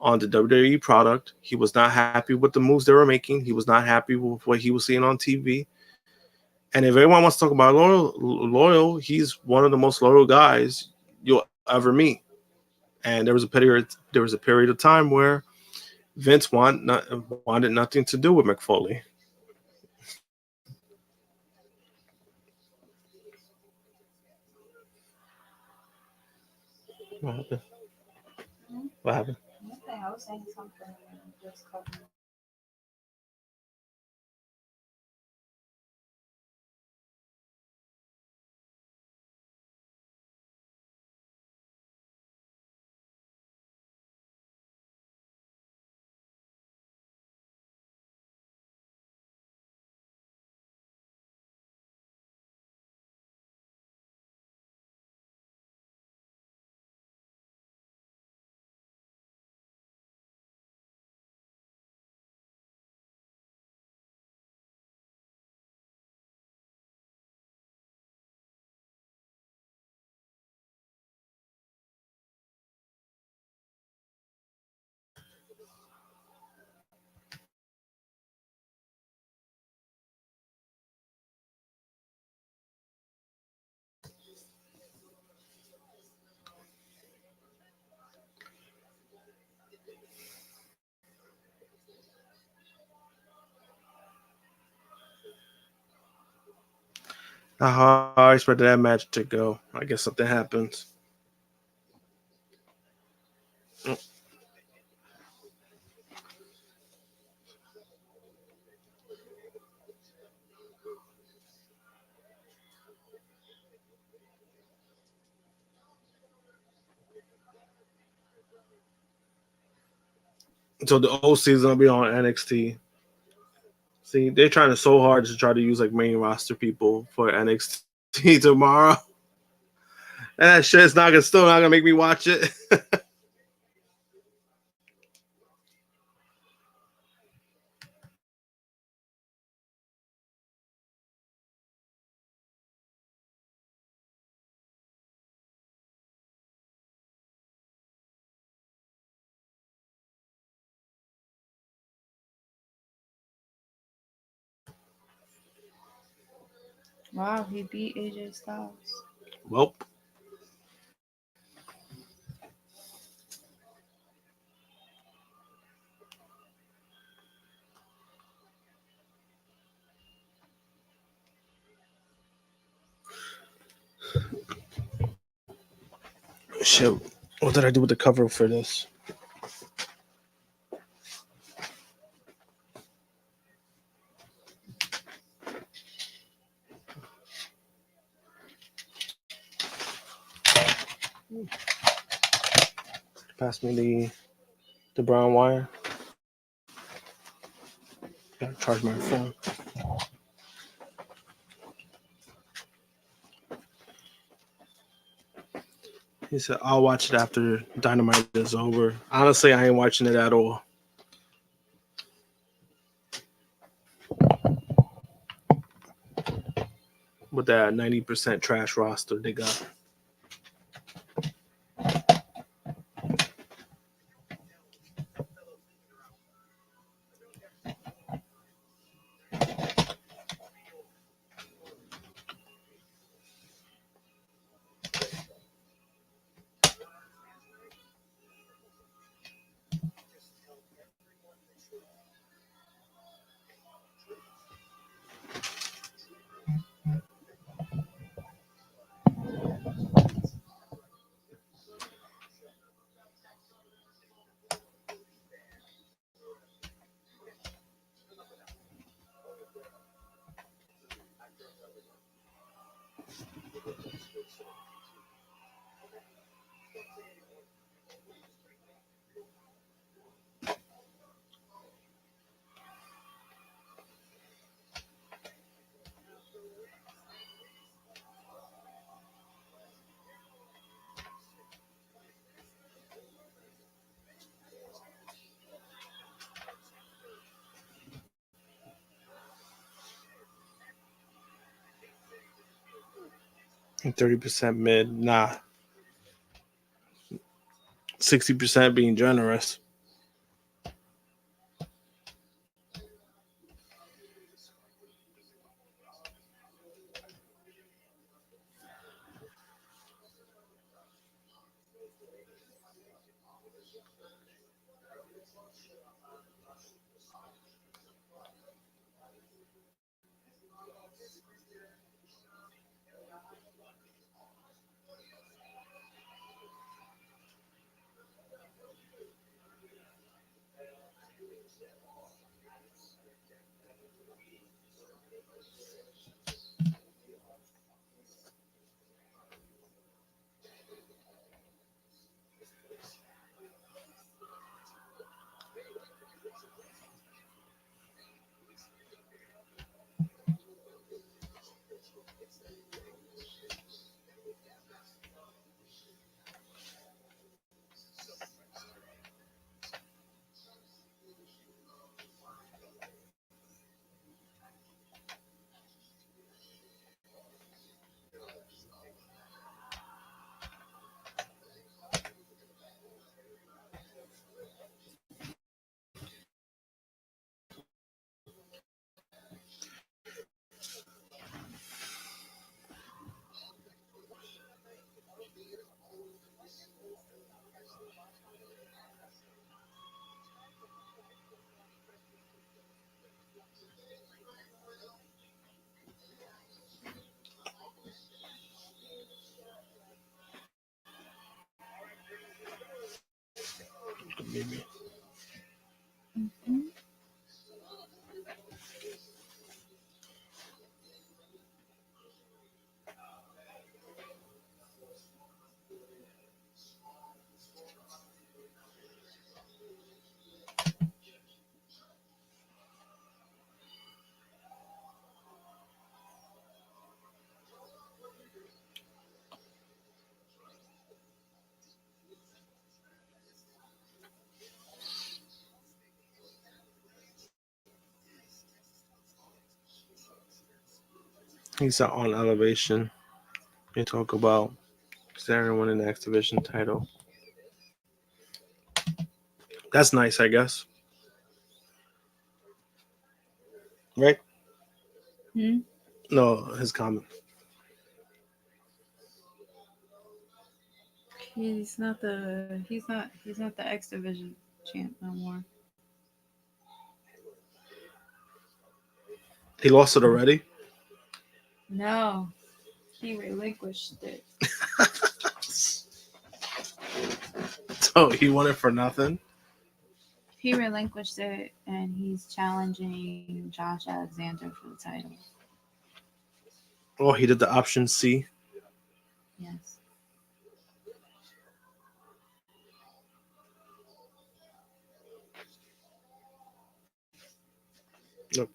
on the WWE product. He was not happy with the moves they were making. He was not happy with what he was seeing on TV. And if anyone wants to talk about loyal, he's one of the most loyal guys you'll ever meet. And there was a period of time where Vince wanted nothing to do with Mick Foley. What happened? What happened?
Nothing. I was saying something and just cut me.
How I expected that match to go. I guess something happens. So the OC is gonna be on NXT. See, they're trying so hard to try to use like main roster people for NXT tomorrow. And that shit's still not gonna make me watch it.
Wow, he beat AJ Styles.
Well, shit. What did I do with the cover for this? Pass me the brown wire. Gotta charge my phone. He said, I'll watch it after Dynamite is over. Honestly, I ain't watching it at all. With that 90% trash roster they got. And 30% mid. Nah. 60% being generous. maybe.
Mhm.
He's on Elevation. They talk about Sarah winning the X Division title. That's nice, I guess. Right?
Hmm?
No, his comment.
He's not the X Division champ no more.
He lost it already?
No, he relinquished it.
So he won it for nothing?
He relinquished it, and he's challenging Josh Alexander for the title.
Oh, he did the option C.
Yes.
Yep.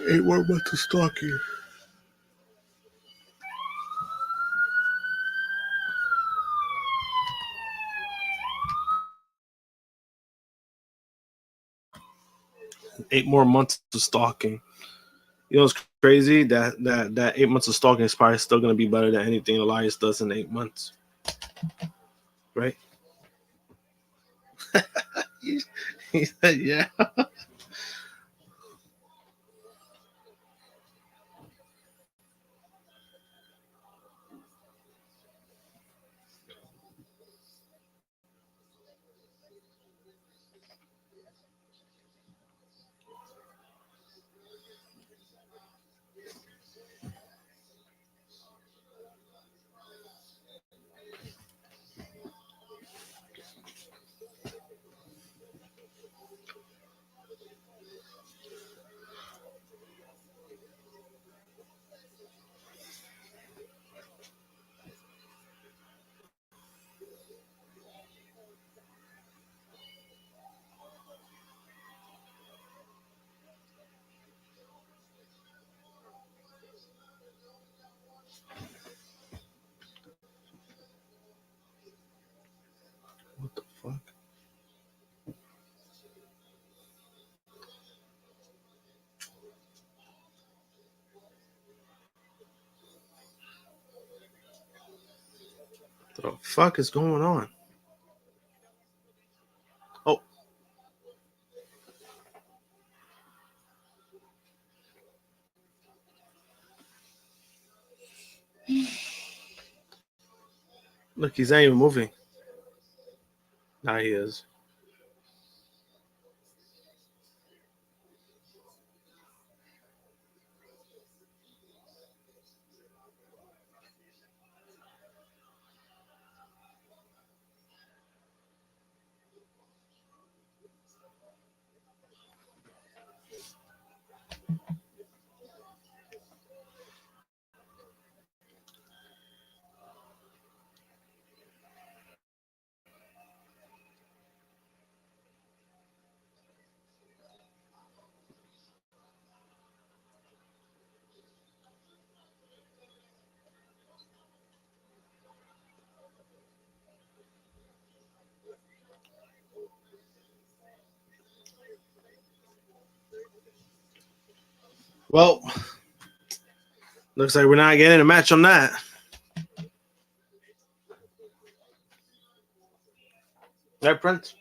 Ain't worth much to stalking. Eight more months of stalking. You know, it's crazy that 8 months of stalking is probably still going to be better than anything Elias does in 8 months. Right? He said, yeah. What the fuck? The fuck is going on? Oh. Look, he's not even moving. Nah, he is. Well, looks like we're not getting a match on that. Right, Prince?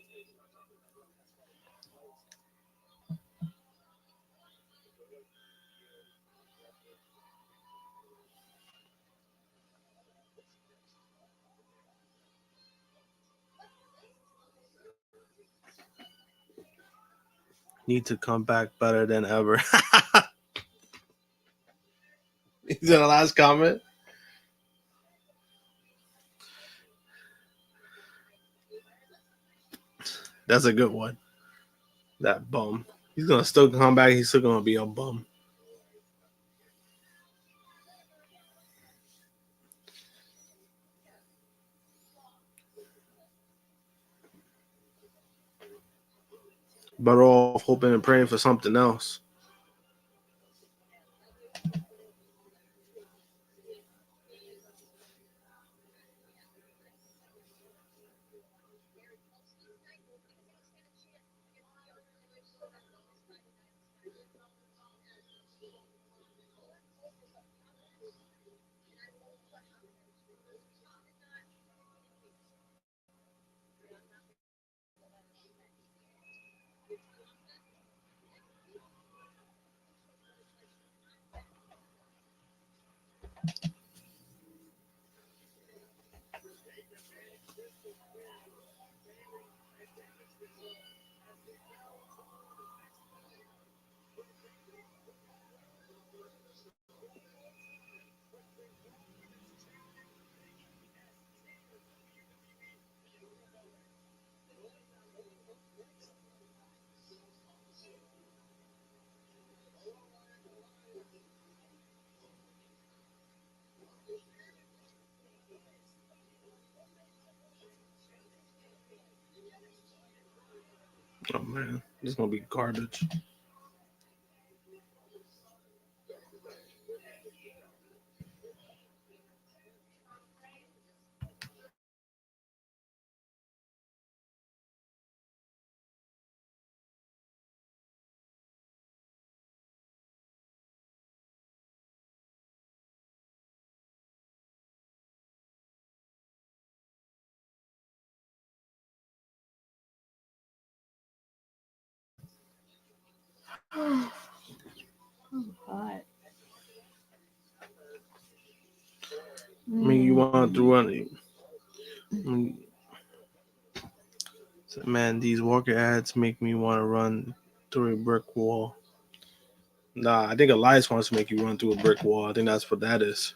Need to come back better than ever. Is that the last comment? That's a good one. That bum. He's gonna still come back. He's still gonna be a bum. But all hoping and praying for something else. Oh man, this is gonna be garbage.
Oh, hot.
I mean, you want to run. Man, these Walker ads make me want to run through a brick wall. Nah, I think Elias wants to make you run through a brick wall. I think that's what that is.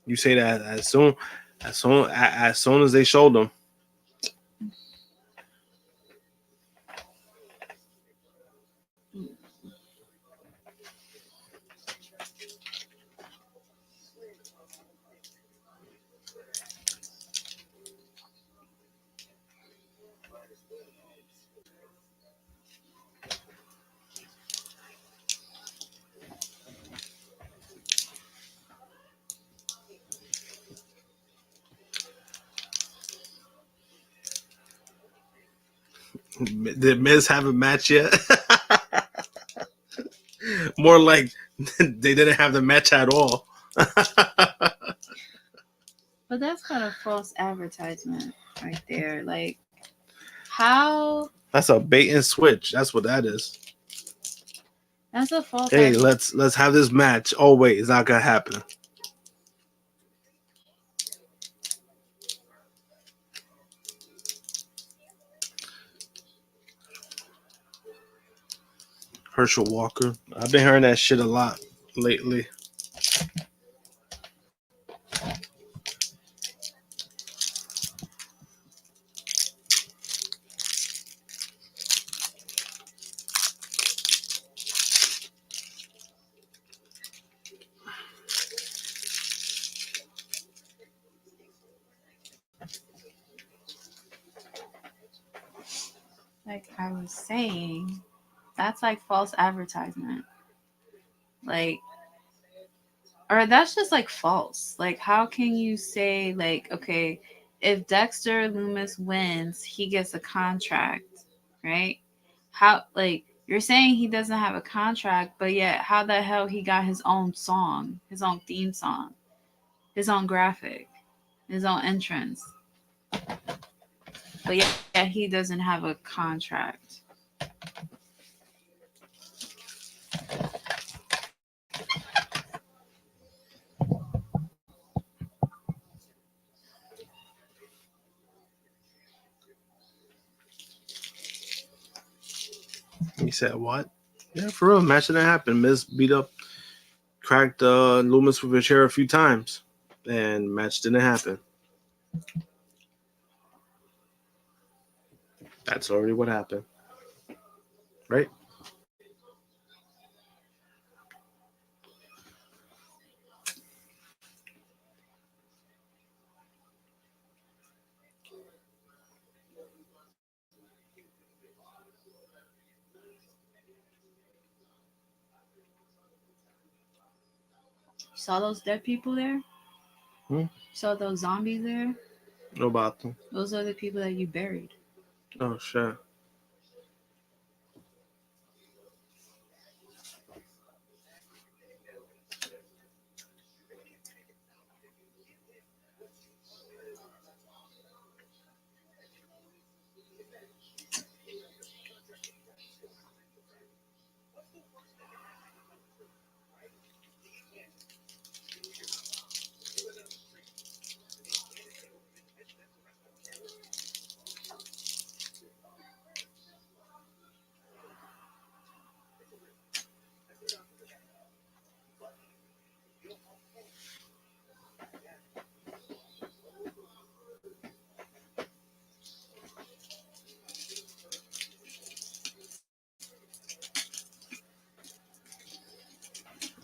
You say that as soon as they showed them. Did Miz have a match yet? More like they didn't have the match at all.
But that's kind of false advertisement right there. Like, how?
That's a bait and switch. That's what that is.
That's a false.
Hey, let's have this match. Oh wait, it's not gonna happen. Herschel Walker. I've been hearing that shit a lot lately.
Like I was saying, that's like false advertisement. Like, or that's just like false. Like, how can you say, like, okay, if Dexter Loomis wins, he gets a contract, right? How, like, You're saying he doesn't have a contract, but yet how the hell he got his own song, his own theme song, his own graphic, his own entrance? But yeah, he doesn't have a contract.
He said, what? Yeah, for real. Match didn't happen. Miz cracked Loomis with a chair a few times, and match didn't happen. That's already what happened. Right?
You saw those dead people there?
Hmm?
Saw those zombies there?
What about them?
Those are the people that you buried.
Oh, shit.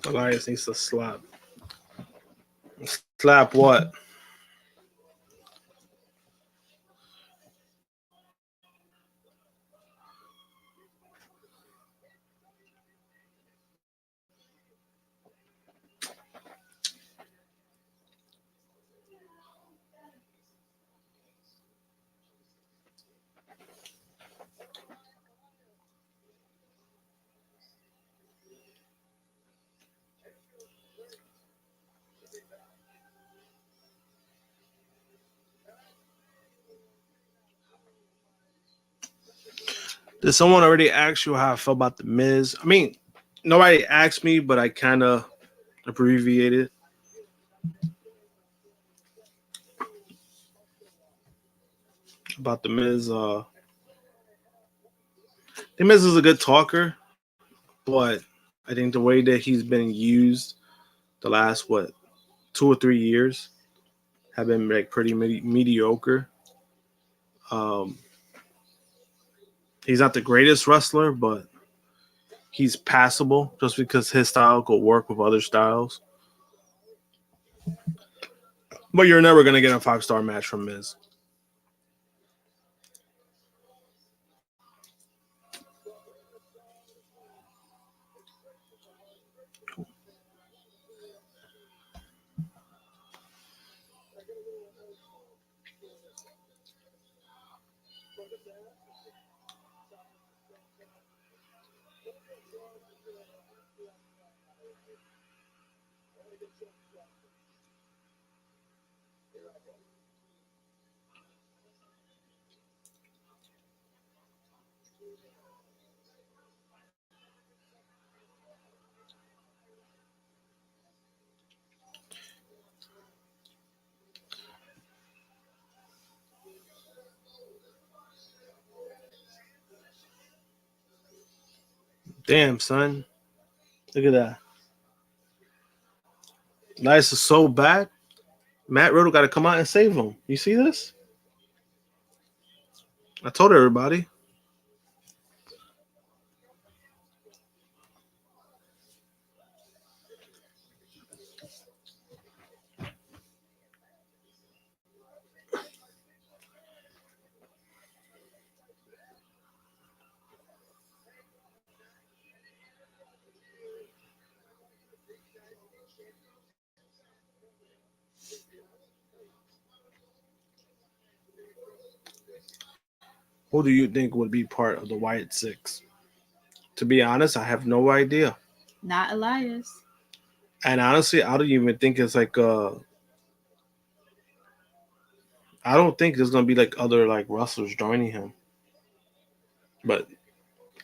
Elias needs to slap. Slap what? Did someone already ask you how I felt about the Miz? I mean, nobody asked me, but I kind of abbreviated. About the Miz. The Miz is a good talker, but I think the way that he's been used the last 2 or 3 years have been like pretty mediocre. He's not the greatest wrestler, but he's passable just because his style could work with other styles. But you're never gonna get a 5-star match from Miz. Damn, son. Look at that. Elias is so bad. Matt Riddle got to come out and save him. You see this? I told everybody. Who do you think would be part of the Wyatt Six To be honest, I have no idea.
Not Elias.
And honestly, I don't even think it's like I don't think there's gonna be like other like wrestlers joining him. But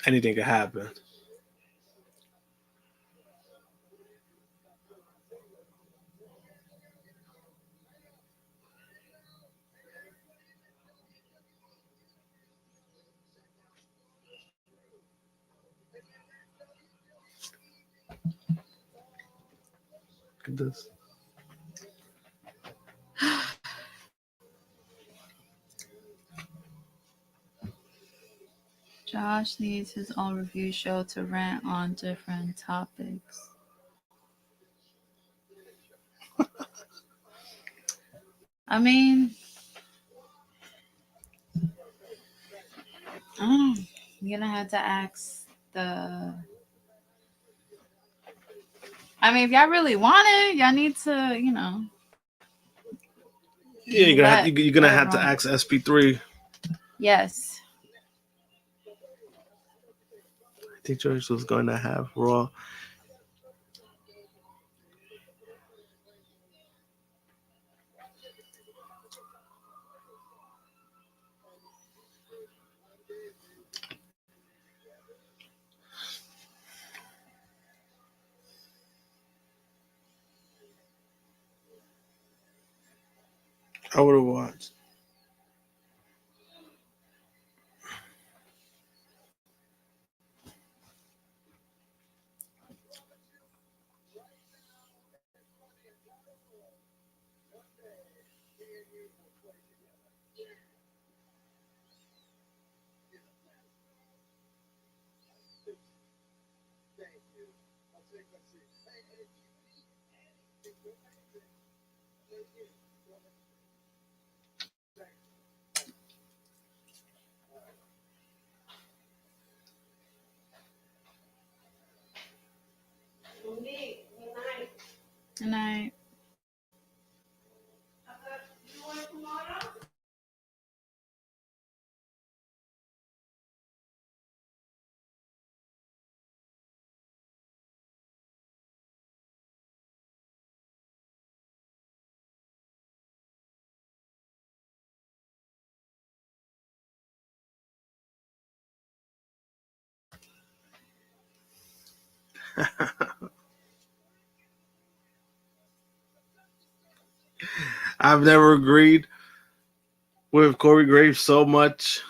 anything could happen. Look at this.
Josh needs his own review show to rant on different topics. I mean, you're gonna have to ask the. I mean, if y'all really want it, y'all need to,
Yeah, you're gonna have to ask SP3.
Yes.
I think George was going to have Raw. I would have watched.
Good night.
I've never agreed with Corey Graves so much.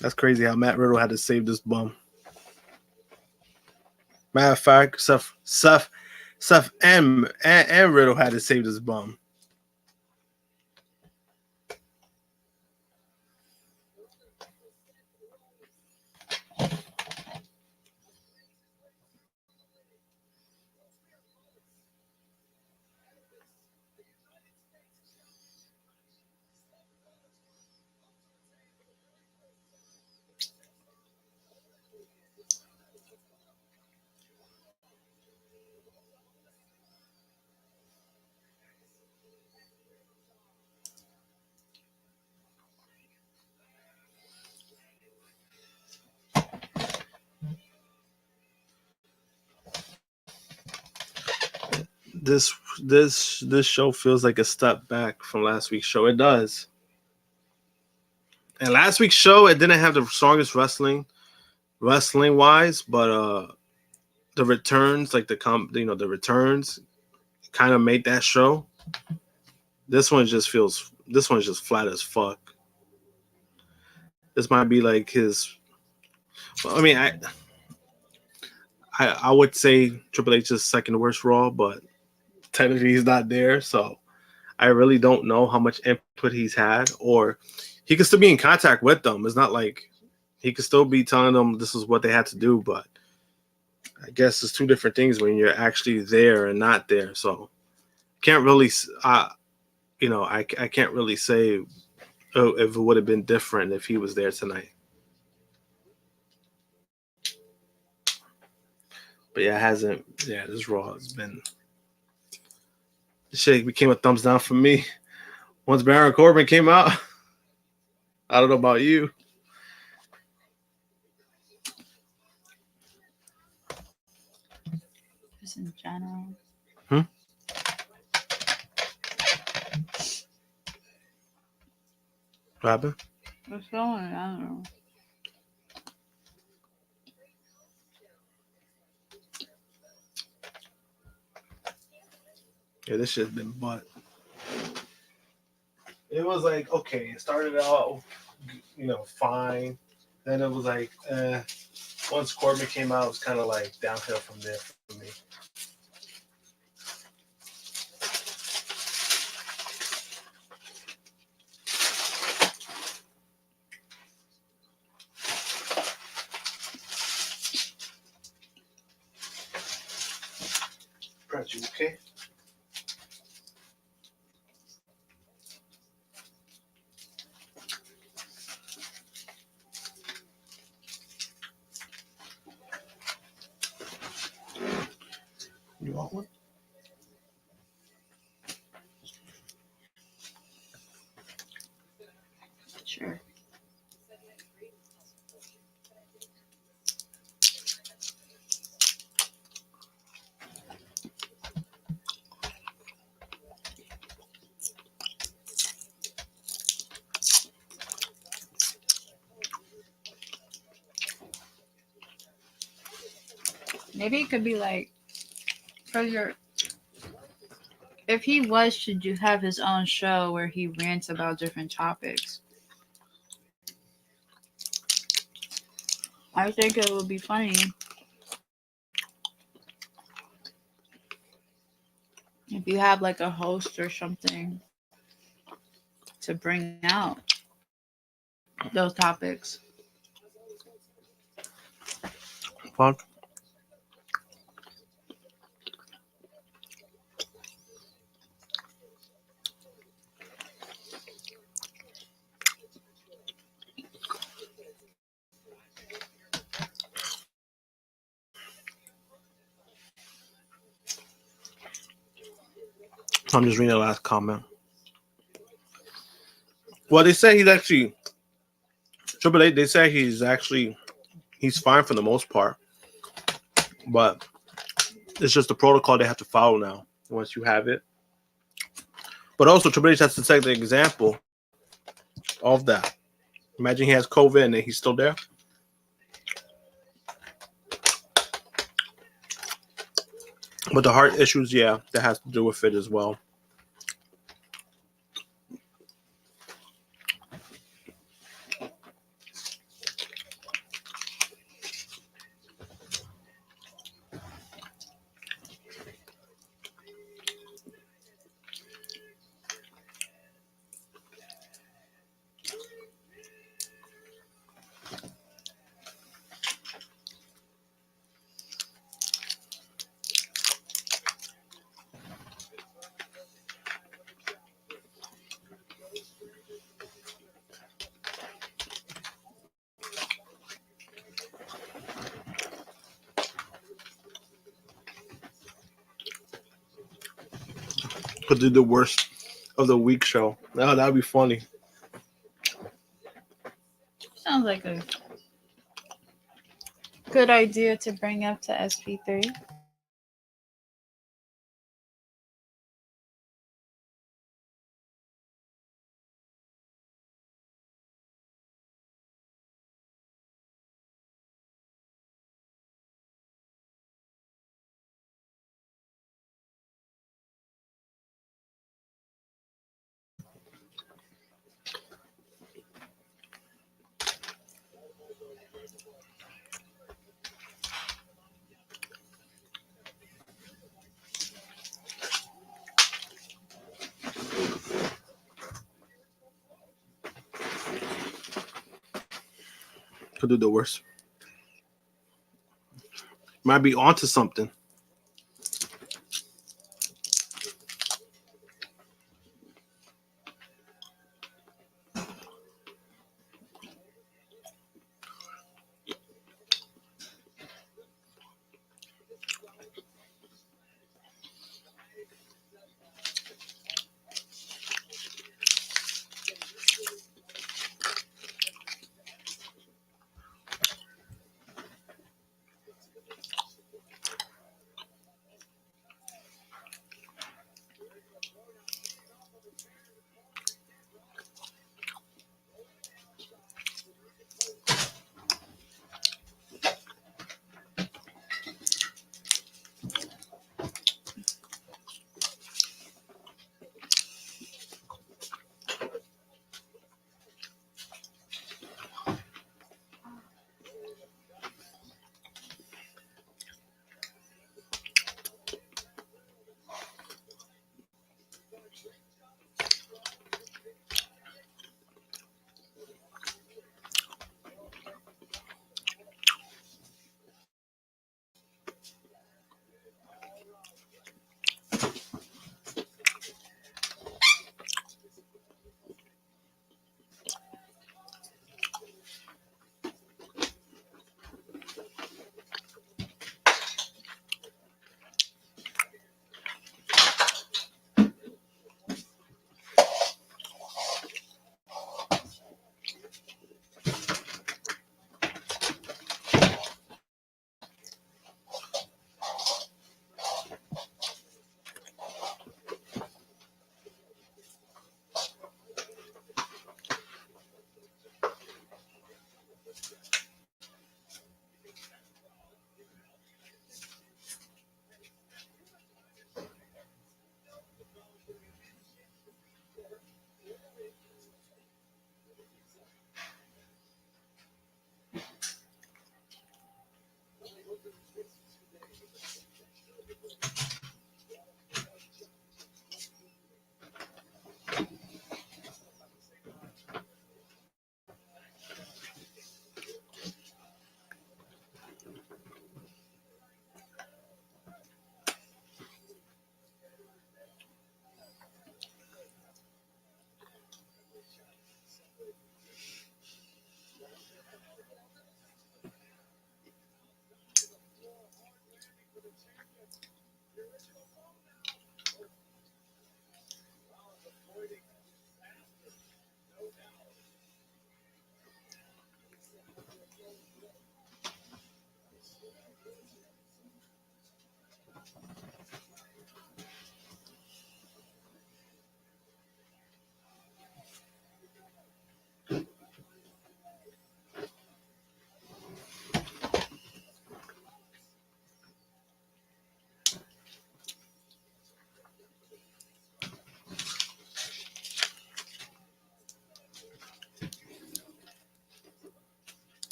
That's crazy how Matt Riddle had to save this bum. Matter of fact, Seth and Riddle had to save this bum. This show feels like a step back from last week's show. It does. And last week's show, it didn't have the strongest wrestling wise, but the returns, like the returns, kind of made that show. This one just flat as fuck. This might be like his. I mean, I would say Triple H's second worst Raw, but technically he's not there, so I really don't know how much input he's had, or he could still be in contact with them. It's not like he could still be telling them this is what they had to do, but I guess it's two different things when you're actually there and not there. So can't really, I can't really say if it would have been different if he was there tonight. But yeah, it hasn't. Yeah, this Raw has been. The shit became a thumbs down for me. Once Baron Corbin came out, I don't know about you.
Just in general.
What happened?
What's going on? I don't know.
Yeah, this shit's been butt. It was like, okay, it started out, fine. Then it was like, once Corbin came out, it was kind of like downhill from there for me. Brad, you okay? You want one?
Sure. Maybe it could be like for your. If he was to have his own show where he rants about different topics, I think it would be funny if you have like a host or something to bring out those topics.
Fuck. I'm just reading the last comment. Well, they say he's actually Triple H. They say he's fine for the most part, but it's just the protocol they have to follow now once you have it. But also, Triple H has to take the example of that. Imagine he has COVID and he's still there. But the heart issues, yeah, that has to do with it as well. Could do the worst of the week show. Oh, that'd be funny.
Sounds like a good idea to bring up to SP3.
Could do the worst. Might be onto something.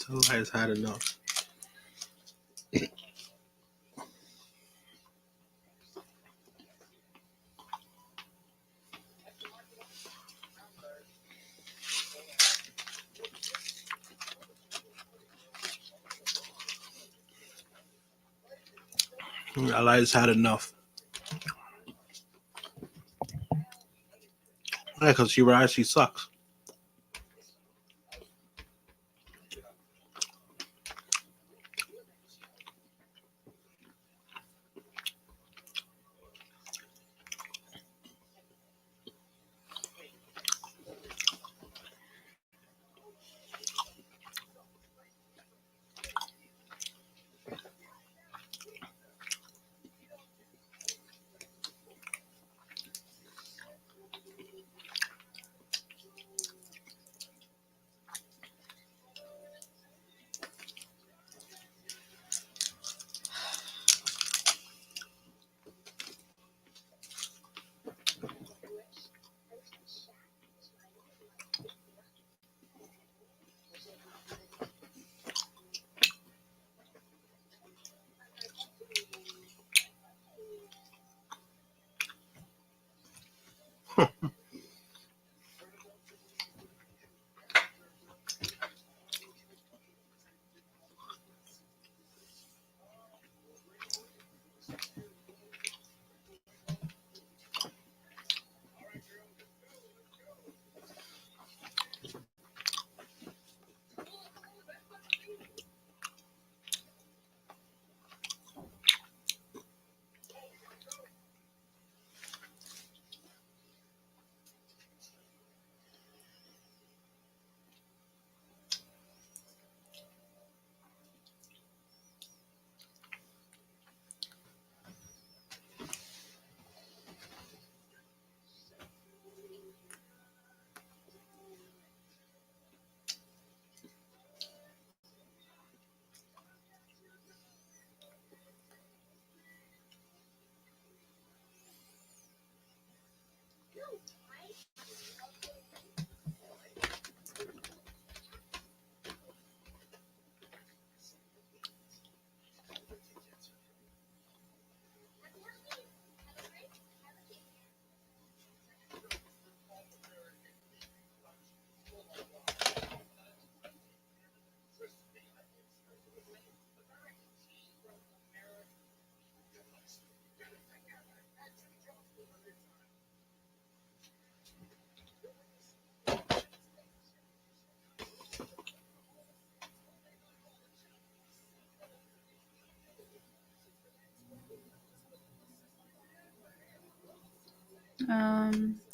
Elias had enough. Elias had enough. Yeah, because she actually sucks.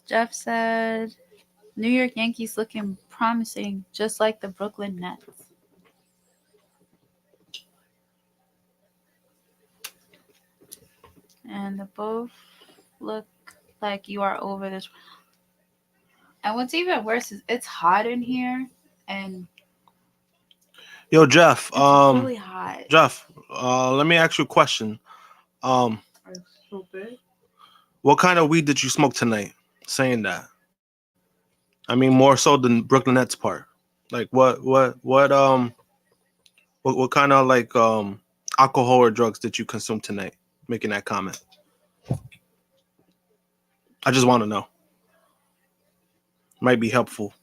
Jeff said New York Yankees looking promising, just like the Brooklyn Nets. And the both look like you are over this. And what's even worse is it's hot in here, and
Yo, Jeff.
it's really hot.
Jeff. Let me ask you a question. What kind of weed did you smoke tonight? Saying that. I mean, more so than Brooklyn Nets part. Like, what kind of like alcohol or drugs did you consume tonight? Making that comment. I just want to know. Might be helpful.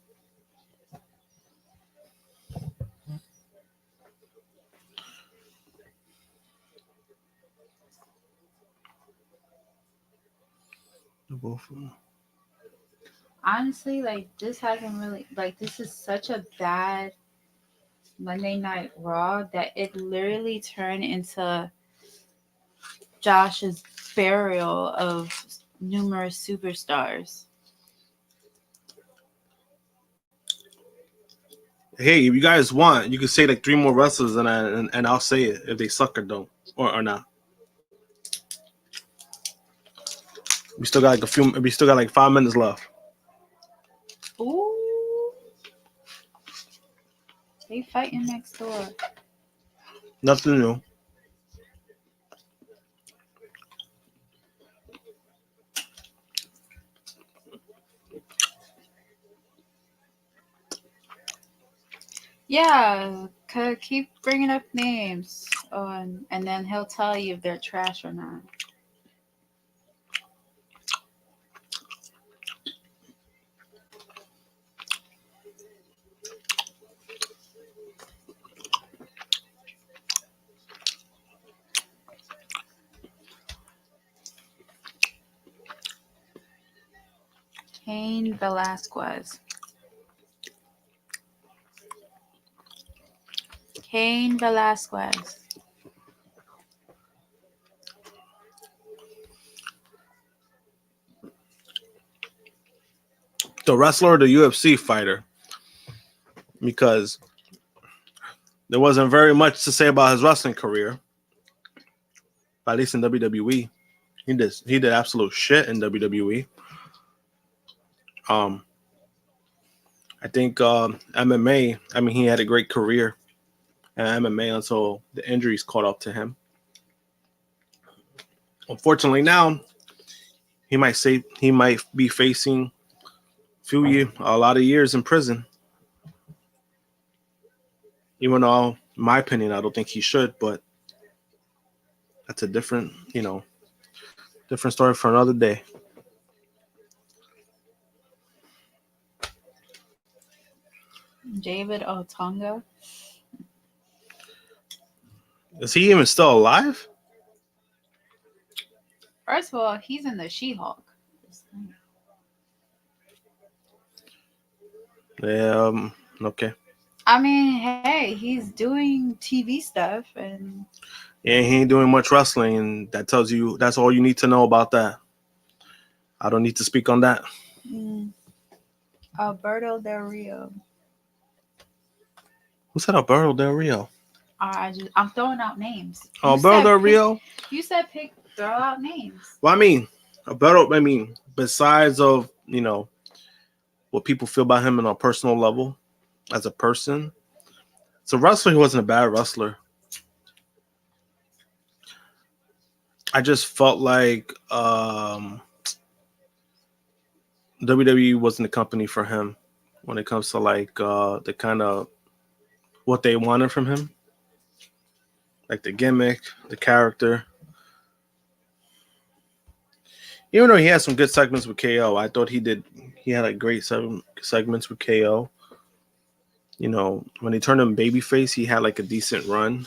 Honestly, like this hasn't really like this is such a bad Monday Night Raw that it literally turned into Josh's burial of numerous superstars.
Hey, if you guys want, you can say like 3 more wrestlers, and I'll say it if they suck or don't or not. We still got like 5 minutes left.
Ooh, they fighting next door.
Nothing new.
Yeah, keep bringing up names, and then he'll tell you if they're trash or not. Cain Velasquez. Cain Velasquez.
The wrestler or the UFC fighter? Because there wasn't very much to say about his wrestling career. At least in WWE. He did absolute shit in WWE. I think MMA, I mean, he had a great career in MMA until the injuries caught up to him. Unfortunately, now he might be facing a lot of years in prison. Even though, in my opinion, I don't think he should, but that's a different story for another day.
David Otunga.
Is he even still alive?
First of all, he's in the She-Hulk.
Yeah, okay.
I mean, hey, he's doing TV stuff, and
Yeah, he ain't doing much wrestling, and that's all you need to know about that. I don't need to speak on that.
Alberto Del Rio.
Who said Alberto Del Rio?
I'm throwing out names.
Alberto Del Rio?
You said throw out names.
Well, besides of, what people feel about him on a personal level as a person, it's a wrestler. He wasn't a bad wrestler. I just felt like WWE wasn't the company for him when it comes to like the kind of what they wanted from him, like the gimmick, the character. Even though he had some good segments with KO, I thought he had like great segments with KO. When he turned him babyface, he had like a decent run.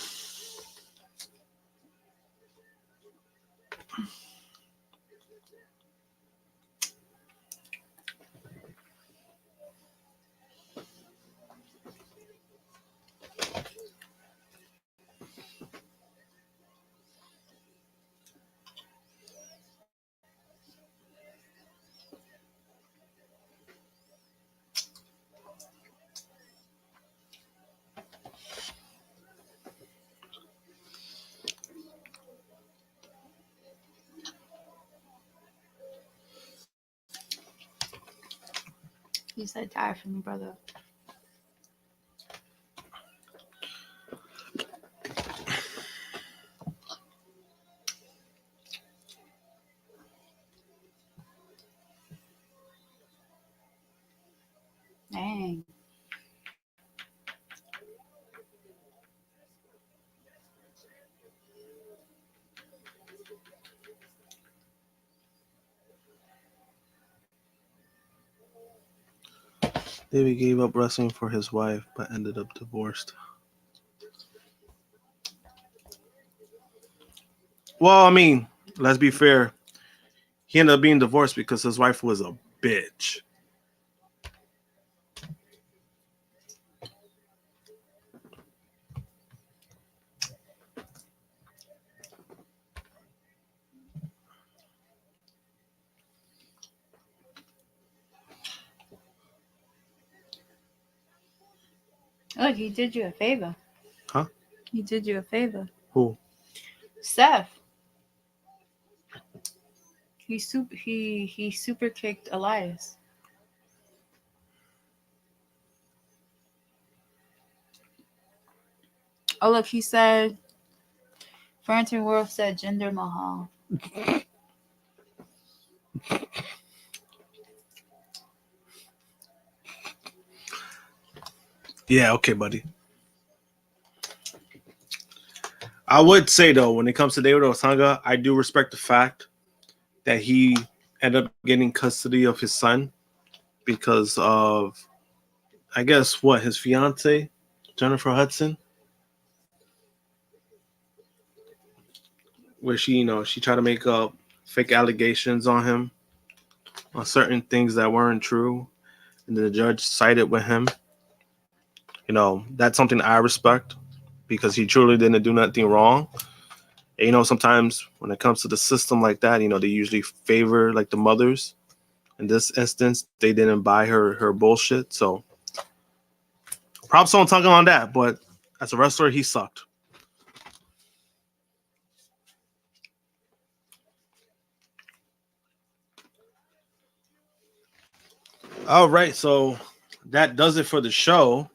You said die for me, brother. Dang.
David gave up wrestling for his wife, but ended up divorced. Well, I mean, let's be fair. He ended up being divorced because his wife was a bitch.
Look, he did you a favor.
Huh?
He did you a favor.
Who?
Seth. He super kicked Elias. Oh look, he said Farrington World said Jinder Mahal.
Yeah, okay, buddy. I would say, though, when it comes to David Osanga, I do respect the fact that he ended up getting custody of his son because of, I guess, his fiance, Jennifer Hudson, where she tried to make up fake allegations on him on certain things that weren't true, and the judge sided with him. That's something I respect because he truly didn't do nothing wrong. And, sometimes when it comes to the system like that, they usually favor like the mothers. In this instance, they didn't buy her bullshit. So props on talking on that. But as a wrestler, he sucked. All right. So that does it for the show.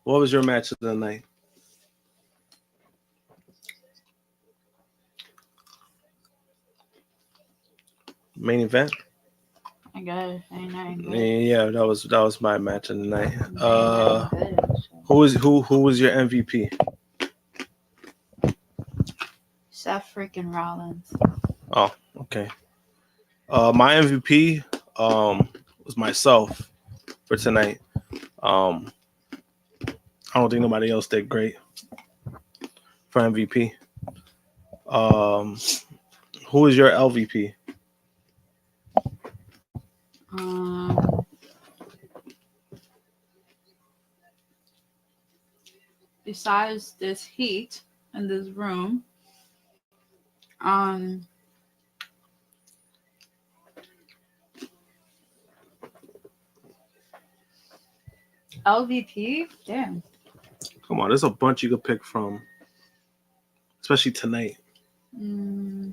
What was your match of the night? Main event?
I guess.
Yeah, that was my match of the night. Who was your MVP?
Seth freaking Rollins.
Oh, okay. My MVP was myself for tonight. I don't think nobody else did great for MVP. Who is your LVP?
Besides this heat in this room, LVP? Damn.
Come on, there's a bunch you could pick from, especially tonight.
Mm-hmm.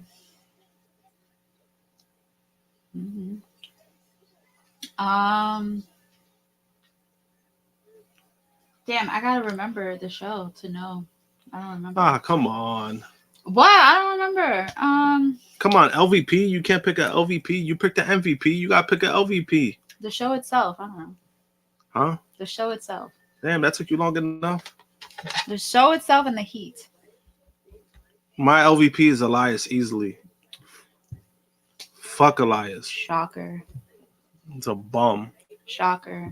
Damn, I gotta remember the show to know. I don't remember.
Ah, come on.
What? I don't remember.
Come on, LVP. You can't pick a LVP. You picked the MVP. You gotta pick a LVP.
The show itself. I don't know.
Huh?
The show itself.
Damn, that took you long enough.
The show itself and the heat.
My LVP is Elias easily. Fuck Elias.
Shocker.
It's a bum.
Shocker.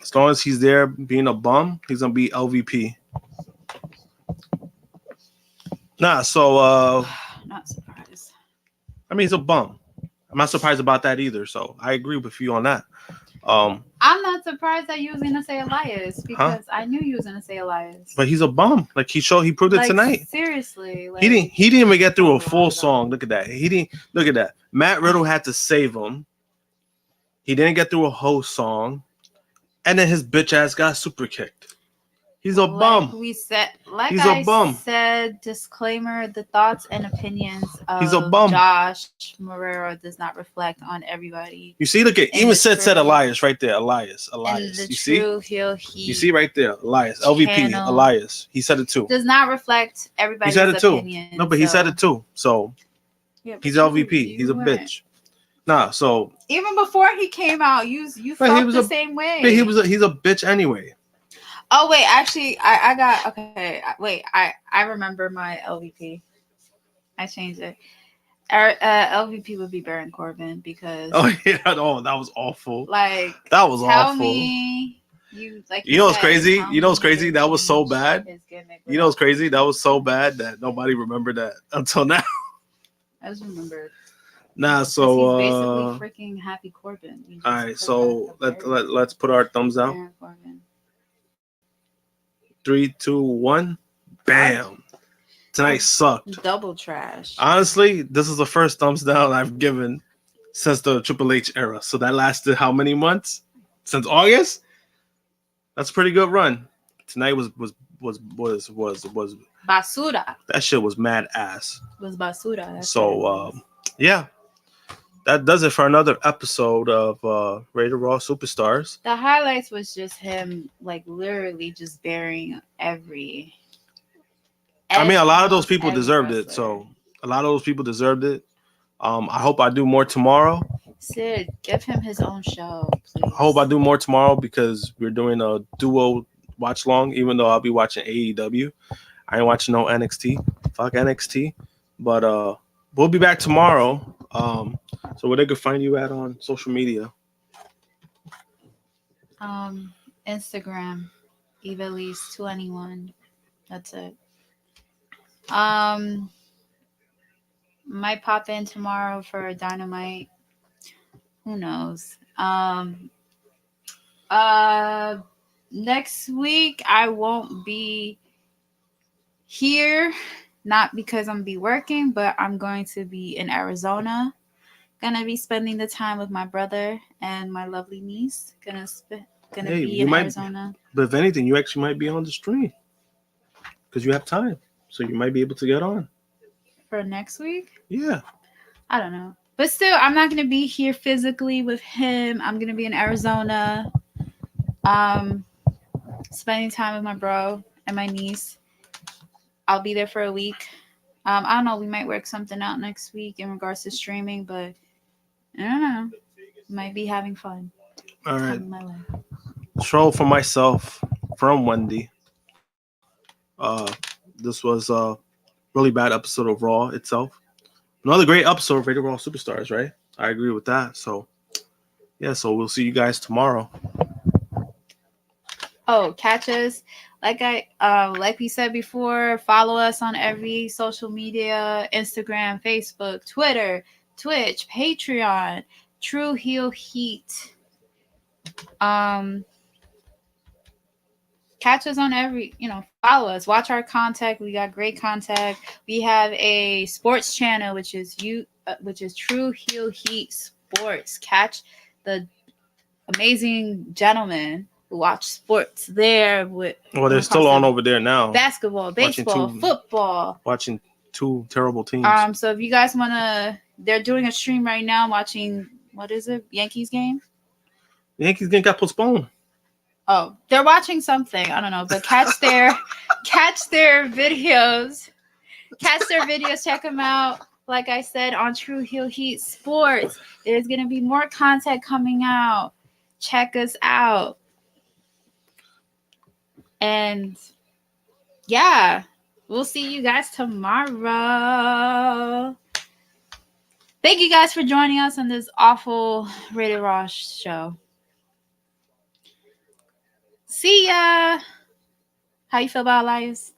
As long as he's there being a bum, he's gonna be LVP. Nah, so
Not surprised.
I mean, he's a bum. I'm not surprised about that either. So I agree with you on that.
I'm not surprised that you was gonna say Elias because I knew you was gonna say Elias.
But he's a bum. Like he proved it tonight.
Seriously,
He didn't even get through a full song. Look at that. Look at that. Matt Riddle had to save him. He didn't get through a whole song. And then his bitch ass got super kicked. He's a bum.
We said, like
He's a
I
bum.
said, disclaimer: the thoughts and opinions
He's a
of
bum.
Josh Marrero does not reflect on everybody.
You see, look at
And
even
the
said
true-
Elias right there. Elias.
And the
You see?
true heel heat.
You see right there, Elias. LVP.
channel
Elias. He said it too.
does not reflect
He
everybody's
said it too.
opinion.
No, but he said it too. So
Yeah, but
he's
you-
LVP. He's a
weren't.
bitch. Nah. So
Even before he came out, you
But he
felt
was
the
a-
same way.
he's a bitch anyway.
Oh wait, actually, I got okay. Wait, I remember my LVP. I changed it. Our LVP would be Baron Corbin because
Oh yeah. Oh, that was awful.
like
That was
tell
awful.
me you like
You know what's
said,
crazy?
tell
You know what's
me
crazy?
they
That was so
changed
bad.
his gimmick
You know what's
without-
crazy? That was so bad that nobody remembered that until now.
I just remembered.
Nah.
'Cause
So
he's basically freaking Happy Corbin. You just
all right.
put
So
that
let's put our thumbs out.
Baron Corbin.
3, 2, 1. Bam. Tonight sucked.
Double trash.
Honestly, this is the first thumbs down I've given since the Triple H era. So that lasted how many months? Since August? That's a pretty good run. Tonight was
Basura
that shit was mad ass.
was basura. That's what it
So
was.
yeah. That does it for another episode of Rated Raw Superstars.
The highlights was just him, like literally just burying every.
I mean, a lot of those
almost
people
every
deserved it.
wrestler.
So a lot of those people deserved it. I hope I do more tomorrow.
Sid, give him his own show, please.
I hope I do more tomorrow because we're doing a duo watch long, even though I'll be watching AEW. I ain't watching no NXT. Fuck NXT. But we'll be back tomorrow. So where they could find you at on social media.
Instagram, Evilise2anyone. That's it. Might pop in tomorrow for Dynamite. Who knows? Next week I won't be here, not because I'm be working, but I'm going to be in Arizona. Gonna be spending the time with my brother and my lovely niece. Gonna
Hey,
be
you
in
might-
Arizona
But if anything, you actually might be on the stream because you have time. So you might be able to get on.
for next week.
Yeah.
I don't know. But still, I'm not going to be here physically with him. I'm going to be in Arizona, spending time with my bro and my niece. I'll be there for a week. I don't know. We might work something out next week in regards to streaming, but I don't know. Might be having fun.
All right.
Coming my way.
Troll for myself from Wendy. This was a really bad episode of Raw itself. Another great episode of Rated Raw Superstars, right? I agree with that. So, yeah, so we'll see you guys tomorrow.
Oh, catch us. Like we said before, follow us on every social media, Instagram, Facebook, Twitter, Twitch, Patreon, True Heel Heat. Catch us on every, follow us, watch our content. We got great content. We have a sports channel, which is True Heel Heat Sports. Catch the amazing gentlemen who watch sports there. Well,
they're still on over there now.
Basketball, baseball, football.
Watching two terrible teams.
So if you guys they're doing a stream right now watching, what is it? Yankees game?
The Yankees game got postponed.
Oh, they're watching something. I don't know, but catch their videos. Catch their videos. Check them out. Like I said, on True Heel Heat Sports, there's going to be more content coming out. Check us out. And yeah, we'll see you guys tomorrow. Thank you guys for joining us on this awful Rated Raw show. See ya. How you feel about Elias?